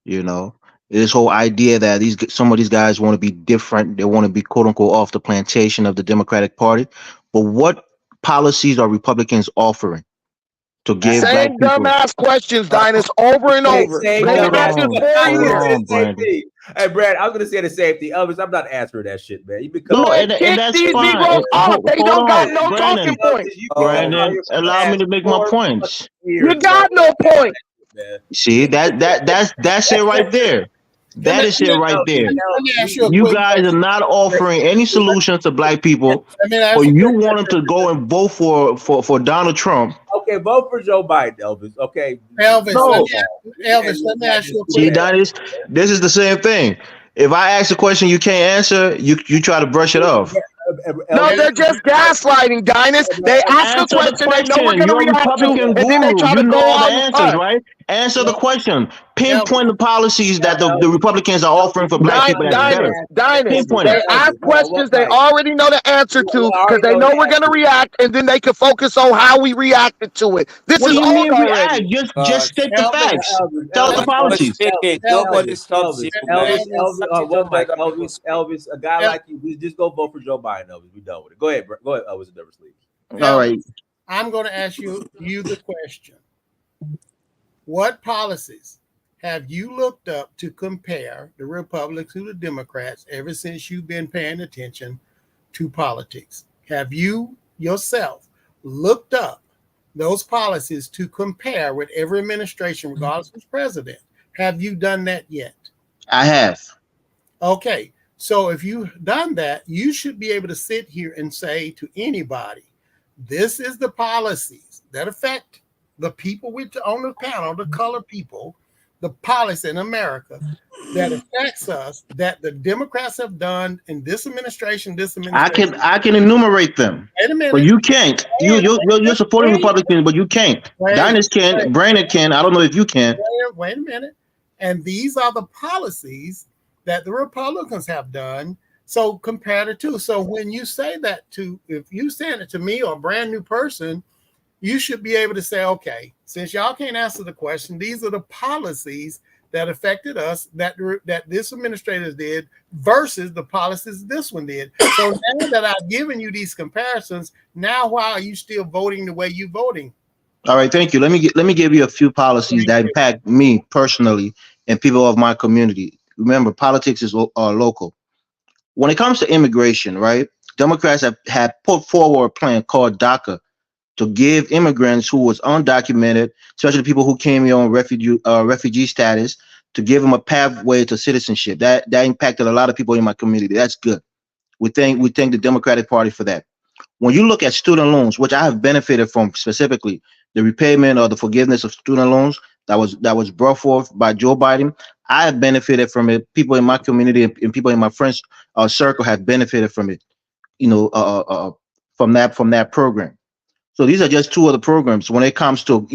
Speaker 15: This whole idea that some of these guys want to be different. They want to be quote unquote off the plantation of the Democratic Party. But what policies are Republicans offering to give Black people?
Speaker 5: Same dumbass questions, Dinus, over and over.
Speaker 4: Hey, Brad, I was gonna say the same thing. Elvis, I'm not answering that shit, man. You become
Speaker 15: and that's fine.
Speaker 5: They don't got no talking points.
Speaker 15: Brandon, allow me to make my points.
Speaker 5: You got no point.
Speaker 15: See, that's it right there. That is it right there. You guys are not offering any solutions to Black people, or you want them to go and vote for Donald Trump.
Speaker 4: Okay, vote for Joe Biden, Elvis. Okay,
Speaker 14: Elvis, let me ask you a question.
Speaker 15: See, this is the same thing. If I ask a question you can't answer, you try to brush it off.
Speaker 5: No, they're just gaslighting, Dinus. They ask a question they know we're going to react to, and then they try to go on
Speaker 15: the answers, right? Answer the question. Pinpoint the policies that the Republicans are offering for Black people.
Speaker 5: Dinus, they ask questions they already know the answer to, because they know we're going to react, and then they can focus on how we reacted to it. This is all
Speaker 15: react. Just state the facts. Tell the policies.
Speaker 4: Elvis, a guy like you, just go vote for Joe Biden, Elvis. We're done with it. Go ahead, Elvis.
Speaker 15: All right.
Speaker 14: I'm going to ask you the question. What policies have you looked up to compare the Republicans to the Democrats ever since you've been paying attention to politics? Have you yourself looked up those policies to compare with every administration, regardless of president? Have you done that yet?
Speaker 15: I have.
Speaker 14: Okay. So if you've done that, you should be able to sit here and say to anybody, this is the policies that affect the people on the panel, the colored people, the policy in America that affects us, that the Democrats have done in this administration,
Speaker 15: I can enumerate them.
Speaker 14: Wait a minute.
Speaker 15: But you can't. You're supporting Republicans, but you can't. Diners can, Brandon can. I don't know if you can.
Speaker 14: Wait a minute. And these are the policies that the Republicans have done. So compare the two. So when you say that if you send it to me or a brand new person, you should be able to say, okay, since y'all can't answer the question, these are the policies that affected us that this administrator did versus the policies this one did. So now that I've given you these comparisons, now why are you still voting the way you're voting?
Speaker 15: All right, thank you. Let me give you a few policies that impact me personally and people of my community. Remember, politics is local. When it comes to immigration, right? Democrats have put forward a plan called DACA to give immigrants who was undocumented, especially people who came here on refugee status, to give them a pathway to citizenship. That impacted a lot of people in my community. That's good. We thank the Democratic Party for that. When you look at student loans, which I have benefited from, specifically the repayment or the forgiveness of student loans that was brought forth by Joe Biden, I have benefited from it. People in my community and people in my friends circle have benefited from it. From that program. So these are just two of the programs. When it comes to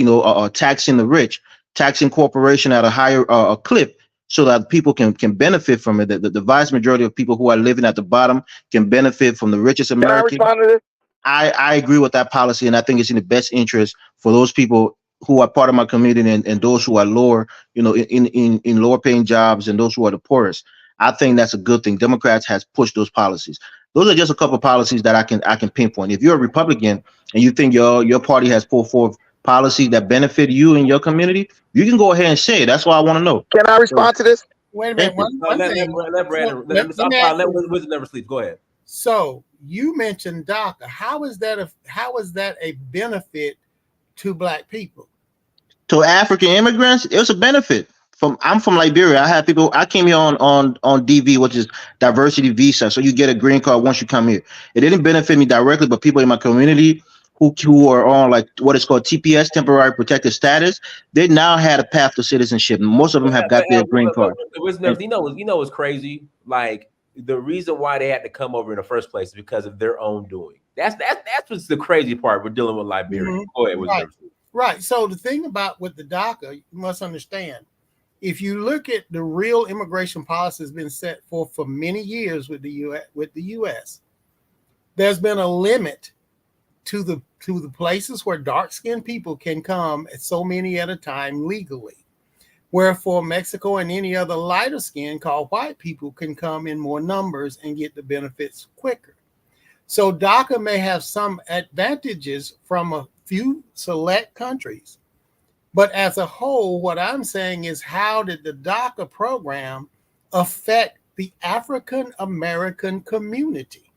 Speaker 15: taxing the rich, taxing corporation at a higher clip, so that people can benefit from it. The vast majority of people who are living at the bottom can benefit from the richest Americans.
Speaker 5: Can I respond to this?
Speaker 15: I agree with that policy, and I think it's in the best interest for those people who are part of my community and those who are lower, in lower paying jobs and those who are the poorest. I think that's a good thing. Democrats has pushed those policies. Those are just a couple of policies that I can pinpoint. If you're a Republican and you think your party has pulled forth policies that benefit you and your community, you can go ahead and say it. That's why I want to know.
Speaker 5: Can I respond to this?
Speaker 14: Wait a minute.
Speaker 4: Let Brandon. Let Wisdom Never Sleep. Go ahead.
Speaker 14: So you mentioned DACA. How is that a benefit to Black people?
Speaker 15: To African immigrants, it was a benefit. I'm from Liberia. I came here on DV, which is diversity visa. So you get a green card once you come here. It didn't benefit me directly, but people in my community who are on like what is called TPS, temporary protected status, they now had a path to citizenship. Most of them have got their green card.
Speaker 4: You know what's crazy? Like the reason why they had to come over in the first place is because of their own doing. That's what's the crazy part. We're dealing with Liberia.
Speaker 14: Mm-hmm.
Speaker 4: Go ahead,
Speaker 14: Right. So the thing about with the DACA, you must understand, if you look at the real immigration policy has been set for many years with the U.S., there's been a limit to the places where dark-skinned people can come at so many at a time legally. Wherefore Mexico and any other lighter skin called white people can come in more numbers and get the benefits quicker. So DACA may have some advantages from a few select countries. But as a whole, what I'm saying is, how did the DACA program affect the African American community?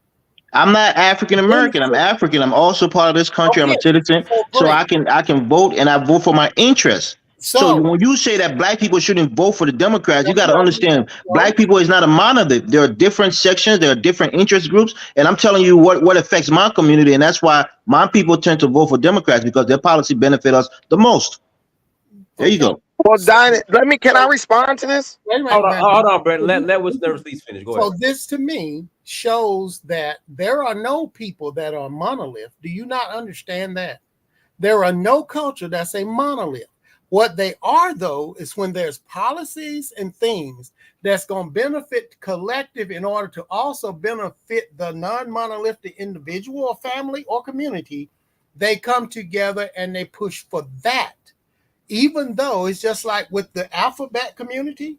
Speaker 15: I'm not African American. I'm African. I'm also part of this country. I'm a citizen, so I can vote, and I vote for my interests. So when you say that Black people shouldn't vote for the Democrats, you got to understand Black people is not a monolith. There are different sections, there are different interest groups, and I'm telling you what affects my community, and that's why my people tend to vote for Democrats, because their policy benefit us the most. There you go.
Speaker 5: Well, can I respond to this?
Speaker 4: Hold on, Brett. Let Wisdom Never Sleep finish. Go ahead.
Speaker 14: So this to me shows that there are no people that are monolith. Do you not understand that? There are no culture that's a monolith. What they are, though, is when there's policies and things that's going to benefit the collective in order to also benefit the non-monolithic individual or family or community, they come together and they push for that. Even though it's just like with the alphabet community,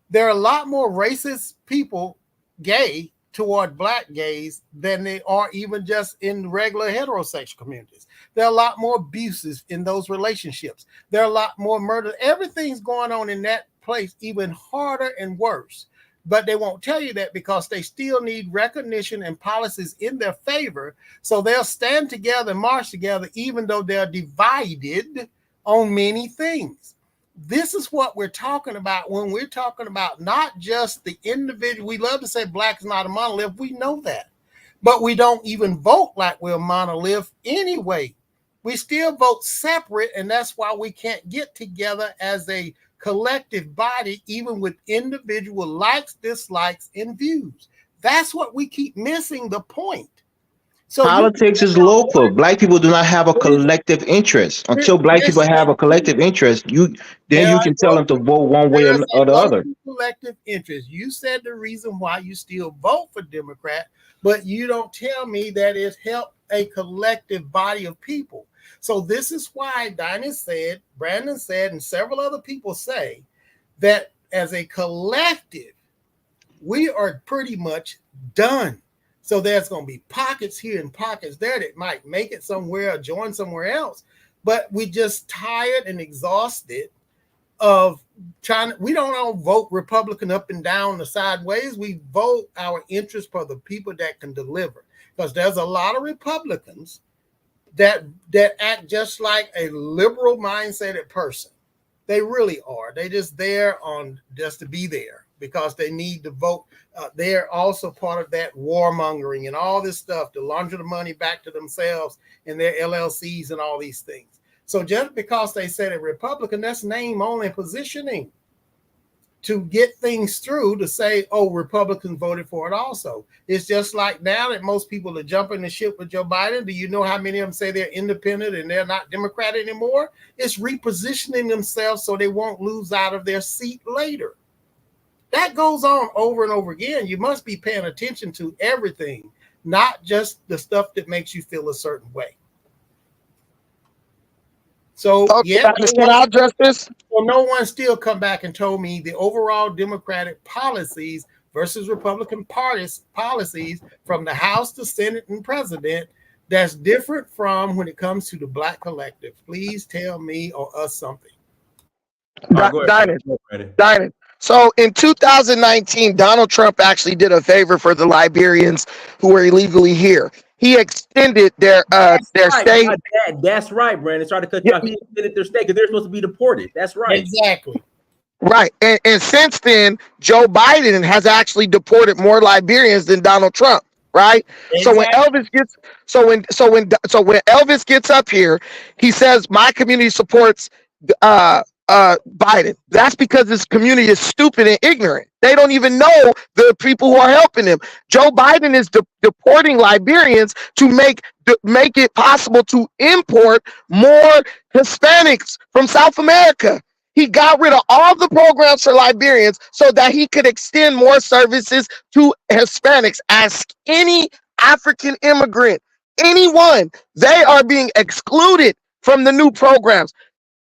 Speaker 14: there are a lot more racist people, gay, toward black gays than they are even just in regular heterosexual communities. There are a lot more abuses in those relationships. There are a lot more murders. Everything's going on in that place, even harder and worse. But they won't tell you that because they still need recognition and policies in their favor. So they'll stand together and march together, even though they're divided on many things. This is what we're talking about when we're talking about not just the individual. We love to say black is not a monolith. We know that. But we don't even vote like we're a monolith anyway. We still vote separate, and that's why we can't get together as a collective body, even with individual likes, dislikes, and views. That's what we keep missing the point. So
Speaker 15: politics is local. Black people do not have a collective interest. Until black people have a collective interest, then you can tell them to vote one way or the other.
Speaker 14: Collective interest. You said the reason why you still vote for Democrat, but you don't tell me that it helped a collective body of people. So this is why Dinah said, Brandon said, and several other people say that as a collective, we are pretty much done. So there's going to be pockets here and pockets there that might make it somewhere or join somewhere else. But we just tired and exhausted of trying. We don't all vote Republican up and down the sideways. We vote our interest for the people that can deliver. Because there's a lot of Republicans that act just like a liberal mindseted person. They really are. They just there on just to be there because they need to vote. They're also part of that warmongering and all this stuff to launder the money back to themselves and their LLCs and all these things. So just because they said a Republican, that's name only positioning to get things through to say, oh, Republicans voted for it also. It's just like now that most people are jumping the ship with Joe Biden. Do you know how many of them say they're independent and they're not Democrat anymore? It's repositioning themselves so they won't lose out of their seat later. That goes on over and over again. You must be paying attention to everything, not just the stuff that makes you feel a certain way. So, yeah,
Speaker 5: can I address this?
Speaker 14: Well, no one still come back and told me the overall Democratic policies versus Republican policies from the House, the Senate, and President that's different from when it comes to the Black collective. Please tell me or us something.
Speaker 5: Dinah. So in 2019, Donald Trump actually did a favor for the Liberians who were illegally here. He extended their stay.
Speaker 4: That's right, Brandon. Sorry to cut you off. He extended their stay because they're supposed to be deported. That's right.
Speaker 14: Exactly.
Speaker 5: Right. And since then, Joe Biden has actually deported more Liberians than Donald Trump. Right. Exactly. So when Elvis gets up here, he says my community supports Biden. That's because this community is stupid and ignorant. They don't even know the people who are helping him. Joe Biden is deporting Liberians to make it possible to import more Hispanics from South America. He got rid of all the programs for Liberians so that he could extend more services to Hispanics. Ask any African immigrant, anyone, they are being excluded from the new programs.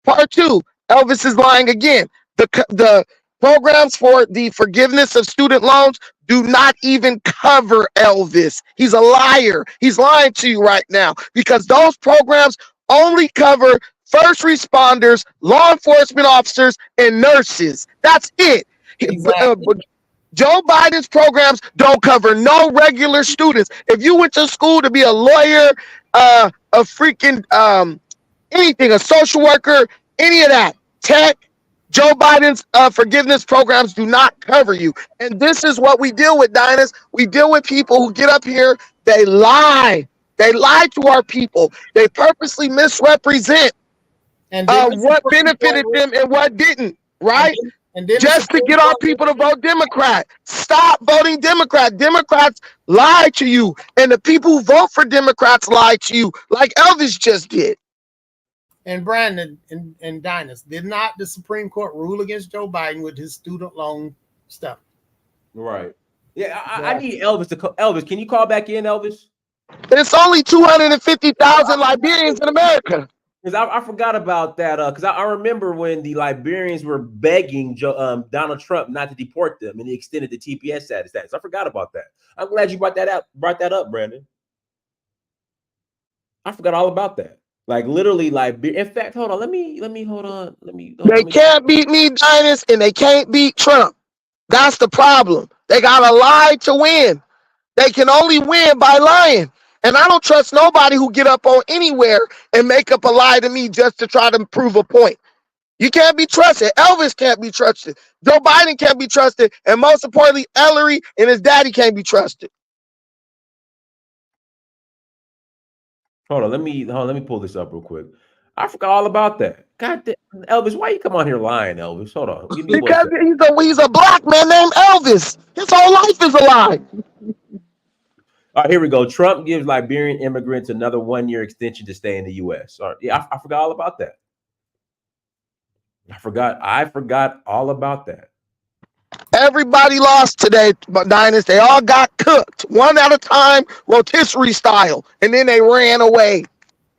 Speaker 5: Part two, Elvis is lying again. The programs for the forgiveness of student loans do not even cover Elvis. He's a liar. He's lying to you right now because those programs only cover first responders, law enforcement officers, and nurses. That's it. Exactly. Joe Biden's programs don't cover no regular students. If you went to school to be a lawyer, a freaking anything, a social worker, any of that, tech, Joe Biden's forgiveness programs do not cover you. And this is what we deal with, Dinah. We deal with people who get up here, they lie. They lie to our people. They purposely misrepresent what benefited them and what didn't, right? And then just to get our people to vote Democrat. Stop voting Democrat. Democrats lie to you. And the people who vote for Democrats lie to you, like Elvis just did.
Speaker 14: And Brandon and Dinah, did not the Supreme Court rule against Joe Biden with his student loan stuff?
Speaker 4: Right. Yeah, I need Elvis to call. Elvis, can you call back in, Elvis?
Speaker 5: There's only 250,000 Liberians in America.
Speaker 4: Because I forgot about that. Because I remember when the Liberians were begging Donald Trump not to deport them, and he extended the TPS status. I forgot about that. I'm glad you brought that up, Brandon. I forgot all about that. Like literally, in fact, hold on. Let me hold on.
Speaker 5: They can't beat me, Dynast, and they can't beat Trump. That's the problem. They gotta lie to win. They can only win by lying. And I don't trust nobody who get up on anywhere and make up a lie to me just to try to prove a point. You can't be trusted. Elvis can't be trusted. Joe Biden can't be trusted. And most importantly, Ellery and his daddy can't be trusted.
Speaker 4: Hold on, let me pull this up real quick. I forgot all about that. God damn, Elvis, why you come on here lying, Elvis? Hold on.
Speaker 5: Because he's a black man named Elvis. His whole life is a lie.
Speaker 4: All right, here we go. Trump gives Liberian immigrants another 1-year extension to stay in the U.S. All right, yeah, I forgot all about that. I forgot all about that.
Speaker 5: Everybody lost today, Dynast. They all got cooked one at a time, rotisserie style, and then they ran away.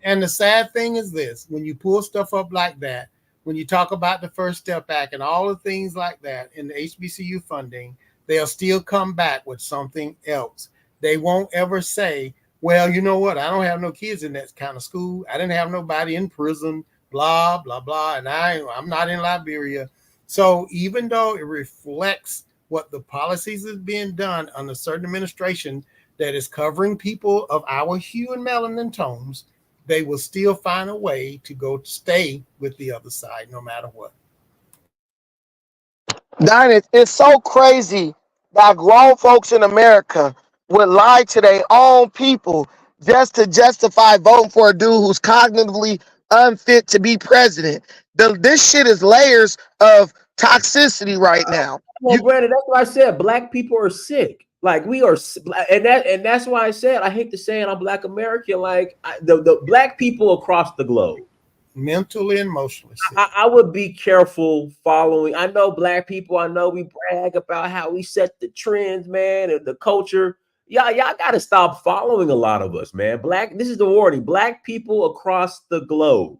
Speaker 14: And the sad thing is this: when you pull stuff up like that, when you talk about the First Step Act and all the things like that in the HBCU funding, they'll still come back with something else. They won't ever say, well, you know what? I don't have no kids in that kind of school. I didn't have nobody in prison, blah, blah, blah. And I'm not in Liberia. So even though it reflects what the policies is being done under certain administration that is covering people of our hue and melanin tones, they will still find a way to go stay with the other side no matter what.
Speaker 5: Dynast, it's so crazy that grown folks in America would lie to their own people just to justify voting for a dude who's cognitively unfit to be president. This shit is layers of toxicity right now.
Speaker 4: Well, Brandon, that's why I said black people are sick. Like we are, and that's why I said I hate to say it. I'm Black American. Like the black people across the globe,
Speaker 14: mentally and emotionally.
Speaker 4: I would be careful following. I know black people. I know we brag about how we set the trends, man, and the culture. Y'all got to stop following a lot of us, man. This is the warning. Black people across the globe,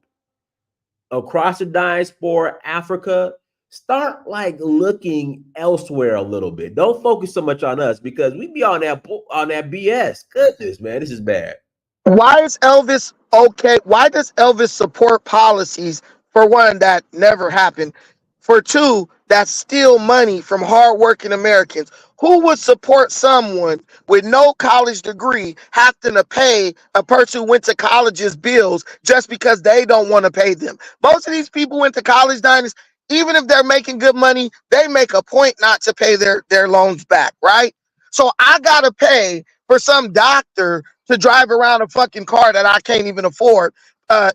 Speaker 4: across the diaspora, Africa, start like looking elsewhere a little bit. Don't focus so much on us because we be on that BS. Goodness, man, this is bad.
Speaker 5: Why is Elvis okay? Why does Elvis support policies, for one, that never happened? For two, that steal money from hardworking Americans. Who would support someone with no college degree having to pay a person who went to college's bills just because they don't want to pay them? Most of these people went to college, Dynast. Even if they're making good money, they make a point not to pay their loans back, right? So I gotta pay for some doctor to drive around a fucking car that I can't even afford,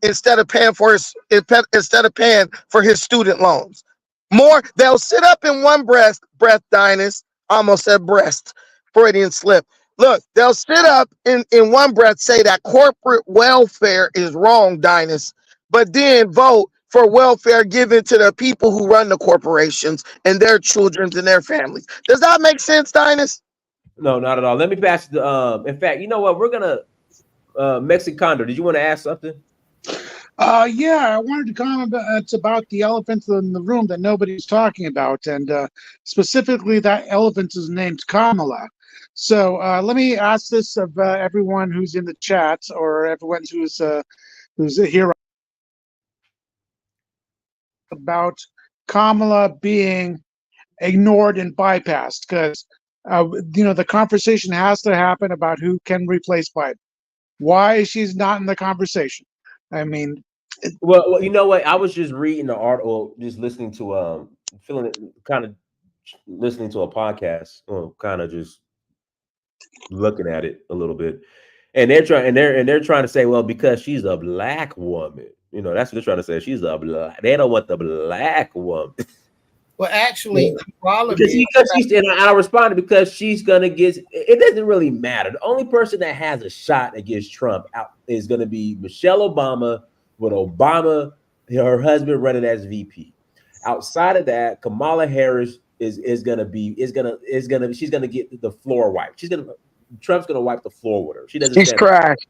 Speaker 5: instead of paying for his student loans. They'll sit up in one breath, Dynast. Almost said breast, Freudian slip. Look, they'll sit up in one breath, say that corporate welfare is wrong, Dynast, but then vote for welfare given to the people who run the corporations and their children and their families. Does that make sense, Dynast?
Speaker 4: No, not at all. Let me pass the. In fact, you know what? We're gonna Mexicano. Did you want to ask something?
Speaker 6: Yeah, I wanted to comment about the elephant in the room that nobody's talking about, and specifically that elephant is named Kamala. So let me ask this of everyone who's in the chat or everyone who's here about Kamala being ignored and bypassed, because the conversation has to happen about who can replace Biden. Why is she not in the conversation? I mean,
Speaker 4: well, you know what? I was just reading the article, just listening to listening to a podcast, kind of just looking at it a little bit, and they're trying to say, well, because she's a black woman, that's what they're trying to say. She's a black. They don't want the black woman.
Speaker 14: Well, actually, the problem
Speaker 4: and I responded because she's gonna get. It doesn't really matter. The only person that has a shot against Trump is going to be Michelle Obama, with Obama, her husband, running as VP. Outside of that, Kamala Harris she's gonna get the floor wiped. Trump's gonna wipe the floor with her.
Speaker 5: She's crashed.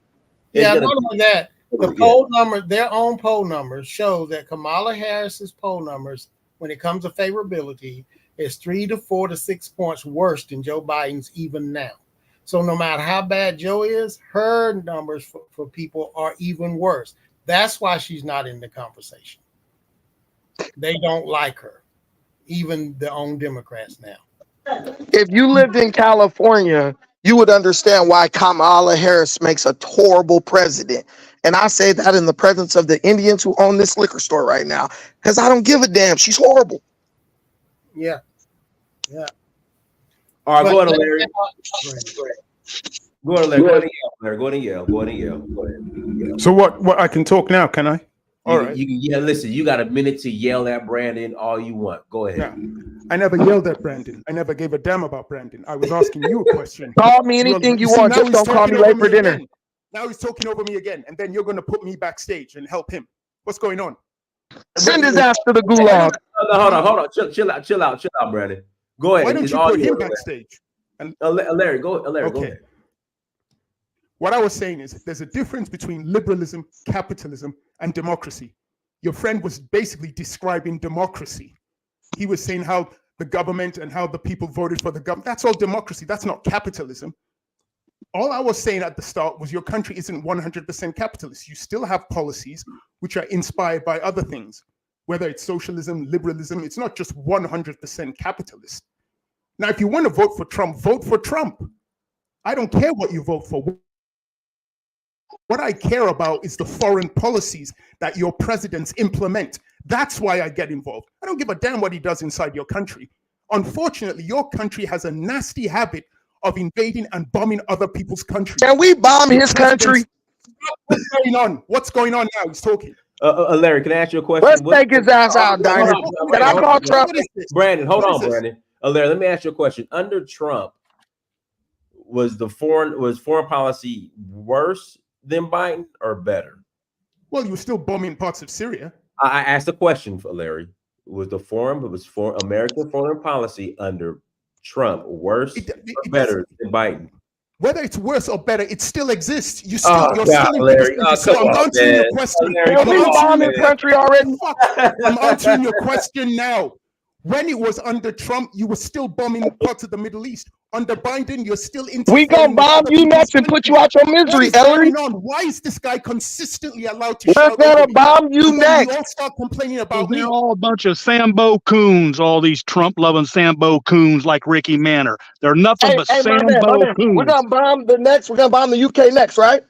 Speaker 14: Yeah, not only that, The poll number, their own poll numbers show that Kamala Harris's poll numbers, when it comes to favorability, is 3 to 4 to 6 points worse than Joe Biden's even now. So no matter how bad Joe is, her numbers for people are even worse. That's why she's not in the conversation. They don't like her, even their own Democrats now.
Speaker 5: If you lived in California, you would understand why Kamala Harris makes a horrible president. And I say that in the presence of the Indians who own this liquor store right now, because I don't give a damn. She's horrible.
Speaker 14: Yeah. Yeah.
Speaker 4: All right,
Speaker 14: But
Speaker 4: go ahead,
Speaker 14: they-
Speaker 4: Larry. Go ahead, Larry. Go ahead and yell, Larry. Go ahead and yell. Go ahead and yell. Go ahead.
Speaker 10: So what I can talk now, can I? All right.
Speaker 4: Yeah, listen, you got a minute to yell at Brandon all you want. Go ahead.
Speaker 10: Yeah. I never yelled at Brandon. I never gave a damn about Brandon. I was asking you a question.
Speaker 5: Call me anything you want.
Speaker 10: now
Speaker 5: Just
Speaker 10: he's
Speaker 5: don't call me
Speaker 10: talking
Speaker 5: late
Speaker 10: over
Speaker 5: for dinner.
Speaker 10: again. Now he's talking over me again, and then you're going to put me backstage and help him. What's going on?
Speaker 5: Send his ass to the gulag.
Speaker 4: Hold on. Chill out, Brandon. Go ahead.
Speaker 10: Why don't
Speaker 4: It's
Speaker 10: you
Speaker 4: all
Speaker 10: put him
Speaker 4: yours,
Speaker 10: backstage? And
Speaker 4: Larry, go
Speaker 10: okay.
Speaker 4: ahead.
Speaker 10: What I was saying is there's a difference between liberalism, capitalism, and democracy. Your friend was basically describing democracy. He was saying how the government and how the people voted for the government. That's all democracy. That's not capitalism. All I was saying at the start was your country isn't 100% capitalist. You still have policies which are inspired by other things, whether it's socialism, liberalism. It's not just 100% capitalist. Now, if you want to vote for Trump, vote for Trump. I don't care what you vote for. What I care about is the foreign policies that your presidents implement. That's why I get involved. I don't give a damn what he does inside your country. Unfortunately, your country has a nasty habit of invading and bombing other people's countries.
Speaker 5: Can we bomb his country?
Speaker 10: What's going on? What's going on now? He's talking.
Speaker 4: Larry, can I ask you a question?
Speaker 5: Let's take his ass out, Dinah. Can I call Trump?
Speaker 4: Brandon, hold on, Brandon. Larry, let me ask you a question. Under Trump, was foreign policy worse than Biden or better?
Speaker 10: Well, you were still bombing parts of Syria.
Speaker 4: I asked a question for Larry. Was American foreign policy under Trump worse or better than Biden?
Speaker 10: Whether it's worse or better, it still exists. You're
Speaker 4: Oh,
Speaker 10: still
Speaker 4: God,
Speaker 10: in
Speaker 4: Larry.
Speaker 10: business.
Speaker 4: Oh,
Speaker 10: So I'm
Speaker 4: come on,
Speaker 10: answering
Speaker 4: man.
Speaker 10: your question.
Speaker 4: Larry,
Speaker 5: Can we bomb his country already?
Speaker 10: I'm answering your question now. When it was under Trump, you were still bombing parts of the Middle East. Under Biden, you're still
Speaker 5: We gonna bomb you next and put you out your misery, Ellery.
Speaker 10: Why is this guy consistently allowed to
Speaker 5: We're
Speaker 10: shout
Speaker 5: gonna
Speaker 10: over me?
Speaker 5: bomb you
Speaker 10: And then
Speaker 5: next.
Speaker 10: You all start complaining about me.
Speaker 16: They're all a bunch of Sambo coons, all these Trump-loving Sambo coons like Ricky Manor. They're nothing but
Speaker 5: my man,
Speaker 16: Sambo coons.
Speaker 5: We're gonna bomb the next. We're gonna bomb the UK next, right?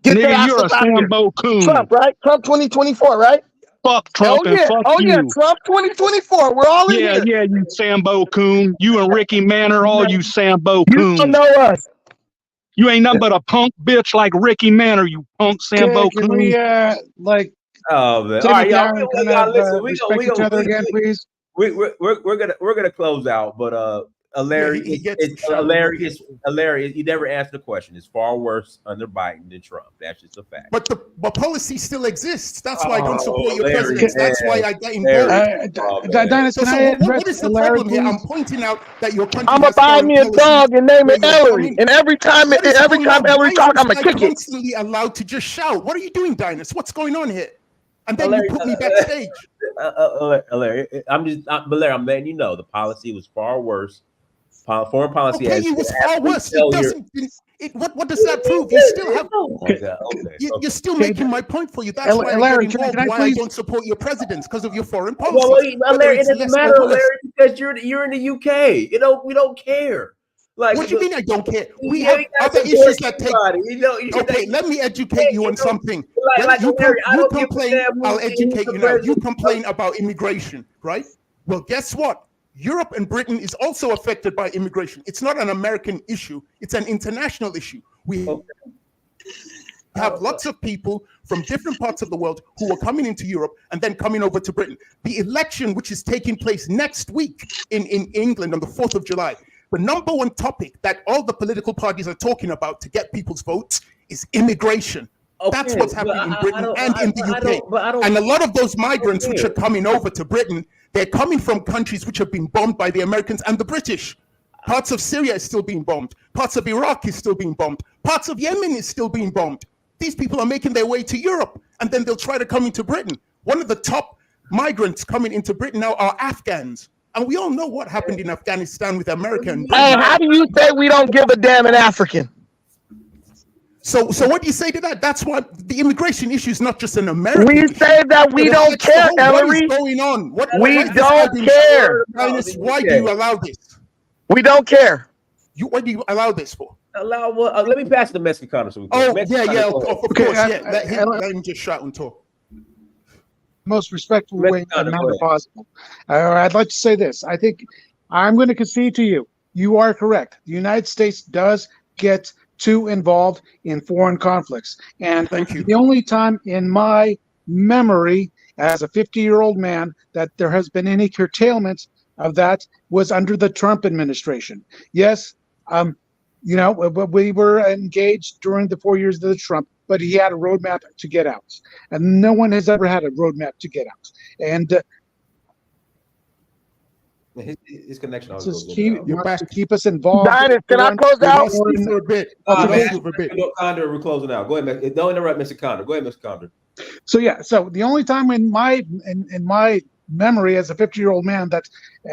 Speaker 5: Get
Speaker 16: Nigga,
Speaker 5: their ass
Speaker 16: you're a
Speaker 5: up out of here.
Speaker 16: Sambo coon.
Speaker 5: Trump, right? Trump 2024, right?
Speaker 16: Fuck Trump and fuck you.
Speaker 5: Trump 2024. We're all in here.
Speaker 16: Yeah, you Sambo coon. You and Ricky Manor, all you Sambo coons.
Speaker 5: You don't know us.
Speaker 16: You ain't nothing but a punk bitch like Ricky Manor, you punk Sambo
Speaker 17: Can
Speaker 16: coon.
Speaker 17: we
Speaker 4: Oh man!
Speaker 17: Tim
Speaker 4: All right,
Speaker 17: and
Speaker 4: y'all.
Speaker 17: Darren
Speaker 4: We
Speaker 17: kind
Speaker 4: gotta
Speaker 17: of
Speaker 4: listen.
Speaker 17: respect each other again, please?
Speaker 4: We're gonna close out, but Larry, Larry, you never answered the question. It's far worse under Biden than Trump. That's just a fact.
Speaker 10: But the policy still exists. That's why I don't support your
Speaker 4: Larry,
Speaker 10: presidents. That's why I get involved.
Speaker 17: Dennis, can I
Speaker 10: what
Speaker 17: address
Speaker 10: is the
Speaker 17: Larry,
Speaker 10: problem here?
Speaker 17: please?
Speaker 10: I'm pointing out that your country
Speaker 5: I'm gonna
Speaker 10: has
Speaker 5: buy
Speaker 10: foreign
Speaker 5: me a
Speaker 10: policies
Speaker 5: dog and name
Speaker 10: where
Speaker 5: it
Speaker 10: you're
Speaker 5: Ellery.
Speaker 10: coming-
Speaker 5: And every time
Speaker 10: What is going on?
Speaker 5: Ellery
Speaker 10: Why
Speaker 5: talk,
Speaker 10: is
Speaker 5: I'm
Speaker 10: this
Speaker 5: gonna
Speaker 10: guy
Speaker 5: kick it.
Speaker 10: constantly allowed to just shout? What are you doing, Dinus? What's going on here? And then
Speaker 4: Larry,
Speaker 10: you put me backstage.
Speaker 4: Larry, but Larry, I'm letting you know the policy was far worse. Foreign policy.
Speaker 10: Okay, it was far worse. It doesn't. What does that prove? You still have. You're still making my point for you. That's why
Speaker 17: Larry,
Speaker 10: I get involved.
Speaker 17: can I
Speaker 10: Why
Speaker 17: please-
Speaker 10: I don't support your presidents because of your foreign policy.
Speaker 4: Well, Larry, it doesn't matter, Larry, because you're in the UK. We don't care. Like,
Speaker 10: what do you mean I don't care? We
Speaker 4: Yeah,
Speaker 10: have
Speaker 4: you gotta
Speaker 10: other
Speaker 4: support
Speaker 10: issues that take.
Speaker 4: everybody.
Speaker 10: Okay, let me educate you on something.
Speaker 4: Like
Speaker 10: You
Speaker 4: Larry, I
Speaker 10: you
Speaker 4: don't give a
Speaker 10: complain.
Speaker 4: damn
Speaker 10: I'll
Speaker 4: who-
Speaker 10: educate
Speaker 4: who's
Speaker 10: you
Speaker 4: the
Speaker 10: now. You
Speaker 4: president.
Speaker 10: complain about immigration, right? Well, guess what? Europe and Britain is also affected by immigration. It's not an American issue. It's an international issue. We have lots of people from different parts of the world who are coming into Europe and then coming over to Britain. The election, which is taking place next week in England on the 4th of July, the number one topic that all the political parties are talking about to get people's votes is immigration. That's what's happening in Britain and in the UK. And a lot of those migrants which are coming over to Britain, they're coming from countries which have been bombed by the Americans and the British. Parts of Syria is still being bombed. Parts of Iraq is still being bombed. Parts of Yemen is still being bombed. These people are making their way to Europe, and then they'll try to come into Britain. One of the top migrants coming into Britain now are Afghans. And we all know what happened in Afghanistan with America and Britain.
Speaker 5: Hey, how do you say we don't give a damn in African?
Speaker 10: So what do you say to that? That's why the immigration issue is not just an American
Speaker 5: We
Speaker 10: issue.
Speaker 5: say that we
Speaker 10: It
Speaker 5: don't
Speaker 10: affects the
Speaker 5: care,
Speaker 10: whole- What
Speaker 5: Ellery.
Speaker 10: is going on?
Speaker 5: We don't care.
Speaker 10: Why do you allow this?
Speaker 5: We don't care.
Speaker 10: What do you allow this for?
Speaker 4: Allow what? Let me pass the Mexicano. So we
Speaker 10: Oh,
Speaker 4: Mexicano,
Speaker 10: yeah,
Speaker 4: go
Speaker 10: of
Speaker 4: ahead.
Speaker 10: course, yeah. Let him just shout and talk.
Speaker 17: Most respectful way
Speaker 4: Mexicano,
Speaker 17: and
Speaker 4: go
Speaker 17: manner
Speaker 4: ahead.
Speaker 17: possible. I'd like to say this. I think I'm going to concede to you. You are correct. The United States does get too involved in foreign conflicts. And the only time in my memory as a 50-year-old man that there has been any curtailment of that was under the Trump administration. Yes, you know, we were engaged during the 4 years of the Trump, but he had a roadmap to get out. And no one has ever had a roadmap to get out. And
Speaker 4: His connection always
Speaker 17: just
Speaker 4: goes in and out.
Speaker 17: wants to keep us involved.
Speaker 5: Dinus, can I close out?
Speaker 10: For a bit.
Speaker 4: Condor, we're closing out. Go ahead, don't interrupt Mr. Condor. Go ahead, Mr. Condor.
Speaker 17: So yeah, so the only time in my memory as a 50-year-old man that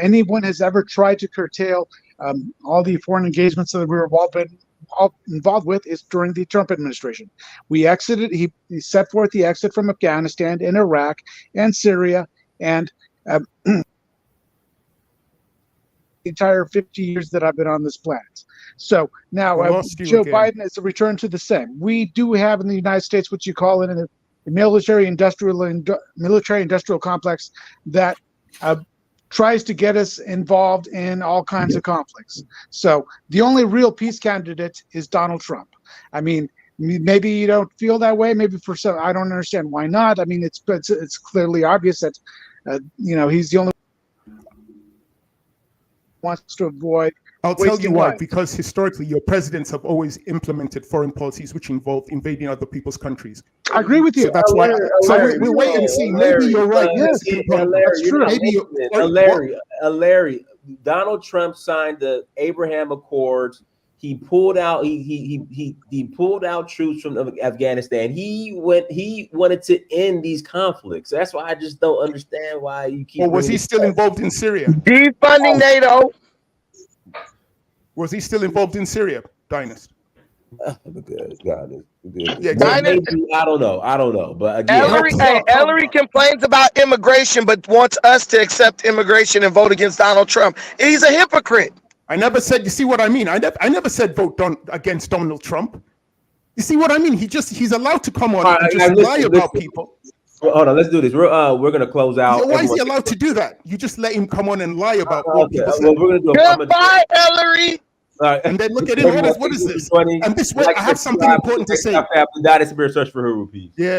Speaker 17: anyone has ever tried to curtail all the foreign engagements that we were involved with is during the Trump administration. We exited. He set forth the exit from Afghanistan and Iraq and Syria and the entire 50 years that I've been on this planet. So now
Speaker 10: I lost you
Speaker 17: Joe
Speaker 10: again.
Speaker 17: Biden is a return to the same. We do have in the United States what you call it in the military-industrial complex that tries to get us involved in all kinds of conflicts. So the only real peace candidate is Donald Trump. I mean, maybe you don't feel that way. Maybe for some, I don't understand why not. I mean, it's clearly obvious that you know, he's the only one who wants to avoid.
Speaker 10: I'll tell you
Speaker 17: wasting
Speaker 10: why,
Speaker 17: lives.
Speaker 10: because historically your presidents have always implemented foreign policies which involve invading other people's countries.
Speaker 17: I agree with you.
Speaker 10: So that's why. So we'll wait and see. Maybe you're right.
Speaker 17: Yes,
Speaker 10: That's true. Maybe
Speaker 4: Larry, Donald Trump signed the Abraham Accords. He pulled out. He pulled out troops from Afghanistan. He wanted to end these conflicts. That's why I just don't understand why you keep.
Speaker 10: Or was he still involved in Syria?
Speaker 5: Defunding NATO.
Speaker 10: Was he still involved in Syria, Dinus?
Speaker 4: Good.
Speaker 10: Yeah,
Speaker 5: Dinus,
Speaker 4: I don't know. But again,
Speaker 5: Ellery complains about immigration, but wants us to accept immigration and vote against Donald Trump. He's a hypocrite.
Speaker 10: I never said. You see what I mean? I never said vote against Donald Trump. You see what I mean? He's allowed to come on and just lie about people.
Speaker 4: Hold on, let's do this. We're gonna close out.
Speaker 10: Why is he allowed to do that? You just let him come on and lie about what people say.
Speaker 4: Well, we're gonna do
Speaker 5: Goodbye, Ellery.
Speaker 10: And then look at him. What is this? And this way, I have something important to say.
Speaker 4: That is a search for Huru Peace.
Speaker 10: Yeah.